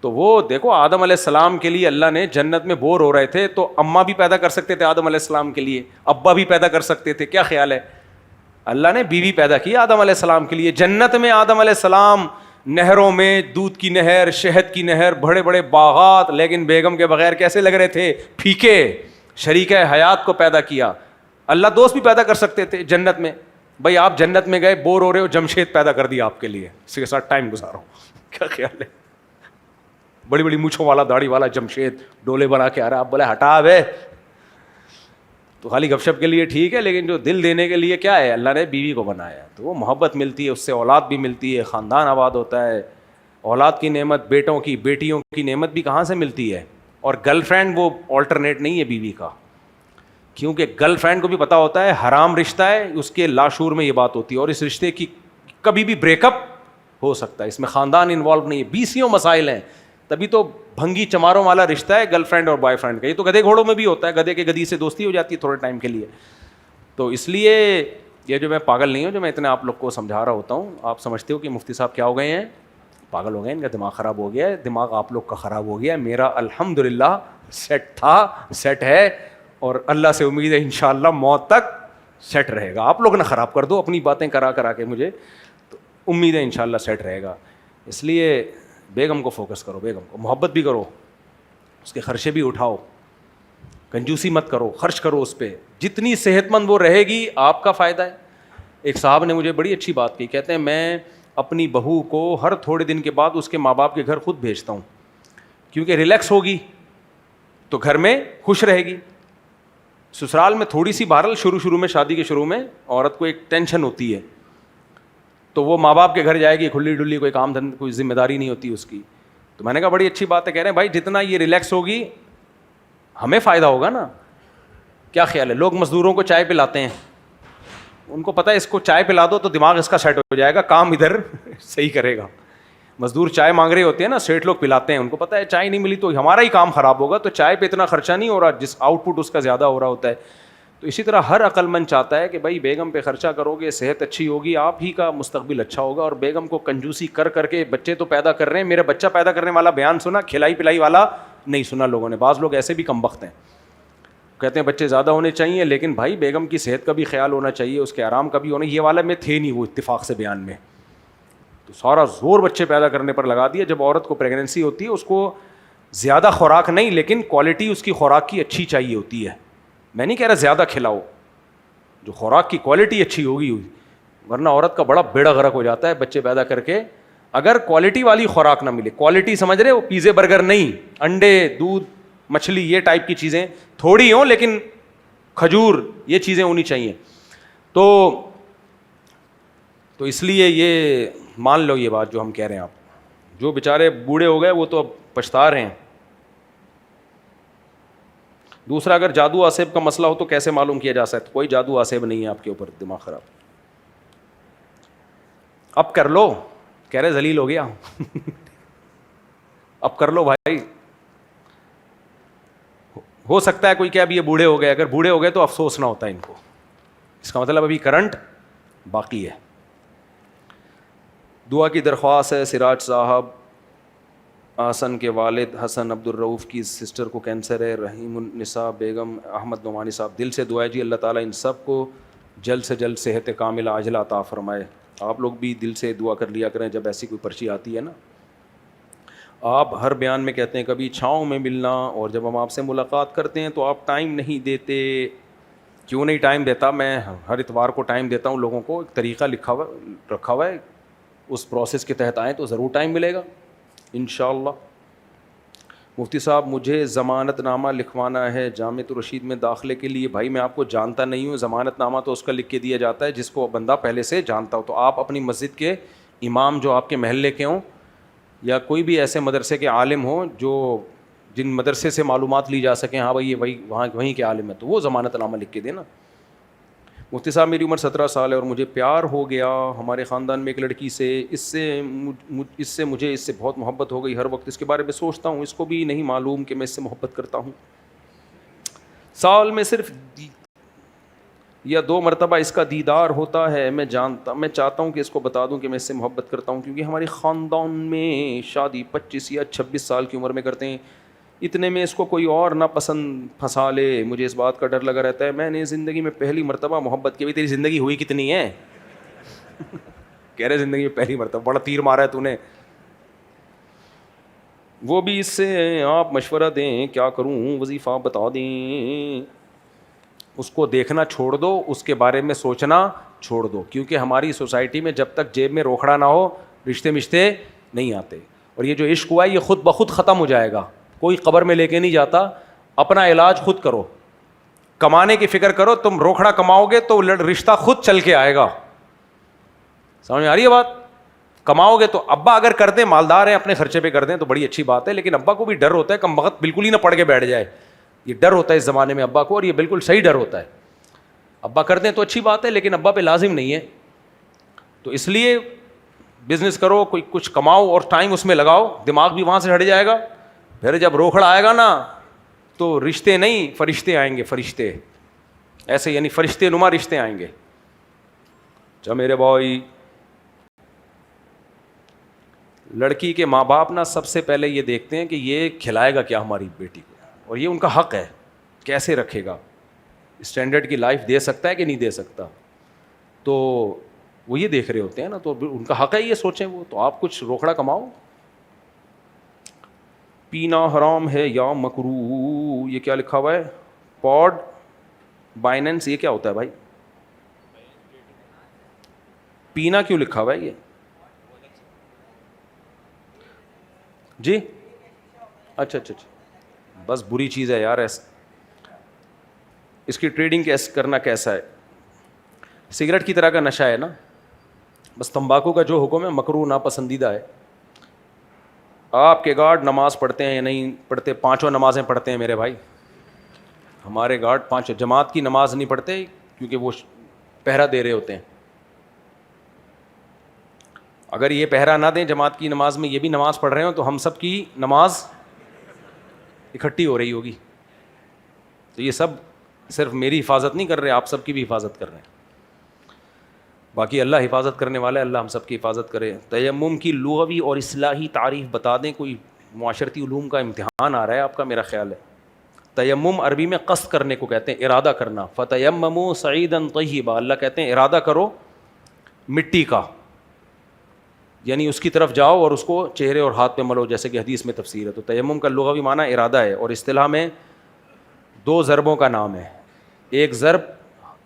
A: تو وہ دیکھو آدم علیہ السلام کے لیے اللہ نے جنت میں بور ہو رہے تھے, تو اماں بھی پیدا کر سکتے تھے آدم علیہ السلام کے لیے, ابا بھی پیدا کر سکتے تھے. کیا خیال ہے؟ اللہ نے بیوی پیدا کی آدم علیہ السلام کے لیے. جنت میں آدم علیہ السلام نہروں میں, دودھ کی نہر, شہد کی نہر, بڑے بڑے باغات, لیکن بیگم کے بغیر کیسے لگ رہے تھے؟ پھیکے. شریک حیات کو پیدا کیا. اللہ دوست بھی پیدا کر سکتے تھے جنت میں. بھائی آپ جنت میں گئے, بور ہو رہے ہو, جمشید پیدا کر دیا آپ کے لیے, اس کے ساتھ ٹائم گزارو. کیا خیال ہے؟ بڑی بڑی مونچھوں والا, داڑھی والا جمشید ڈولے بنا کے آ رہا, آپ بولے ہٹا بے, تو خالی گپ شپ کے لیے ٹھیک ہے, لیکن جو دل دینے کے لیے کیا ہے, اللہ نے بیوی کو بنایا. تو وہ محبت ملتی ہے, اس سے اولاد بھی ملتی ہے, خاندان آباد ہوتا ہے. اولاد کی نعمت, بیٹوں کی, بیٹیوں کی نعمت بھی کہاں سے ملتی ہے. اور گرل فرینڈ وہ آلٹرنیٹ نہیں ہے بیوی کا, کیونکہ گرل فرینڈ کو بھی پتا ہوتا ہے حرام رشتہ ہے, اس کے لاشعور میں یہ بات ہوتی ہے, اور اس رشتے کی کبھی بھی بریک اپ ہو سکتا ہے, اس میں خاندان انوالو نہیں ہے. 20 مسائل ہیں, تبھی تو بھنگی چماروں والا رشتہ ہے گرل فرینڈ اور بوائے فرینڈ کا. یہ تو گدھے گھوڑوں میں بھی ہوتا ہے, گدھے کے گدھی سے دوستی ہو جاتی ہے تھوڑے ٹائم کے لیے. تو اس لیے یہ جو میں پاگل نہیں ہوں, جو میں اتنے آپ لوگ کو سمجھا رہا ہوتا ہوں, آپ سمجھتے ہو کہ مفتی صاحب کیا ہو گئے ہیں, پاگل ہو گئے, ان کا دماغ خراب ہو گیا ہے. دماغ آپ لوگ کا خراب ہو گیا ہے, میرا الحمدللہ سیٹ تھا, سیٹ ہے, اور اللہ سے امید ہے انشاءاللہ موت تک سیٹ رہے گا. آپ لوگ نہ خراب کر دو اپنی باتیں کرا کے مجھے, تو امید ہے انشاءاللہ سیٹ رہے گا. اس لیے بیگم کو فوکس کرو, بیگم کو محبت بھی کرو, اس کے خرچے بھی اٹھاؤ, کنجوسی مت کرو, خرچ کرو اس پہ. جتنی صحت مند وہ رہے گی آپ کا فائدہ ہے. ایک صاحب نے مجھے بڑی اچھی بات کی, کہتے ہیں میں اپنی بہو کو ہر تھوڑے دن کے بعد اس کے ماں باپ کے گھر خود بھیجتا ہوں, کیونکہ ریلیکس ہوگی تو گھر میں خوش رہے گی. سسرال میں تھوڑی سی بہرحال شروع میں, شادی کے شروع میں عورت کو ایک ٹینشن ہوتی ہے, تو وہ ماں باپ کے گھر جائے گی کھلی ڈلی, کوئی کام دھند, کوئی ذمہ داری نہیں ہوتی اس کی. تو میں نے کہا بڑی اچھی بات ہے. کہہ رہے ہیں بھائی جتنا یہ ریلیکس ہوگی ہمیں فائدہ ہوگا نا. کیا خیال ہے؟ لوگ مزدوروں کو چائے پلاتے ہیں, ان کو پتہ ہے اس کو چائے پلا دو تو دماغ اس کا سیٹ ہو جائے گا, کام ادھر صحیح کرے گا. مزدور چائے مانگ رہے ہوتے ہیں نا, سیٹ لوگ پلاتے ہیں, ان کو پتہ ہے چائے نہیں ملی تو ہمارا ہی کام خراب ہوگا, تو چائے پہ اتنا خرچہ نہیں ہو رہا, جس آؤٹ پٹ اس کا زیادہ ہو رہا ہوتا ہے. تو اسی طرح ہر عقل مند چاہتا ہے کہ بھائی بیگم پہ خرچہ کرو گے, صحت اچھی ہوگی, آپ ہی کا مستقبل اچھا ہوگا. اور بیگم کو کنجوسی کر کے بچے تو پیدا کر رہے ہیں, میرا بچہ پیدا کرنے والا بیان سنا, کھلائی پلائی والا نہیں سنا لوگوں نے. بعض لوگ ایسے بھی کمبخت ہیں, کہتے ہیں بچے زیادہ ہونے چاہیے, لیکن بھائی بیگم کی صحت کا بھی خیال ہونا چاہیے, اس کے آرام کا بھی ہونا. یہ والا میں تھے نہیں وہ اتفاق سے بیان میں, تو سارا زور بچے پیدا کرنے پر لگا دیا. جب عورت کو پریگننسی ہوتی ہے اس کو زیادہ خوراک نہیں, لیکن کوالٹی اس کی خوراک کی اچھی چاہیے ہوتی ہے. میں نہیں کہہ رہا زیادہ کھلاؤ, جو خوراک کی کوالٹی اچھی ہوگی, ورنہ عورت کا بڑا بیڑا غرق ہو جاتا ہے بچے پیدا کر کے, اگر کوالٹی والی خوراک نہ ملے. کوالٹی سمجھ رہے ہو, پیزے برگر نہیں, انڈے, دودھ, مچھلی, یہ ٹائپ کی چیزیں تھوڑی ہوں, لیکن کھجور, یہ چیزیں ہونی چاہیے. تو اس لیے یہ مان لو یہ بات جو ہم کہہ رہے ہیں. آپ جو بیچارے بوڑھے ہو گئے وہ تو اب پچھتا رہے ہیں. دوسرا, اگر جادو آسیب کا مسئلہ ہو تو کیسے معلوم کیا جا سکتا؟ کوئی جادو آسیب نہیں ہے آپ کے اوپر, دماغ خراب. اب کر لو, کہہ رہے ذلیل ہو گیا اب کر لو بھائی. ہو سکتا ہے کوئی کہ اب یہ بوڑھے ہو گئے, اگر بوڑھے ہو گئے تو افسوس نہ ہوتا ہے ان کو, اس کا مطلب ابھی کرنٹ باقی ہے. دعا کی درخواست ہے. سراج صاحب آسن کے والد حسن عبد الرؤف کی سسٹر کو کینسر ہے. رحیم النساء بیگم, احمد نعمانی صاحب, دل سے دعا ہے جی اللہ تعالیٰ ان سب کو جلد سے جلد صحت کاملہ عاجلہ عطا فرمائے. آپ لوگ بھی دل سے دعا کر لیا کریں جب ایسی کوئی پرچی آتی ہے نا. آپ ہر بیان میں کہتے ہیں کبھی چھاؤں میں ملنا, اور جب ہم آپ سے ملاقات کرتے ہیں تو آپ ٹائم نہیں دیتے. کیوں نہیں ٹائم دیتا؟ میں ہر اتوار کو ٹائم دیتا ہوں لوگوں کو, ایک طریقہ رکھا ہوا ہے, اس پروسیس کے تحت آئیں تو ضرور ٹائم ملے گا انشاءاللہ. مفتی صاحب مجھے ضمانت نامہ لکھوانا ہے جامعۃ الرشید میں داخلے کے لیے. بھائی میں آپ کو جانتا نہیں ہوں, ضمانت نامہ تو اس کا لکھ کے دیا جاتا ہے جس کو بندہ پہلے سے جانتا ہو. تو آپ اپنی مسجد کے امام جو آپ کے محلے کے ہوں, یا کوئی بھی ایسے مدرسے کے عالم ہوں جو جن مدرسے سے معلومات لی جا سکیں, ہاں بھائی یہ وہی وہیں کے عالم ہے, تو وہ ضمانت نامہ لکھ کے دینا. مفتی صاحب میری عمر 17 سال ہے اور مجھے پیار ہو گیا ہمارے خاندان میں ایک لڑکی سے. اس سے مجھے بہت محبت ہو گئی. ہر وقت اس کے بارے میں سوچتا ہوں, اس کو بھی نہیں معلوم کہ میں اس سے محبت کرتا ہوں. سال میں صرف یا 2 مرتبہ اس کا دیدار ہوتا ہے. میں چاہتا ہوں کہ اس کو بتا دوں کہ میں اس سے محبت کرتا ہوں, کیونکہ ہمارے خاندان میں شادی 25 یا 26 سال کی عمر میں کرتے ہیں. اتنے میں اس کو کوئی اور نہ پسند پھنسا لے. مجھے اس بات کا ڈر لگا رہتا ہے. میں نے زندگی میں پہلی مرتبہ محبت کی. بھی تیری زندگی ہوئی کتنی ہے؟ کہہ رہے زندگی میں پہلی مرتبہ, بڑا تیر مارا ہے تو نے. وہ بھی اس سے آپ مشورہ دیں, کیا کروں؟ وظیفہ بتا دیں. اس کو دیکھنا چھوڑ دو, اس کے بارے میں سوچنا چھوڑ دو, کیونکہ ہماری سوسائٹی میں جب تک جیب میں روکھڑا نہ ہو رشتے نہیں آتے. اور یہ جو عشق ہوا ہے یہ خود بخود ختم ہو جائے گا. کوئی قبر میں لے کے نہیں جاتا. اپنا علاج خود کرو, کمانے کی فکر کرو. تم روکھڑا کماؤ گے تو رشتہ خود چل کے آئے گا. سمجھ میں آ رہی ہے بات؟ کماؤ گے تو ابا اگر کر دیں, مالدار ہیں, اپنے خرچے پہ کر دیں تو بڑی اچھی بات ہے, لیکن ابا کو بھی ڈر ہوتا ہے کم وقت بالکل ہی نہ پڑھ کے بیٹھ جائے. یہ ڈر ہوتا ہے اس زمانے میں ابا کو, اور یہ بالکل صحیح ڈر ہوتا ہے. ابا کر دیں تو اچھی بات ہے, لیکن ابا پہ لازم نہیں ہے. تو اس لیے بزنس کرو, کوئی کچھ کماؤ اور ٹائم اس میں لگاؤ, دماغ بھی وہاں سے ہٹ جائے گا. پھر جب روکھڑا آئے گا نا تو رشتے نہیں فرشتے آئیں گے. فرشتے ایسے یعنی فرشتے نما رشتے آئیں گے. اچھا میرے بھائی, لڑکی کے ماں باپ نا سب سے پہلے یہ دیکھتے ہیں کہ یہ کھلائے گا کیا ہماری بیٹی کو, اور یہ ان کا حق ہے. کیسے رکھے گا, اسٹینڈرڈ کی لائف دے سکتا ہے کہ نہیں دے سکتا, تو وہ یہ دیکھ رہے ہوتے ہیں نا. تو ان کا حق ہے یہ سوچیں وہ. تو آپ کچھ روکڑا کماؤ. پینا حرام ہے یا مکروہ, یہ کیا لکھا ہوا ہے؟ پوڈ بائننس, یہ کیا ہوتا ہے بھائی؟ پینا کیوں لکھا ہوا ہے یہ؟ جی اچھا, بس بری چیز ہے یار. اس کی ٹریڈنگ کرنا کیسا ہے؟ سگریٹ کی طرح کا نشہ ہے نا. بس تمباکو کا جو حکم ہے مکروہ ناپسندیدہ ہے. آپ کے گارڈ نماز پڑھتے ہیں یا نہیں پڑھتے؟ 5 نمازیں پڑھتے ہیں میرے بھائی. ہمارے گارڈ 5 جماعت کی نماز نہیں پڑھتے کیونکہ وہ پہرا دے رہے ہوتے ہیں. اگر یہ پہرا نہ دیں جماعت کی نماز میں, یہ بھی نماز پڑھ رہے ہوں, تو ہم سب کی نماز اکٹھی ہو رہی ہوگی. تو یہ سب صرف میری حفاظت نہیں کر رہے, آپ سب کی بھی حفاظت کر رہے ہیں. باقی اللہ حفاظت کرنے والا ہے, اللہ ہم سب کی حفاظت کرے. تیمم کی لغوی اور اصطلاحی تعریف بتا دیں. کوئی معاشرتی علوم کا امتحان آ رہا ہے آپ کا, میرا خیال ہے. تیمم عربی میں قصد کرنے کو کہتے ہیں, ارادہ کرنا. فتیمموا صعیدا طیبا, اللہ کہتے ہیں ارادہ کرو مٹی کا, یعنی اس کی طرف جاؤ اور اس کو چہرے اور ہاتھ پہ ملو, جیسے کہ حدیث میں تفسیر ہے. تو تیمم کا لغوی معنی ارادہ ہے, اور اصطلاح میں 2 ضربوں کا نام ہے. ایک ضرب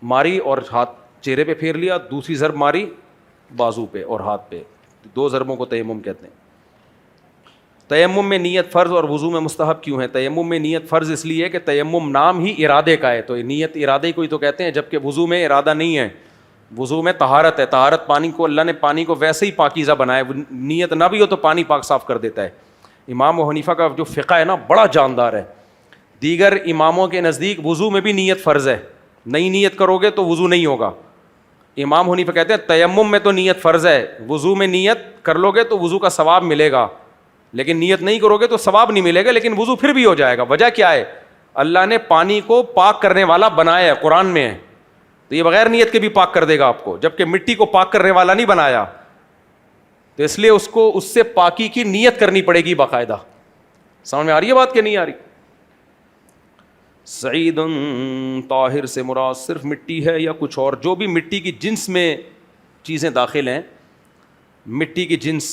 A: ماری اور ہاتھ چہرے پہ پھیر لیا, دوسری ضرب ماری بازو پہ اور ہاتھ پہ. 2 ضربوں کو تیمم کہتے ہیں. تیمم میں نیت فرض اور وضو میں مستحب کیوں ہے؟ تیمم میں نیت فرض اس لیے کہ تیمم نام ہی ارادے کا ہے, تو نیت ارادے کو ہی تو کہتے ہیں, جبکہ وضو میں ارادہ نہیں ہے. وضو میں طہارت ہے. طہارت پانی کو, اللہ نے پانی کو ویسے ہی پاکیزہ بنایا, نیت نہ بھی ہو تو پانی پاک صاف کر دیتا ہے. امام ابو حنیفہ کا جو فقہ ہے نا بڑا جاندار ہے. دیگر اماموں کے نزدیک وضو میں بھی نیت فرض ہے, نئی نیت کرو گے تو وضو نہیں ہوگا. امام حنیفہ کہتے ہیں تیمم میں تو نیت فرض ہے, وضو میں نیت کر لو گے تو وضو کا ثواب ملے گا, لیکن نیت نہیں کرو گے تو ثواب نہیں ملے گا, لیکن وضو پھر بھی ہو جائے گا. وجہ کیا ہے؟ اللہ نے پانی کو پاک کرنے والا بنایا ہے, قرآن میں ہے, تو یہ بغیر نیت کے بھی پاک کر دے گا آپ کو, جبکہ مٹی کو پاک کرنے والا نہیں بنایا. تو اس لیے اس کو اس سے پاکی کی نیت کرنی پڑے گی باقاعدہ. سمجھ میں آ رہی ہے بات کہ نہیں آ رہی؟ سعید طاہر سے مراد صرف مٹی ہے یا کچھ اور؟ جو بھی مٹی کی جنس میں چیزیں داخل ہیں، مٹی کی جنس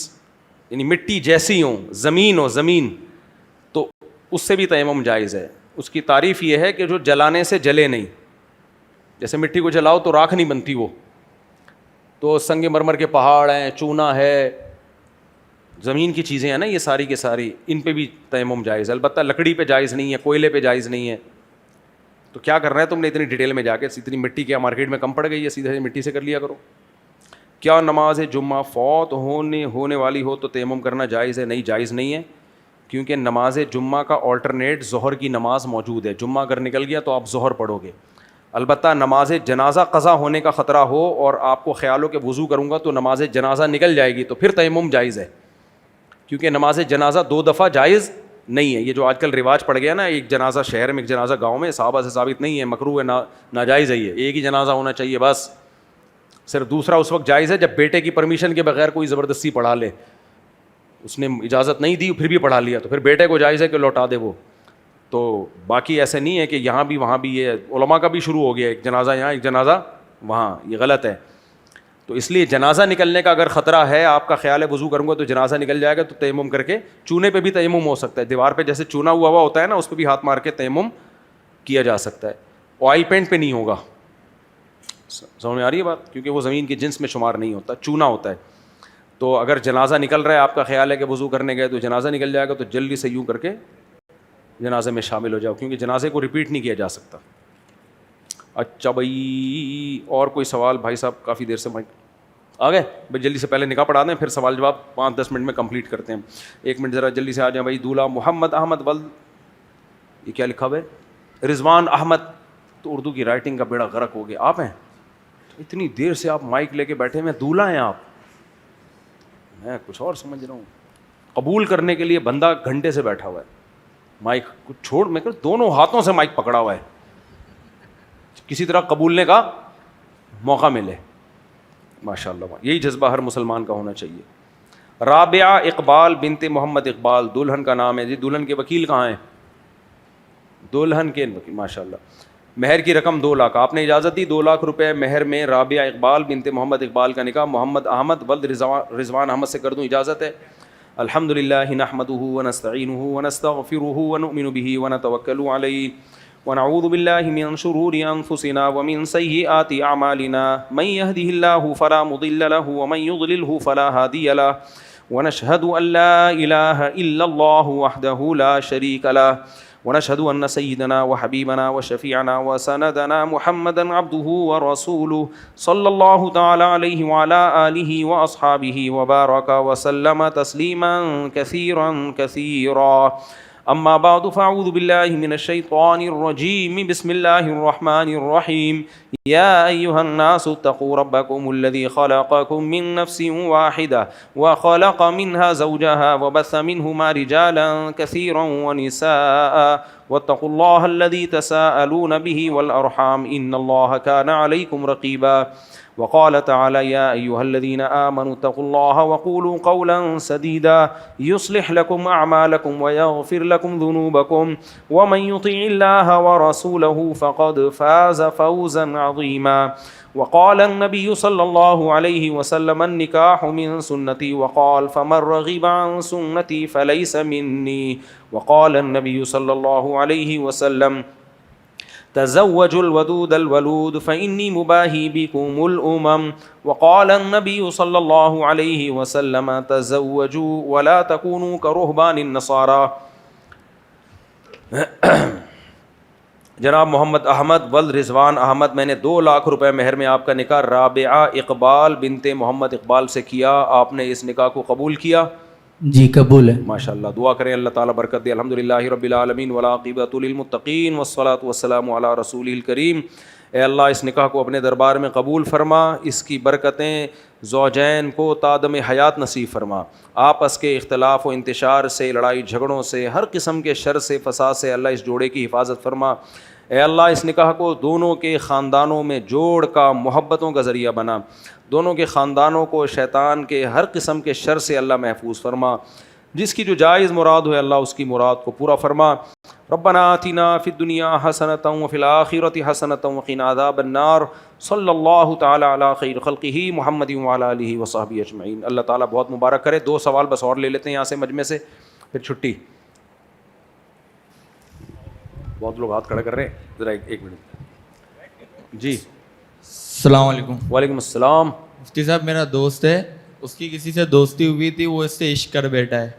A: یعنی مٹی جیسی ہوں، زمین تو اس سے بھی تیمم جائز ہے. اس کی تعریف یہ ہے کہ جو جلانے سے جلے نہیں. جیسے مٹی کو جلاؤ تو راکھ نہیں بنتی، وہ تو سنگ مرمر کے پہاڑ ہیں، چونا ہے، زمین کی چیزیں ہیں نا یہ ساری کی ساری، ان پہ بھی تیمم جائز ہے. البتہ لکڑی پہ جائز نہیں ہے، کوئلے پہ جائز نہیں ہے. تو کیا کرنا ہے تم نے اتنی ڈیٹیل میں جا کے؟ اتنی مٹی کیا مارکیٹ میں کم پڑ گئی ہے، سیدھے مٹی سے کر لیا کرو. کیا نماز جمعہ فوت ہونے والی ہو تو تیمم کرنا جائز ہے؟ نہیں، جائز نہیں ہے، کیونکہ نماز جمعہ کا آلٹرنیٹ ظہر کی نماز موجود ہے. جمعہ اگر نکل گیا تو آپ ظہر پڑھو گے. البتہ نماز جنازہ قضا ہونے کا خطرہ ہو اور آپ کو خیال ہو کہ وضو کروں گا تو نماز جنازہ نکل جائے گی، تو پھر تیمم جائز ہے، کیونکہ نماز جنازہ 2 دفعہ جائز نہیں ہے. یہ جو آج کل رواج پڑ گیا نا، ایک جنازہ شہر میں ایک جنازہ گاؤں میں، صحابہ سے ثابت نہیں ہے، مکروہ ہے، ناجائز ہے. یہ ایک ہی جنازہ ہونا چاہیے بس. صرف دوسرا اس وقت جائز ہے جب بیٹے کی پرمیشن کے بغیر کوئی زبردستی پڑھا لے. اس نے اجازت نہیں دی پھر بھی پڑھا لیا تو پھر بیٹے کو جائز ہے کہ لوٹا دے وہ. تو باقی ایسے نہیں ہے کہ یہاں بھی وہاں بھی. یہ علماء کا بھی شروع ہو گیا، ایک جنازہ یہاں ایک جنازہ وہاں، یہ غلط ہے. تو اس لیے جنازہ نکلنے کا اگر خطرہ ہے، آپ کا خیال ہے وضو کروں گا تو جنازہ نکل جائے گا، تو تیمم کر کے چونے پہ بھی تیمم ہو سکتا ہے. دیوار پہ جیسے چونا ہوا ہوتا ہے نا، اس پہ بھی ہاتھ مار کے تیمم کیا جا سکتا ہے. آئل پینٹ پہ نہیں ہوگا. سمجھ میں آ رہی ہے بات؟ کیونکہ وہ زمین کی جنس میں شمار نہیں ہوتا، چونا ہوتا ہے. تو اگر جنازہ نکل رہا ہے، آپ کا خیال ہے کہ وضو کرنے گئے تو جنازہ نکل جائے گا، تو جلدی سے یوں کر کے جنازے میں شامل ہو جاؤ، کیونکہ جنازے کو ریپیٹ نہیں کیا جا سکتا. اچھا بھائی، اور کوئی سوال؟ بھائی صاحب کافی دیر سے مائک آ گئے بھائی، جلدی سے پہلے نکاح پڑھا دیں، پھر سوال جواب 5-10 منٹ میں کمپلیٹ کرتے ہیں. 1 منٹ ذرا جلدی سے آ جائیں بھائی. دولہا محمد احمد ولد، یہ کیا لکھا ہوا ہے؟ رضوان احمد. تو اردو کی رائٹنگ کا بیڑا غرق ہو گیا. آپ ہیں اتنی دیر سے، آپ مائک لے کے بیٹھے ہوئے، دولہا ہیں آپ. میں کچھ اور سمجھ رہا ہوں. قبول کرنے کے لیے بندہ گھنٹے سے بیٹھا ہوا ہے، مائک کچھ چھوڑ، میں کہ دونوں ہاتھوں سے مائک پکڑا ہوا ہے، کسی طرح قبولنے کا موقع ملے. ماشاء اللہ، یہی جذبہ ہر مسلمان کا ہونا چاہیے. رابعہ اقبال بنت محمد اقبال دلہن کا نام ہے جی. دلہن کے وکیل کہاں ہیں؟ دلہن کے وکیل، ماشاء اللہ. مہر کی رقم 2 لاکھ. آپ نے اجازت دی 2 لاکھ روپے مہر میں رابعہ اقبال بنت محمد اقبال کا نکاح محمد احمد ولد رضوان احمد سے کر دوں؟ اجازت ہے. الحمد للہ نحمده ونستعینه ونستغفره ونؤمن به ونتوکل علیہ ونعوذ باللہ من شرور انفسنا ومن سیئات اعمالنا من يهده اللہ فلا مضل له ومن يضلله فلا هادی له ونشهد ان لا الہ الا اللہ وحدہ لا شریک له ونشهد ان سيدنا وحبيبنا وشفيعنا وسندنا محمدا عبده ورسوله صلى الله تعالى عليه وعلى آله وأصحابه وبارك وسلم تسليما كثيرا كثيرا. اما بعد فاعوذ بالله من الشيطان الرجيم. بسم الله الرحمن الرحيم. يا ايها الناس اتقوا ربكم الذي خلقكم من نفس واحدة وخلق منها زوجها وبث منهما رجالا كثيرا ونساء واتقوا الله الذي تساءلون به والارحام ان الله كان عليكم رقيبا. وقال تعالى يا أيها الذين آمنوا اتقوا الله وقولوا قولا سديدا يصلح لكم أعمالكم ويغفر لكم ذنوبكم ومن يطع الله ورسوله فقد فاز فوزا عظيما. وقال النبي صلى الله عليه وسلم النكاح من سنتي وقال فمن رغب عن سنتي فليس مني. وقال النبي صلى الله عليه وسلم تزوجوا الودود الولود فإني مباهي بكم الأمم. وقال النبي صلى الله عليه وسلم تزوجوا ولا تكونوا كرهبان النصارى. جناب محمد احمد ولد رضوان احمد، میں نے 2 لاکھ روپے مہر میں آپ کا نکاح رابعہ اقبال بنت محمد اقبال سے کیا. آپ نے اس نکاح کو قبول کیا؟
B: جی قبول ہے.
A: ماشاء اللہ. دعا کریں اللہ تعالیٰ برکت دے. الحمدللہ رب العالمین والعاقبۃ للمتقین والصلاۃ والسلام علی رسولہ الکریم. اے اللہ اس نکاح کو اپنے دربار میں قبول فرما، اس کی برکتیں زوجین کو تادم حیات نصیب فرما. آپس کے اختلاف و انتشار سے، لڑائی جھگڑوں سے، ہر قسم کے شر سے، فساد سے اللہ اس جوڑے کی حفاظت فرما. اے اللہ اس نکاح کو دونوں کے خاندانوں میں جوڑ کا، محبتوں کا ذریعہ بنا. دونوں کے خاندانوں کو شیطان کے ہر قسم کے شر سے اللہ محفوظ فرما. جس کی جو جائز مراد ہو اللہ اس کی مراد کو پورا فرما. ربنا آتنا فی الدنیا حسنۃ وفی الآخرۃ حسنۃ وقنا عذاب النار صلی اللہ تعالی علی خیر خلقہ محمد وعلی آلہ وصحبہ اجمعین. اللہ تعالیٰ بہت مبارک کرے. 2 سوال بس اور لے لیتے ہیں یہاں سے مجمع سے, پھر چھٹی. بہت لوگ ہاتھ کھڑا کر رہے ہیں, ذرا ایک منٹ. جی
B: السلام علیکم.
A: وعلیکم السلام.
B: مفتی صاحب میرا دوست ہے, اس کی کسی سے دوستی ہوئی تھی, وہ اس سے عشق کر بیٹھا ہے.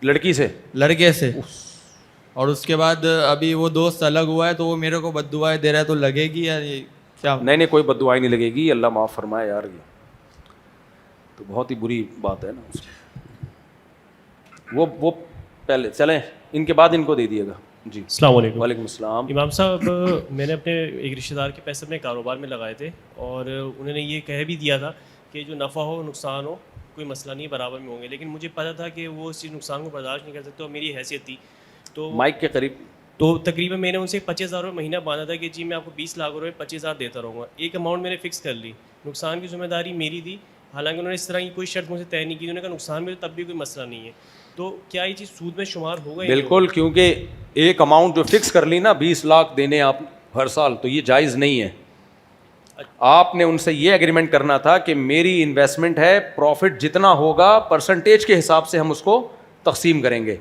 A: لڑکی سے؟
B: لڑکے سے. اور اس کے بعد ابھی وہ دوست الگ ہوا ہے تو وہ میرے کو بد دعائیں دے رہا ہے, تو لگے گی یا کیا؟
A: نہیں کوئی بد دعائیں نہیں لگے گی, اللہ معاف فرمائے یار. یہ تو بہت ہی بری بات ہے نا. وہ پہلے چلیں, ان کے بعد ان کو دے دیے گا. جی
C: السلام علیکم.
A: وعلیکم السلام.
C: امام صاحب, میں نے اپنے ایک رشتہ دار کے پیسے اپنے کاروبار میں لگائے تھے, اور انہوں نے یہ کہہ بھی دیا تھا کہ جو نفع ہو نقصان ہو کوئی مسئلہ نہیں, برابر میں ہوں گے. لیکن مجھے پتہ تھا کہ وہ اس چیز نقصان کو برداشت نہیں کر سکتے, اور میری حیثیت تھی تو
A: مائک کے قریب.
C: تو تقریباً میں نے ان سے 25,000 روپے مہینہ باندھا تھا کہ جی میں آپ کو 20 لاکھ روپے 25,000 دیتا رہوں گا. ایک اماؤنٹ میں نے فکس کر لی, نقصان کی ذمہ داری میری تھی. حالانکہ انہوں نے اس طرح کی کوئی شرط مجھ سے طے نہیں کی. انہوں نے کہا نقصان میں تب بھی کوئی مسئلہ نہیں ہے. تو کیا یہ چیز سود میں شمار ہوگا؟
A: بالکل, کیونکہ ایک اماؤنٹ جو فکس کر لی نا 20 لاکھ دینے آپ ہر سال, تو یہ جائز نہیں ہے. آپ نے ان سے یہ ایگریمنٹ کرنا تھا کہ میری انویسٹمنٹ ہے, پروفٹ جتنا ہوگا پرسنٹیج کے حساب سے ہم اس کو تقسیم کریں گے.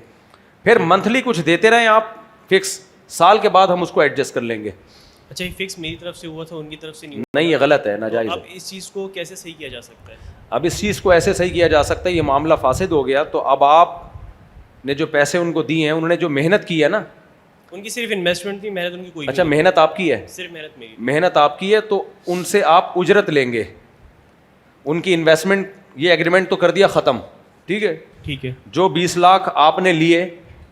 A: پھر منتھلی کچھ دیتے رہیں آپ فکس, سال کے بعد ہم اس کو ایڈجسٹ کر لیں گے.
C: اچھا, یہ فکس میری طرف سے ہوا تھا, ان کی طرف سے
A: نہیں, یہ غلط ہے, ناجائز ہے.
C: اب اس چیز کو کیسے صحیح کیا جا سکتا ہے؟
A: اب اس چیز کو ایسے صحیح کیا جا سکتا ہے, یہ معاملہ فاسد ہو گیا. تو اب آپ نے جو پیسے ان کو دیے ہیں, انہوں نے جو محنت کی ہے نا,
C: ان کی صرف انویسٹمنٹ تھی, محنت ان کی کوئی.
A: اچھا, محنت آپ کی ہے,
C: صرف محنت میری.
A: محنت آپ کی ہے, تو ان سے آپ اجرت لیں گے. ان کی انویسٹمنٹ, یہ ایگریمنٹ تو کر دیا ختم, ٹھیک ہے.
C: ٹھیک ہے.
A: جو 20 لاکھ آپ نے لیے,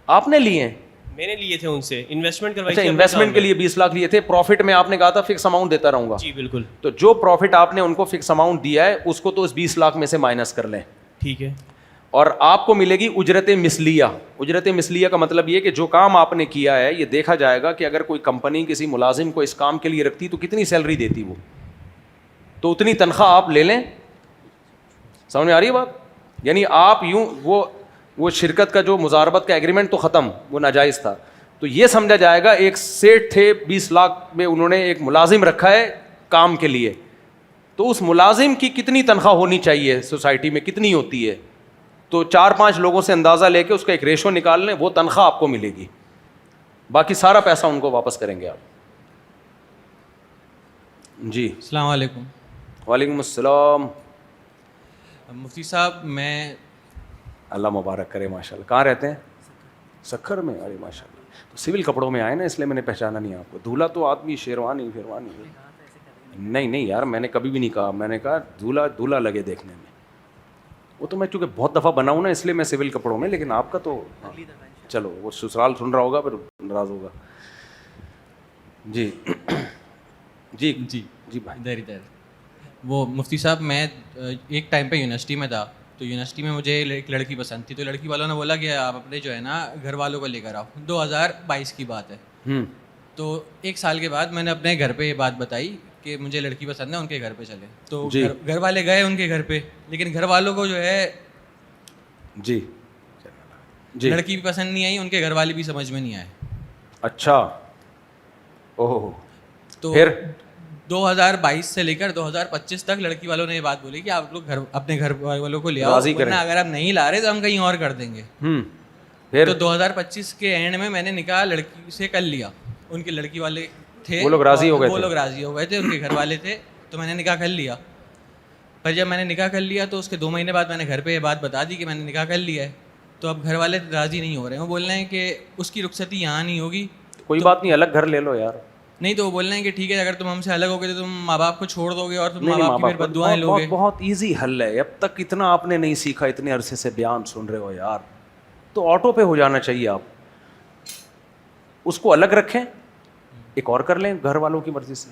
A: آپ نے لیے ہیں,
C: میں نے لیے تھے ان سے, انویسٹمنٹ کروائی.
A: اچھا, انویسٹمنٹ کے لیے 20 لاکھ لیے تھے, پروفٹ میں آپ نے کہا تھا فکس اماؤنٹ دیتا رہوں گا.
C: جی بالکل.
A: تو جو پروفٹ آپ نے ان کو فکس اماؤنٹ دیا ہے, اس کو تو اس 20 لاکھ میں سے مائنس کر لیں.
C: ٹھیک ہے.
A: اور آپ کو ملے گی اجرت مثلیہ. اجرت مثلیہ کا مطلب یہ کہ جو کام آپ نے کیا ہے, یہ دیکھا جائے گا کہ اگر کوئی کمپنی کسی ملازم کو اس کام کے لیے رکھتی تو کتنی سیلری دیتی وہ, تو اتنی تنخواہ آپ لے لیں. سمجھ میں آ رہی ہے بات؟ یعنی آپ یوں, وہ شرکت کا جو مزاربت کا ایگریمنٹ تو ختم, وہ ناجائز تھا. تو یہ سمجھا جائے گا ایک سیٹ تھے, 20 لاکھ میں انہوں نے ایک ملازم رکھا ہے کام کے لیے, تو اس ملازم کی کتنی تنخواہ ہونی چاہیے سوسائٹی میں, کتنی ہوتی ہے, تو 4-5 لوگوں سے اندازہ لے کے اس کا ایک ریشو نکال لیں, وہ تنخواہ آپ کو ملے گی. باقی سارا پیسہ ان کو واپس کریں گے آپ. جی
B: السلام علیکم.
A: وعلیکم السلام.
B: مفتی صاحب میں,
A: اللہ مبارک کرے, ماشاء اللہ. کہاں رہتے ہیں؟ سکھر میں. ارے ماشاء اللہ. تو سول کپڑوں میں آئے نا, اس لیے میں نے پہچانا نہیں آپ کو. دولہا تو آدمی شیروانی پھروانی. نہیں یار, میں نے کبھی بھی نہیں کہا. میں نے کہا دولہا لگے دیکھنے میں. وہ تو میں چونکہ بہت دفعہ بنا ہوں نا, اس لیے میں سول کپڑوں میں. لیکن آپ کا تو چلو, وہ سسرال سن رہا ہوگا, پھر ناراض ہوگا. جی جی
B: جی
A: جی بھائی.
B: ادھر وہ مفتی صاحب, میں ایک ٹائم پہ یونیورسٹی میں تھا, تو یونیورسٹی میں مجھے ایک لڑکی پسند تھی. تو لڑکی والوں نے بولا کہ آپ اپنے جو ہے نا گھر والوں کو لے کر آؤ. 2022 کی بات ہے. تو 1 سال کے بعد میں نے اپنے گھر پہ یہ بات بتائی کہ مجھے لڑکی پسند ہے, ان کے گھر پہ چلے. تو گھر والے گئے ان کے گھر پہ, لیکن گھر والوں کو جو ہے
A: جی
B: لڑکی بھی پسند نہیں آئی, ان کے گھر والے بھی سمجھ میں نہیں آئے.
A: اچھا. اوہ.
B: تو
A: پھر
B: 2022 سے لے کر 2025 تک لڑکی والوں نے یہ بات بولی کہ آپ لوگ اپنے گھر والوں کو لے آؤ, ورنہ اگر آپ نہیں لا رہے تو ہم کہیں اور کر دیں گے.
A: پھر
B: تو 2025 کے اینڈ میں نے نکاح لڑکی سے کر لیا. ان کے لڑکی والے تھے,
A: وہ لوگ راضی ہو
B: گئے تھے, ان کے گھر والے تھے, تو میں نے نکاح کر لیا. پر جب میں نے نکاح کر لیا تو اس کے 2 مہینے بعد میں نے گھر پہ یہ بات بتا دی کہ میں نے نکاح کر لیا ہے. تو اب گھر والے راضی نہیں ہو رہے ہیں. وہ بول رہے ہیں کہ اس کی رخصتی یہاں نہیں ہوگی.
A: کوئی بات نہیں, الگ گھر لے لو یار.
B: نہیں, تو وہ بول رہے ہیں کہ ٹھیک ہے, اگر تم ہم سے الگ ہو گئے تو تم ماں باپ کو چھوڑ دو گے اور تم ماں باپ کی پھر بد دعائیں لو گے.
A: بہت ایزی حل ہے. اب تک اتنا آپ نے نہیں سیکھا, اتنے عرصے سے بیان سن رہے ہو یار, تو آٹو پہ ہو جانا چاہیے. آپ اس کو الگ رکھیں, ایک اور کر لیں گھر والوں کی مرضی سے.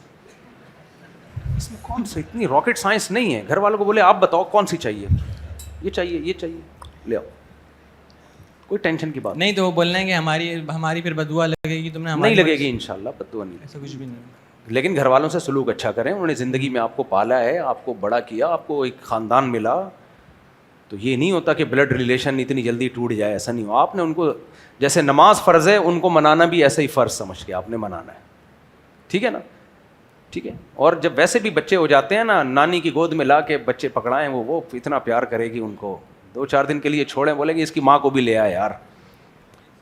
A: اس میں کون سی اتنی راکٹ سائنس نہیں ہے. گھر والوں کو بولے آپ بتاؤ کون سی چاہیے, یہ چاہیے, یہ چاہیے, لے آؤ, کوئی ٹینشن کی بات
B: نہیں. تو وہ بول رہے ہیں کہ ہماری پھر بد دعا لگے گی, تم نے
A: نہیں لگے گی انشاءاللہ, بد دعا نہیں,
B: ایسا کچھ بھی نہیں.
A: لیکن گھر والوں سے سلوک اچھا کریں. انہوں نے زندگی میں آپ کو پالا ہے, آپ کو بڑا کیا, آپ کو ایک خاندان ملا, تو یہ نہیں ہوتا کہ بلڈ ریلیشن اتنی جلدی ٹوٹ جائے, ایسا نہیں ہو. آپ نے ان کو جیسے نماز فرض ہے, ان کو منانا بھی ایسا ہی فرض سمجھ کے آپ نے منانا ہے, ٹھیک ہے نا, ٹھیک ہے. اور جب ویسے بھی بچے ہو جاتے ہیں نا, نانی کی گود میں لا کے بچے پکڑائیں, وہ اتنا پیار کرے گی ان کو, 2-4 دن کے لیے چھوڑیں, بولیں گے اس کی ماں کو بھی لے آئے یار.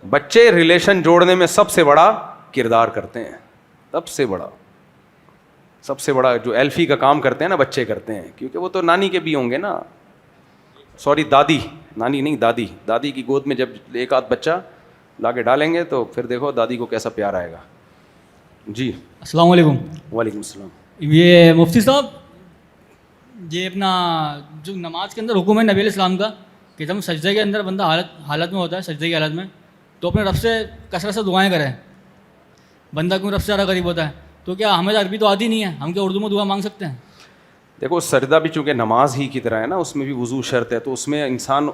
A: بچے ریلیشن جوڑنے میں سب سے بڑا کردار کرتے ہیں, سب سے بڑا جو ایلفی کا کام کرتے ہیں نا بچے کرتے ہیں, کیونکہ وہ تو نانی کے بھی ہوں گے نا, سوری دادی, نانی نہیں دادی, دادی کی گود میں جب ایک آدھ بچہ لا کے ڈالیں گے تو پھر دیکھو دادی کو کیسا پیار آئے گا. جی
D: السلام علیکم.
A: وعلیکم السلام.
D: یہ مفتی صاحب, یہ اپنا جو نماز کے اندر حکم ہے نبی علیہ السلام کا کہ جب سجدے کے اندر بندہ حالت میں ہوتا ہے, سجدے کی حالت میں, تو اپنے رب سے کثرت سے دعائیں کرے. بندہ کیوں رب سے زیادہ قریب ہوتا ہے, تو کیا ہمیں عربی تو آتی نہیں ہے, ہم کیا اردو میں دعا مانگ سکتے ہیں؟
A: دیکھو سجدہ بھی چونکہ نماز ہی کی طرح ہے نا, اس میں بھی وضو شرط ہے, تو اس میں انسان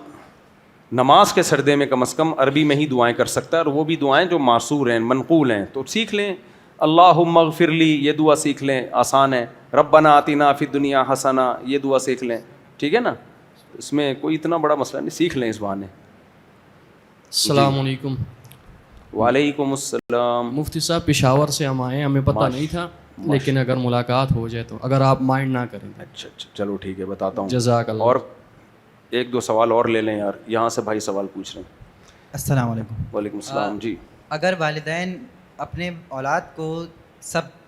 A: نماز کے سجدے میں کم از کم عربی میں ہی دعائیں کر سکتا ہے, اور وہ بھی دعائیں جو معصور ہیں, منقول ہیں, تو سیکھ لیں. اللہم اغفر لی, یہ دعا سیکھ لیں, آسان ہے. ربنا آتنا فی الدنیا حسنہ, یہ دعا سیکھ لیں, ٹھیک ہے نا, اس میں کوئی اتنا بڑا مسئلہ نہیں, سیکھ لیں اس بہانے.
E: السلام علیکم.
A: وعلیکم السلام.
E: مفتی صاحب پشاور سے ہم آئے ہیں, ہمیں پتہ نہیں تھا, لیکن اگر ملاقات ہو جائے تو اگر آپ مائنڈ نہ کریں.
A: اچھا چلو ٹھیک ہے, بتاتا ہوں.
E: جزاک اللہ.
A: اور 1-2 سوال اور لے لیں یار, یہاں سے بھائی سوال پوچھ رہے ہیں.
F: السلام علیکم.
A: وعلیکم السلام. جی,
F: اگر والدین اپنے اولاد کو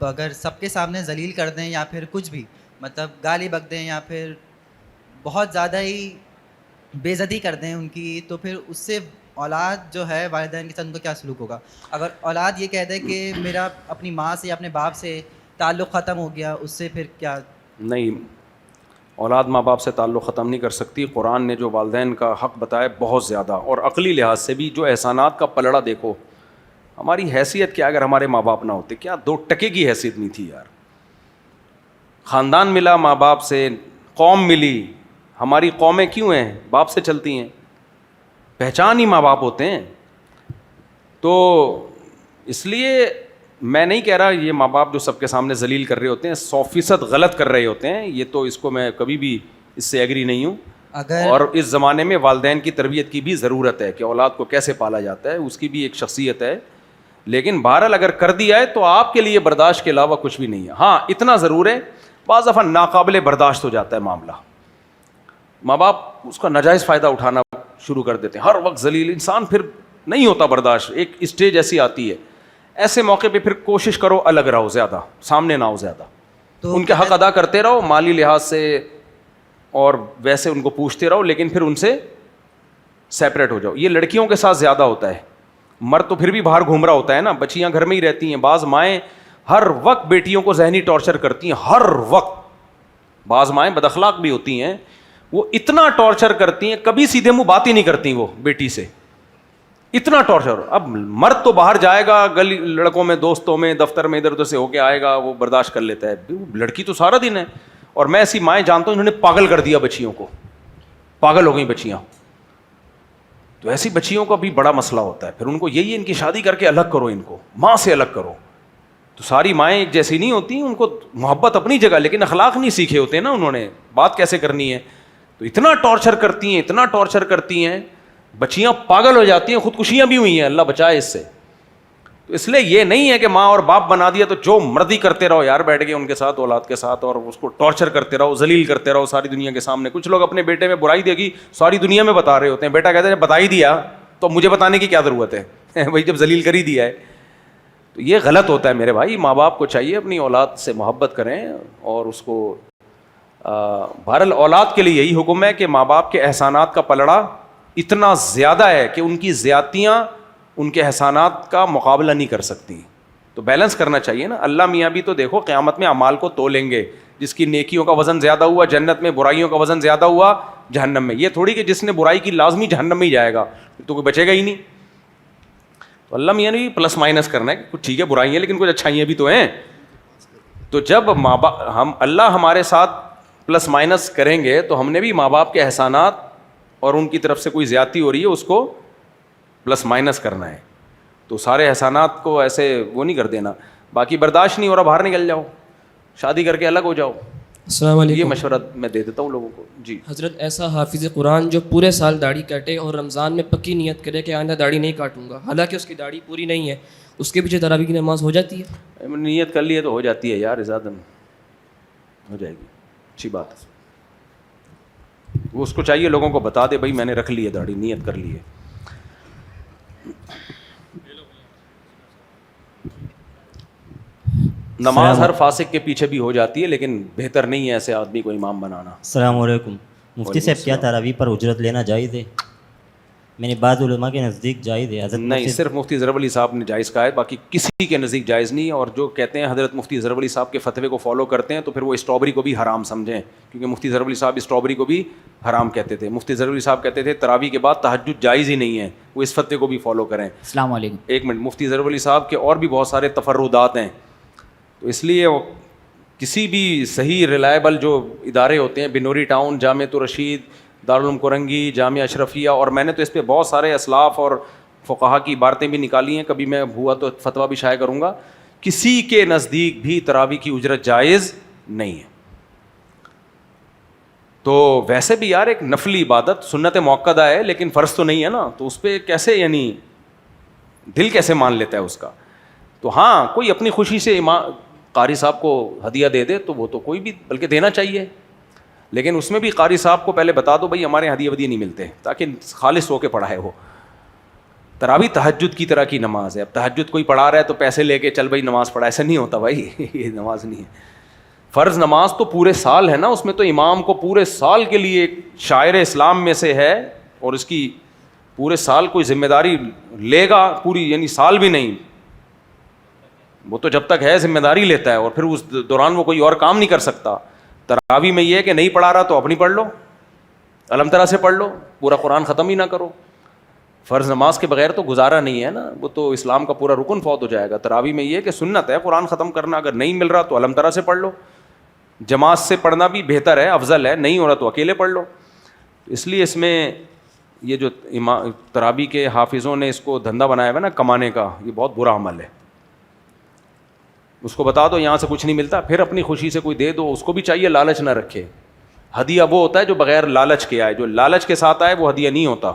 F: اگر سب کے سامنے ذلیل کر دیں یا پھر کچھ بھی مطلب گالی بک دیں یا پھر بہت زیادہ ہی بے عزتی کر دیں ان کی, تو پھر اس سے اولاد جو ہے والدین کے ساتھ ان کا کیا سلوک ہوگا؟ اگر اولاد یہ کہہ دے کہ میرا اپنی ماں سے یا اپنے باپ سے تعلق ختم ہو گیا, اس سے پھر کیا؟
A: نہیں, اولاد ماں باپ سے تعلق ختم نہیں کر سکتی. قرآن نے جو والدین کا حق بتایا بہت زیادہ, اور عقلی لحاظ سے بھی جو احسانات کا پلڑا دیکھو, ہماری حیثیت کیا اگر ہمارے ماں باپ نہ ہوتے, کیا 2 ٹکے کی حیثیت نہیں تھی یار. خاندان ملا ماں باپ سے, قوم ملی, ہماری قومیں کیوں ہیں, باپ سے چلتی ہیں, پہچان ہی ماں باپ ہوتے ہیں. تو اس لیے میں نہیں کہہ رہا یہ ماں باپ جو سب کے سامنے ذلیل کر رہے ہوتے ہیں 100% غلط کر رہے ہوتے ہیں, یہ تو اس کو میں کبھی بھی اس سے ایگری نہیں ہوں. اور اس زمانے میں والدین کی تربیت کی بھی ضرورت ہے کہ اولاد کو کیسے پالا جاتا ہے, اس کی بھی ایک شخصیت ہے. لیکن بہرحال اگر کر دیا ہے تو آپ کے لیے برداشت کے علاوہ کچھ بھی نہیں ہے. ہاں اتنا ضرور ہے, بعض دفعہ ناقابل برداشت ہو جاتا ہے معاملہ, ماں باپ اس کا ناجائز فائدہ اٹھانا شروع کر دیتے ہیں, ہر وقت ذلیل, انسان پھر نہیں ہوتا برداشت, ایک اسٹیج ایسی آتی ہے. ایسے موقع پہ پھر کوشش کرو الگ رہو, زیادہ سامنے نہ ہو, زیادہ ان کے حق ادا کرتے رہو مالی لحاظ سے, اور ویسے ان کو پوچھتے رہو, لیکن پھر ان سے سیپریٹ ہو جاؤ. یہ لڑکیوں کے ساتھ زیادہ ہوتا ہے, مرد تو پھر بھی باہر گھوم رہا ہوتا ہے نا, بچیاں گھر میں ہی رہتی ہیں. بعض مائیں ہر وقت بیٹیوں کو ذہنی ٹارچر کرتی ہیں, ہر وقت. بعض مائیں بد اخلاق بھی ہوتی ہیں, وہ اتنا ٹارچر کرتی ہیں, کبھی سیدھے منہ بات ہی نہیں کرتی وہ بیٹی سے, اتنا ٹارچر. اب مرد تو باہر جائے گا, گلی لڑکوں میں, دوستوں میں, دفتر میں ادھر ادھر سے ہو کے آئے گا, وہ برداشت کر لیتا ہے. لڑکی تو سارا دن ہے. اور میں ایسی مائیں جانتا ہوں انہوں نے پاگل کر دیا بچیوں کو, پاگل ہو گئی بچیاں. تو ایسی بچیوں کا بھی بڑا مسئلہ ہوتا ہے. پھر ان کو یہی ان کی شادی کر کے الگ کرو, ان کو ماں سے الگ کرو. تو ساری مائیں ایک جیسی نہیں ہوتی, ان کو محبت اپنی جگہ, لیکن اخلاق نہیں سیکھے ہوتے نا انہوں نے, بات کیسے کرنی ہے. تو اتنا ٹارچر کرتی ہیں, اتنا ٹارچر کرتی ہیں, بچیاں پاگل ہو جاتی ہیں. خودکشیاں بھی ہوئی ہیں, اللہ بچائے اس سے. تو اس لیے یہ نہیں ہے کہ ماں اور باپ بنا دیا تو جو مرضی کرتے رہو یار, بیٹھ کے ان کے ساتھ, اولاد کے ساتھ, اور اس کو ٹارچر کرتے رہو, ذلیل کرتے رہو ساری دنیا کے سامنے. کچھ لوگ اپنے بیٹے میں برائی دیکھی ساری دنیا میں بتا رہے ہوتے ہیں. بیٹا کہتے ہیں بتا ہی دیا تو مجھے بتانے کی کیا ضرورت ہے بھائی, جب ذلیل کر ہی دیا ہے. تو یہ غلط ہوتا ہے میرے بھائی. ماں باپ کو چاہیے اپنی اولاد سے محبت کریں, اور اس کو بہرحال اولاد کے لیے یہی حکم ہے کہ ماں باپ کے احسانات کا پلڑا اتنا زیادہ ہے کہ ان کی زیادتیاں ان کے احسانات کا مقابلہ نہیں کر سکتی. تو بیلنس کرنا چاہیے نا. اللہ میاں بھی تو دیکھو قیامت میں اعمال کو تولیں گے, جس کی نیکیوں کا وزن زیادہ ہوا جنت میں, برائیوں کا وزن زیادہ ہوا جہنم میں. یہ تھوڑی کہ جس نے برائی کی لازمی جہنم میں ہی جائے گا, تو کوئی بچے گا ہی نہیں. تو اللہ میاں نے بھی پلس مائنس کرنا ہے کہ کچھ ٹھیک ہے برائیاں ہیں لیکن کچھ اچھائیاں بھی تو ہیں. تو جب ماں باپ اللہ ہمارے ساتھ پلس مائنس کریں گے تو ہم نے بھی ماں باپ کے احسانات اور ان کی طرف سے کوئی زیادتی ہو رہی ہے اس کو پلس مائنس کرنا ہے. تو سارے احسانات کو ایسے وہ نہیں کر دینا. باقی برداشت نہیں ہو رہا, باہر نکل جاؤ, شادی کر کے الگ ہو جاؤ.
G: السلام
A: یہ
G: علیکم
A: مشورہ میں دے دیتا ہوں لوگوں کو. جی
G: حضرت. ایسا حافظ قرآن جو پورے سال داڑھی کاٹے اور رمضان میں پکی نیت کرے کہ آئندہ داڑھی نہیں کاٹوں گا، حالانکہ اس کی داڑھی پوری نہیں ہے، اس کے پیچھے تراویح کی نماز ہو جاتی ہے؟
A: نیت کر لی ہے تو ہو جاتی ہے یار، زیادہ ہو جائے گی، اچھی بات ہے. وہ اس کو چاہیے لوگوں کو بتا دے بھائی میں نے رکھ لی ہے داڑھی، نیت کر لی ہے. نماز ہر فاسق کے پیچھے بھی ہو جاتی ہے، لیکن بہتر نہیں ہے ایسے آدمی کو امام بنانا.
H: السلام علیکم. مفتی صاحب کیا تراویح پر اجرت لینا جائز ہے؟ میں نے بعض علماء کے نزدیک جائز ہے. حضرت
A: نہیں، صرف مفتی ظفر علی صاحب نے جائز کہا ہے، باقی کسی کے نزدیک جائز نہیں. اور جو کہتے ہیں حضرت مفتی ظفر علی صاحب کے فتوے کو فالو کرتے ہیں تو پھر وہ اسٹرابری کو بھی حرام سمجھیں، کیونکہ مفتی ظفر علی صاحب اسٹرابری کو بھی حرام کہتے تھے. مفتی ظفر علی صاحب کہتے تھے تراویح کے بعد تہجد جائز ہی نہیں ہے، وہ اس فتوے کو بھی فالو کریں.
I: السلام علیکم.
A: ایک منٹ، مفتی ظفر علی صاحب کے اور بھی بہت سارے تفردات ہیں، تو اس لیے وہ کسی بھی صحیح ریلائبل جو ادارے ہوتے ہیں، بنوری ٹاؤن، جامعۃ الرشید، دارالعلوم کرنگی، جامعہ اشرفیہ، اور میں نے تو اس پہ بہت سارے اسلاف اور فقہا کی عبارتیں بھی نکالی ہیں، کبھی میں ہوا تو فتویٰ بھی شائع کروں گا. کسی کے نزدیک بھی تراویح کی اجرت جائز نہیں ہے. تو ویسے بھی یار ایک نفلی عبادت سنت موقدہ ہے، لیکن فرض تو نہیں ہے نا، تو اس پہ کیسے یعنی دل کیسے مان لیتا ہے اس کا. تو ہاں کوئی اپنی خوشی سے امام قاری صاحب کو ہدیہ دے دے تو وہ تو کوئی بھی بلکہ دینا چاہیے، لیکن اس میں بھی قاری صاحب کو پہلے بتا دو بھائی ہمارے ہدیہ ودیہ نہیں ملتے، تاکہ خالص ہو کے پڑھائے ہو. تراویح تہجد کی طرح کی نماز ہے. اب تہجد کوئی پڑھا رہا ہے تو پیسے لے کے چل بھائی نماز پڑھا، ایسا نہیں ہوتا بھائی. یہ نماز نہیں ہے. فرض نماز تو پورے سال ہے نا، اس میں تو امام کو پورے سال کے لیے ایک شاعر اسلام میں سے ہے، اور اس کی پورے سال کوئی ذمہ داری لے گا پوری، یعنی سال بھی نہیں، وہ تو جب تک ہے ذمہ داری لیتا ہے، اور پھر اس دوران وہ کوئی اور کام نہیں کر سکتا. تراویح میں یہ ہے کہ نہیں پڑھا رہا تو اپنی پڑھ لو، الحمد للہ سے پڑھ لو، پورا قرآن ختم ہی نہ کرو. فرض نماز کے بغیر تو گزارا نہیں ہے نا، وہ تو اسلام کا پورا رکن فوت ہو جائے گا. تراویح میں یہ ہے کہ سنت ہے قرآن ختم کرنا، اگر نہیں مل رہا تو الحمد للہ سے پڑھ لو، جماعت سے پڑھنا بھی بہتر ہے، افضل ہے، نہیں ہو رہا تو اکیلے پڑھ لو. اس لیے اس میں یہ جو تراویح کے حافظوں نے اس کو دھندا بنایا ہوا نا کمانے کا، یہ بہت برا عمل ہے. اس کو بتا دو یہاں سے کچھ نہیں ملتا، پھر اپنی خوشی سے کوئی دے دو. اس کو بھی چاہیے لالچ نہ رکھے. ہدیہ وہ ہوتا ہے جو بغیر لالچ کے آئے، جو لالچ کے ساتھ آئے وہ ہدیہ نہیں ہوتا.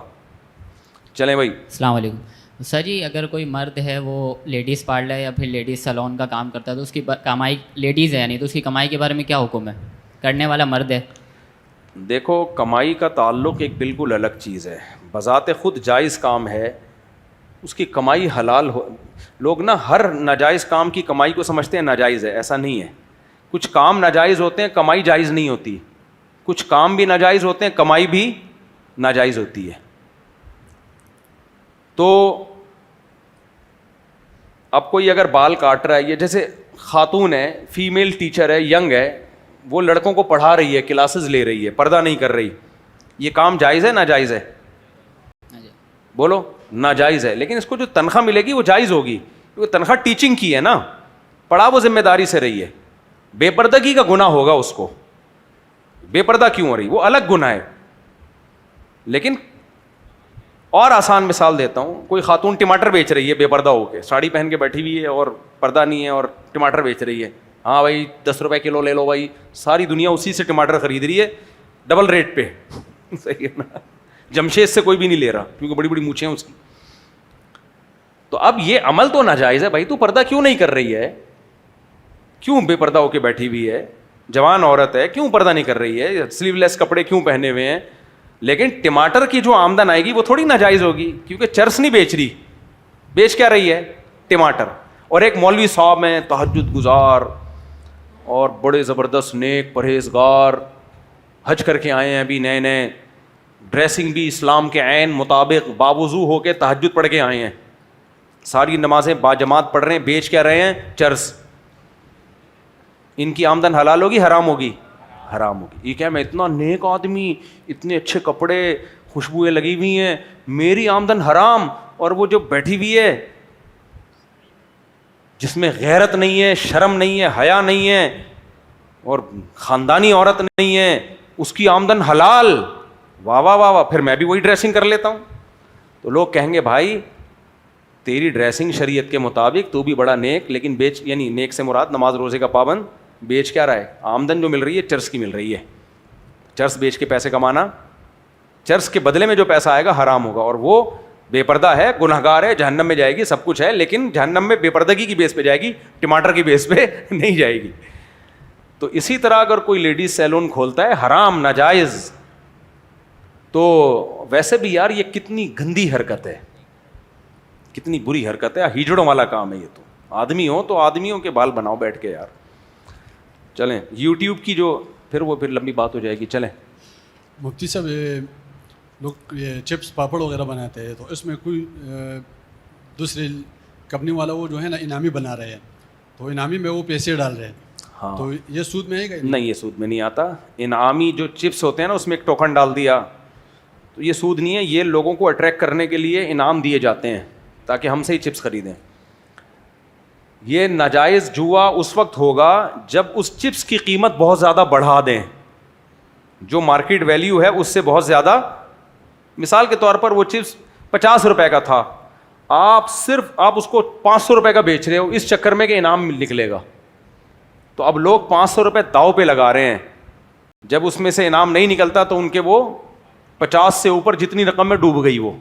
A: چلیں بھائی.
I: السلام علیکم. سر جی اگر کوئی مرد ہے وہ لیڈیز پارلر یا پھر لیڈیز سیلون کا کام کرتا ہے تو اس کی کمائی، لیڈیز ہے یعنی، تو اس کی کمائی کے بارے میں کیا حکم ہے؟ کرنے والا مرد ہے.
A: دیکھو کمائی کا تعلق ایک بالکل الگ چیز ہے، بذات خود جائز کام ہے، اس کی کمائی حلال ہو. لوگ نا ہر ناجائز کام کی کمائی کو سمجھتے ہیں ناجائز ہے، ایسا نہیں ہے. کچھ کام ناجائز ہوتے ہیں، کمائی جائز نہیں ہوتی. کچھ کام بھی ناجائز ہوتے ہیں، کمائی بھی ناجائز ہوتی ہے. تو اب کوئی اگر بال کاٹ رہا ہے، یہ جیسے خاتون ہے، فیمیل ٹیچر ہے، ینگ ہے، وہ لڑکوں کو پڑھا رہی ہے، کلاسز لے رہی ہے، پردہ نہیں کر رہی، یہ کام جائز ہے ناجائز ہے؟ بولو. ناجائز ہے. لیکن اس کو جو تنخواہ ملے گی وہ جائز ہوگی، کیونکہ تنخواہ ٹیچنگ کی ہے نا، پڑھا وہ ذمہ داری سے رہی ہے. بے پردگی کا گناہ ہوگا اس کو، بے پردہ کیوں ہو رہی، وہ الگ گناہ ہے. لیکن اور آسان مثال دیتا ہوں، کوئی خاتون ٹماٹر بیچ رہی ہے بے پردہ ہو کے، ساڑی پہن کے بیٹھی ہوئی ہے اور پردہ نہیں ہے اور ٹماٹر بیچ رہی ہے. ہاں بھائی 10 روپے کلو لے لو بھائی، ساری دنیا اسی سے ٹماٹر خرید رہی ہے ڈبل ریٹ پہ. صحیح ہے نا؟ جمشید سے کوئی بھی نہیں لے رہا کیونکہ بڑی بڑی مونچھیں ہیں اس کی. تو اب یہ عمل تو ناجائز ہے بھائی. تو پردہ کیوں نہیں کر رہی ہے؟ کیوں بے پردہ ہو کے بیٹھی ہوئی ہے؟ جوان عورت ہے، کیوں پردہ نہیں کر رہی ہے؟ سلیو لیس کپڑے کیوں پہنے ہوئے ہیں؟ لیکن ٹماٹر کی جو آمدن آئے گی وہ تھوڑی ناجائز ہوگی، کیونکہ چرس نہیں بیچ رہی، بیچ کیا رہی ہے؟ ٹماٹر. اور ایک مولوی صاحب ہیں تہجد گزار اور بڑے زبردست نیک پرہیزگار، حج کر کے آئے ہیں ابھی نئے نئے، ڈریسنگ بھی اسلام کے عین مطابق باوضو ہو کے تہجد پڑھ کے آئے ہیں، ساری نمازیں باجماعت پڑھ رہے ہیں، بیچ کیا رہے ہیں؟ چرس. ان کی آمدن حلال ہوگی حرام ہوگی؟ حرام ہوگی. یہ کیا میں اتنا نیک آدمی، اتنے اچھے کپڑے، خوشبوئیں لگی ہوئی ہیں، میری آمدن حرام، اور وہ جو بیٹھی ہوئی ہے جس میں غیرت نہیں ہے، شرم نہیں ہے، حیا نہیں ہے اور خاندانی عورت نہیں ہے، اس کی آمدن حلال. واہ واہ واہ واہ، پھر میں بھی وہی ڈریسنگ کر لیتا ہوں. تو لوگ کہیں گے بھائی تیری ڈریسنگ شریعت کے مطابق، تو بھی بڑا نیک، لیکن بیچ، یعنی نیک سے مراد نماز روزے کا پابند بیچ کیا رہا ہے, آمدن جو مل رہی ہے چرس کی مل رہی ہے. چرس بیچ کے پیسے کمانا, چرس کے بدلے میں جو پیسہ آئے گا حرام ہوگا, اور وہ بے پردہ ہے, گنہگار ہے, جہنم میں جائے گی, سب کچھ ہے, لیکن جہنم میں بے پردگی کی بیس پہ جائے گی, ٹماٹر کی بیس پہ نہیں جائے گی. تو اسی طرح اگر کوئی لیڈیز سیلون کھولتا ہے حرام ناجائز, تو ویسے بھی یار یہ کتنی گندی حرکت ہے, کتنی بری حرکت ہے, ہیجڑوں والا کام ہے یہ. تو آدمی ہو تو آدمیوں کے بال بناؤ بیٹھ کے یار. چلیں یوٹیوب کی جو پھر لمبی بات ہو جائے گی. چلیں
J: مفتی صاحب, یہ لوگ یہ چپس پاپڑ وغیرہ بناتے ہیں, تو اس میں کوئی دوسری کمپنی والا وہ جو ہے نا انعامی بنا رہے ہیں, تو انعامی میں وہ پیسے ڈال رہے ہیں,
A: ہاں
J: تو یہ سود میں ہے کہ
A: نہیں؟ یہ سود میں نہیں آتا. انعامی جو چپس ہوتے ہیں نا اس میں ایک ٹوکن ڈال دیا تو یہ سود نہیں ہے. یہ لوگوں کو اٹریکٹ کرنے کے لیے انعام دیے جاتے ہیں تاکہ ہم سے ہی چپس خریدیں. یہ ناجائز جوا اس وقت ہوگا جب اس چپس کی قیمت بہت زیادہ بڑھا دیں, جو مارکیٹ ویلیو ہے اس سے بہت زیادہ. مثال کے طور پر وہ چپس 50 روپے کا تھا, آپ اس کو 500 روپے کا بیچ رہے ہو اس چکر میں کہ انعام نکلے گا, تو اب لوگ 500 روپے داؤ پہ لگا رہے ہیں. جب اس میں سے انعام نہیں نکلتا تو ان کے وہ 50 سے اوپر جتنی رقم میں ڈوب گئی وہ,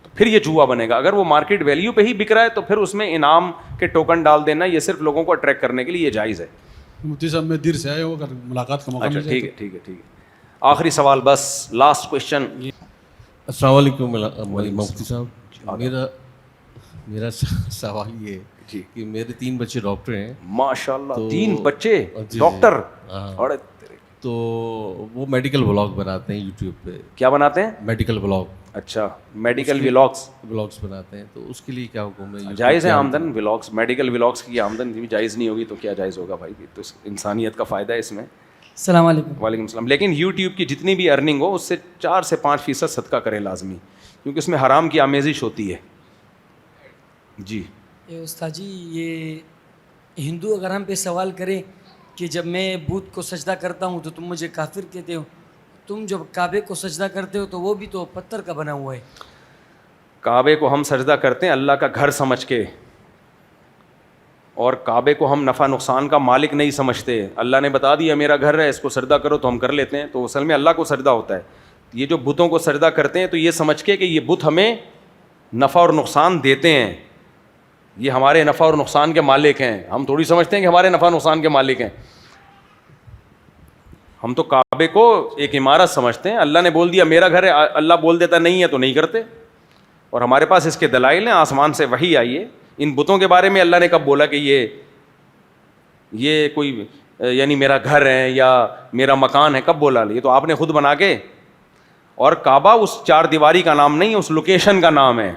A: تو پھر یہ جوا بنے گا. اگر وہ مارکیٹ ویلیو پہ ہی بک رہا ہے تو پھر اس میں انعام کے ٹوکن ڈال دینا, یہ صرف لوگوں کو اٹریکٹ کرنے کے لیے یہ جائز ہے.
J: مفتی صاحب میں دیر سے آئے ہو, اگر ملاقات کا موقع مل جائے.
A: ٹھیک ہے. آخری سوال بس, لاسٹ کوشچن.
K: السلام علیکم مفتی صاحب. میرا سوال یہ ہے
A: جی
K: کہ میرے 3 بچے ڈاکٹر ہیں.
A: ماشاء اللہ 3 بچے ڈاکٹر.
K: تو وہ میڈیکل بلاگ بناتے ہیں یوٹیوب پہ.
A: کیا بناتے ہیں؟
K: Medical blog.
A: اچھا, میڈیکل ولاگس
K: بناتے ہیں, تو اس کے لیے کیا حکم ہے؟
A: جائز ہے آمدن. ولاگس, میڈیکل ولاگس کی آمدن بھی جائز نہیں ہوگی تو کیا جائز ہوگا بھائی؟ تو انسانیت کا فائدہ ہے اس میں.
L: السلام علیکم.
A: وعلیکم السلام. لیکن یوٹیوب کی جتنی بھی ارننگ ہو اس سے 4 سے 5% صدقہ کریں لازمی, کیونکہ اس میں حرام کی آمیزش ہوتی ہے. جی
L: استاد جی, یہ ہندو اگر ہم پہ سوال کریں کہ جب میں بت کو سجدہ کرتا ہوں تو تم مجھے کافر کہتے ہو, تم جب کعبے کو سجدہ کرتے ہو تو وہ بھی تو پتھر کا بنا ہوا ہے.
A: کعبے کو ہم سجدہ کرتے ہیں اللہ کا گھر سمجھ کے, اور کعبے کو ہم نفع نقصان کا مالک نہیں سمجھتے. اللہ نے بتا دیا میرا گھر ہے, اس کو سجدہ کرو, تو ہم کر لیتے ہیں. تو اصل میں اللہ کو سجدہ ہوتا ہے. یہ جو بتوں کو سجدہ کرتے ہیں تو یہ سمجھ کے کہ یہ بت ہمیں نفع اور نقصان دیتے ہیں, یہ ہمارے نفع اور نقصان کے مالک ہیں. ہم تھوڑی سمجھتے ہیں کہ ہمارے نفع نقصان کے مالک ہیں. ہم تو کعبے کو ایک عمارت سمجھتے ہیں. اللہ نے بول دیا میرا گھر ہے, اللہ بول دیتا نہیں ہے تو نہیں کرتے. اور ہمارے پاس اس کے دلائل ہیں, آسمان سے وحی آئی ہے. ان بتوں کے بارے میں اللہ نے کب بولا کہ یہ کوئی یعنی میرا گھر ہے یا میرا مکان ہے؟ کب بولا؟ یہ تو آپ نے خود بنا کے. اور کعبہ اس 4 دیواری کا نام نہیں, اس لوکیشن کا نام ہے.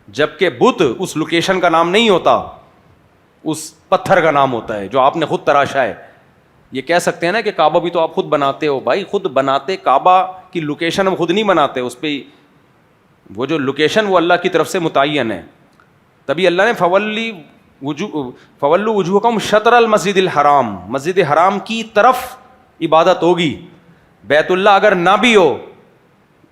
A: جبکہ بت اس لوکیشن کا نام نہیں ہوتا, اس پتھر کا نام ہوتا ہے جو آپ نے خود تراشا ہے. یہ کہہ سکتے ہیں نا کہ کعبہ بھی تو آپ خود بناتے ہو. بھائی خود بناتے, کعبہ کی لوکیشن ہم خود نہیں بناتے, اس پہ وہ جو لوکیشن وہ اللہ کی طرف سے متعین ہے. تبھی اللہ نے فولو وجوہکم شطر المسجد الحرام, مسجد حرام کی طرف عبادت ہوگی. بیت اللہ اگر نہ بھی ہو,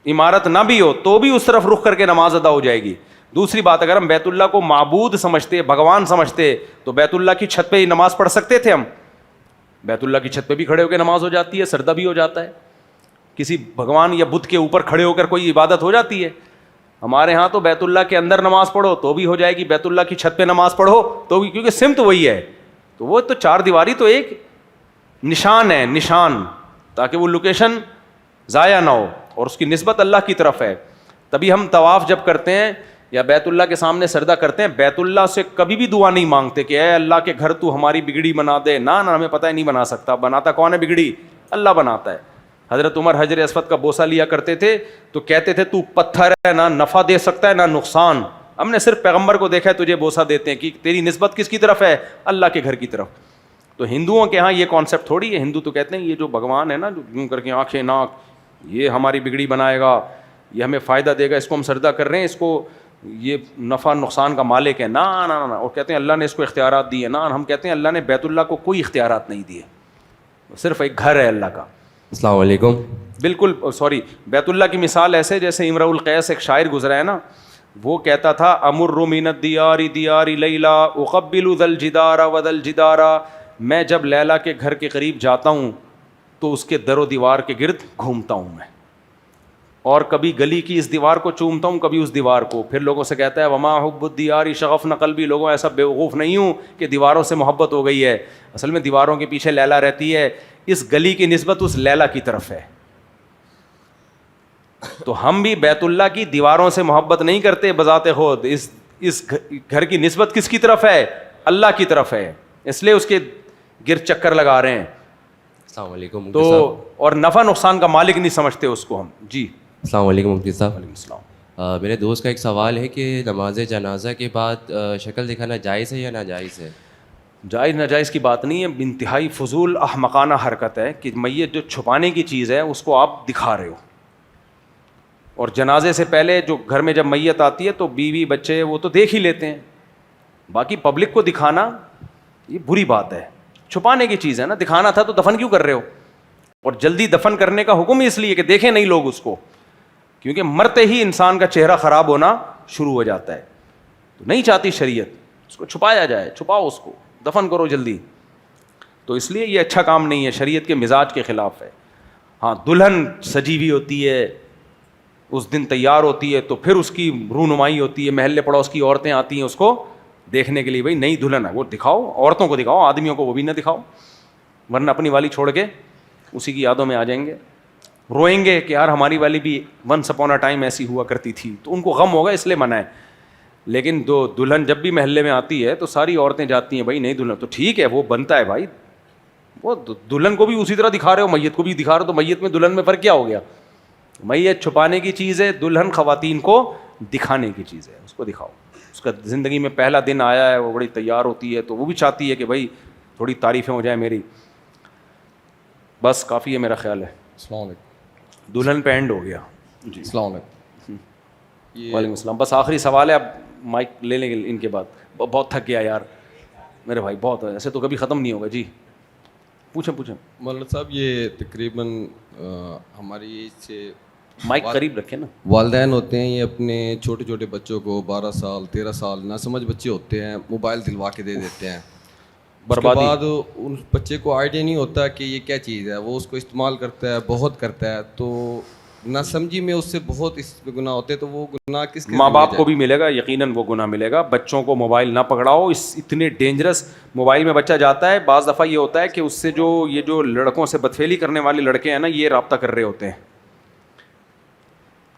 A: عمارت نہ بھی ہو, تو بھی اس طرف رخ کر کے نماز ادا ہو جائے گی. دوسری بات, اگر ہم بیت اللہ کو معبود سمجھتے, بھگوان سمجھتے, تو بیت اللہ کی چھت پہ ہی نماز پڑھ سکتے تھے. ہم بیت اللہ کی چھت پہ بھی کھڑے ہو کے نماز ہو جاتی ہے, سجدہ بھی ہو جاتا ہے. کسی بھگوان یا بت کے اوپر کھڑے ہو کر کوئی عبادت ہو جاتی ہے؟ ہمارے ہاں تو بیت اللہ کے اندر نماز پڑھو تو بھی ہو جائے گی, بیت اللہ کی چھت پہ نماز پڑھو تو بھی, کیونکہ سمت وہی ہے. تو وہ تو 4 دیواری تو ایک نشان ہے, نشان, تاکہ وہ لوکیشن ضائع نہ ہو اور اس کی نسبت اللہ کی طرف ہے. تبھی ہم طواف جب کرتے ہیں یا بیت اللہ کے سامنے سجدہ کرتے ہیں, بیت اللہ سے کبھی بھی دعا نہیں مانگتے کہ اے اللہ کے گھر تو ہماری بگڑی بنا دے. نہ ہمیں پتہ ہے نہیں بنا سکتا. بناتا کون ہے بگڑی؟ اللہ بناتا ہے. حضرت عمر حجر اسود کا بوسہ لیا کرتے تھے تو کہتے تھے تو پتھر ہے, نہ نفع دے سکتا ہے نہ نقصان. ہم نے صرف پیغمبر کو دیکھا ہے تجھے بوسہ دیتے ہیں, کہ تیری نسبت کس کی طرف ہے؟ اللہ کے گھر کی طرف. تو ہندوؤں کے ہاں یہ کانسیپٹ تھوڑی ہے. ہندو تو کہتے ہیں یہ جو بھگوان ہے نا, جو یوں کر کے آنکھیں ناک, یہ ہماری بگڑی بنائے گا, یہ ہمیں فائدہ دے گا, اس کو ہم سجدہ کر رہے ہیں, اس کو یہ نفع نقصان کا مالک ہے. نہ نہ نہ. اور کہتے ہیں اللہ نے اس کو اختیارات دیے. نہ, ہم کہتے ہیں اللہ نے بیت اللہ کو کوئی اختیارات نہیں دیے, صرف ایک گھر ہے اللہ کا.
M: السلام علیکم.
A: بالکل سوری, بیت اللہ کی مثال ایسے جیسے امرؤ القیس ایک شاعر گزرا ہے نا, وہ کہتا تھا امر من الدیار دیار لیلا اقبل ذا الجدار وذا الجدار میں جب لیلا کے گھر کے قریب جاتا ہوں تو اس کے در و دیوار کے گرد گھومتا ہوں میں, اور کبھی گلی کی اس دیوار کو چومتا ہوں, کبھی اس دیوار کو. پھر لوگوں سے کہتا ہے وما حب الدیار شغفن قلبی, لوگوں ایسا بیوقوف نہیں ہوں کہ دیواروں سے محبت ہو گئی ہے, اصل میں دیواروں کے پیچھے لیلا رہتی ہے, اس گلی کی نسبت اس لیلا کی طرف ہے. تو ہم بھی بیت اللہ کی دیواروں سے محبت نہیں کرتے بذات خود, اس گھر کی نسبت کس کی طرف ہے؟ اللہ کی طرف ہے, اس لیے اس کے گرد چکر لگا رہے ہیں.
M: السلام علیکم.
A: تو اور نفع نقصان کا مالک نہیں سمجھتے اس کو ہم. جی
M: السلام علیکم مفتی صاحب.
A: وعلیکم السلام.
M: میرے دوست کا ایک سوال ہے کہ نماز جنازہ کے بعد شکل دکھانا جائز ہے یا ناجائز ہے؟
A: جائز ناجائز کی بات نہیں ہے, انتہائی فضول احمقانہ حرکت ہے کہ میت جو چھپانے کی چیز ہے اس کو آپ دکھا رہے ہو. اور جنازے سے پہلے جو گھر میں جب میت آتی ہے تو بیوی بچے وہ تو دیکھ ہی لیتے ہیں, باقی پبلک کو دکھانا یہ بری بات ہے. چھپانے کی چیز ہے نا, دکھانا تھا تو دفن کیوں کر رہے ہو؟ اور جلدی دفن کرنے کا حکم اس لیے کہ دیکھیں نہیں لوگ اس کو, کیونکہ مرتے ہی انسان کا چہرہ خراب ہونا شروع ہو جاتا ہے. تو نہیں چاہتی شریعت اس کو چھپایا جائے, چھپاؤ اس کو, دفن کرو جلدی. تو اس لیے یہ اچھا کام نہیں ہے, شریعت کے مزاج کے خلاف ہے. ہاں دلہن سجی ہوئی ہوتی ہے, اس دن تیار ہوتی ہے, تو پھر اس کی رونمائی ہوتی ہے, محلے پڑوس کی عورتیں آتی ہیں اس کو دیکھنے کے لیے, بھائی نئی دلہن ہے وہ دکھاؤ, عورتوں کو دکھاؤ, آدمیوں کو وہ بھی نہ دکھاؤ, ورنہ اپنی والی چھوڑ کے اسی کی یادوں میں آ جائیں گے, روئیں گے کہ یار ہماری والی بھی ونس اپون اے ٹائم ایسی ہوا کرتی تھی. تو ان کو غم ہوگا اس لیے منع ہے. لیکن دو دلہن جب بھی محلے میں آتی ہے تو ساری عورتیں جاتی ہیں, بھائی نئی دلہن, تو ٹھیک ہے وہ بنتا ہے بھائی, وہ دلہن کو بھی اسی طرح دکھا رہے ہو, میت کو بھی دکھا رہے ہو, تو میت میں دلہن میں فرق کیا ہو گیا؟ میت چھپانے کی چیز ہے, دلہن خواتین کو دکھانے کی چیز ہے, اس کو دکھاؤ. اس کا زندگی میں پہلا دن آیا ہے, وہ بڑی تیار ہوتی ہے, تو وہ بھی چاہتی ہے کہ بھائی تھوڑی تعریفیں ہو جائیں میری. بس کافی ہے میرا خیال ہے.
K: السلام علیکم.
A: دلہن پہ اینڈ ہو گیا. جی
K: السلام علیکم.
A: وعلیکم السلام. بس آخری سوال ہے, اب مائک لے لیں گے ان کے بعد. بہت تھک گیا یار میرے بھائی, بہت, ایسے تو کبھی ختم نہیں ہوگا. جی پوچھیں.
K: مولانا صاحب یہ تقریباً ہماری ایج سے
A: مائک قریب رکھیں نا,
K: والدین ہوتے ہیں, یہ اپنے چھوٹے چھوٹے بچوں کو 12 سال 13 سال نہ سمجھ بچے ہوتے ہیں, موبائل دلوا کے دے دیتے ہیں. بربادی. اس کے بعد ان بچے کو آئیڈیا نہیں ہوتا کہ یہ کیا چیز ہے, وہ اس کو استعمال کرتا ہے, بہت کرتا ہے, تو نہ سمجھی میں اس سے بہت اس پہ گناہ ہوتے ہیں. تو وہ گناہ کس کے؟
A: ماں باپ کو بھی ملے گا, یقیناً وہ گناہ ملے گا. بچوں کو موبائل نہ پکڑاؤ, اس اتنے ڈینجرس موبائل میں بچہ جاتا ہے. بعض دفعہ یہ ہوتا ہے کہ اس سے یہ جو لڑکوں سے بدفعلی کرنے والے لڑکے ہیں نا, یہ رابطہ کر رہے ہوتے ہیں.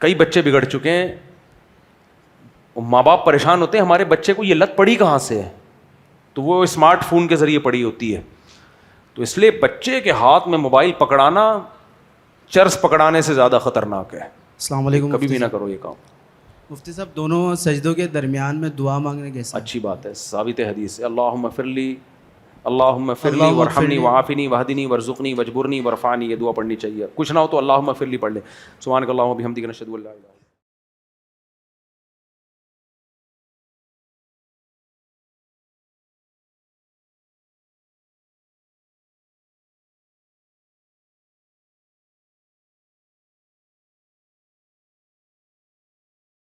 A: کئی بچے بگڑ چکے ہیں, ماں باپ پریشان ہوتے ہیں ہمارے بچے کو یہ لت پڑی کہاں سے ہے, تو وہ اسمارٹ فون کے ذریعے پڑی ہوتی ہے. تو اس لیے بچے کے ہاتھ میں موبائل پکڑانا چرس پکڑانے سے زیادہ خطرناک ہے.
N: السلام علیکم.
A: کبھی بھی نہ کرو یہ کام.
N: مفتی صاحب دونوں سجدوں کے درمیان میں دعا مانگنے کیسے؟
A: اچھی بات ہے, ثابت حدیث ہے. اللہم اغفر لی, اللہم اغفر لی ورحمنی وعافنی وہدنی وارزقنی واجبرنی وارفعنی, یہ دعا پڑھنی چاہیے. کچھ نہ ہو تو اللہم اغفر لی پڑھ لے. سبحانک اللہم وبحمدک نشہد ان لا الہ الا انت.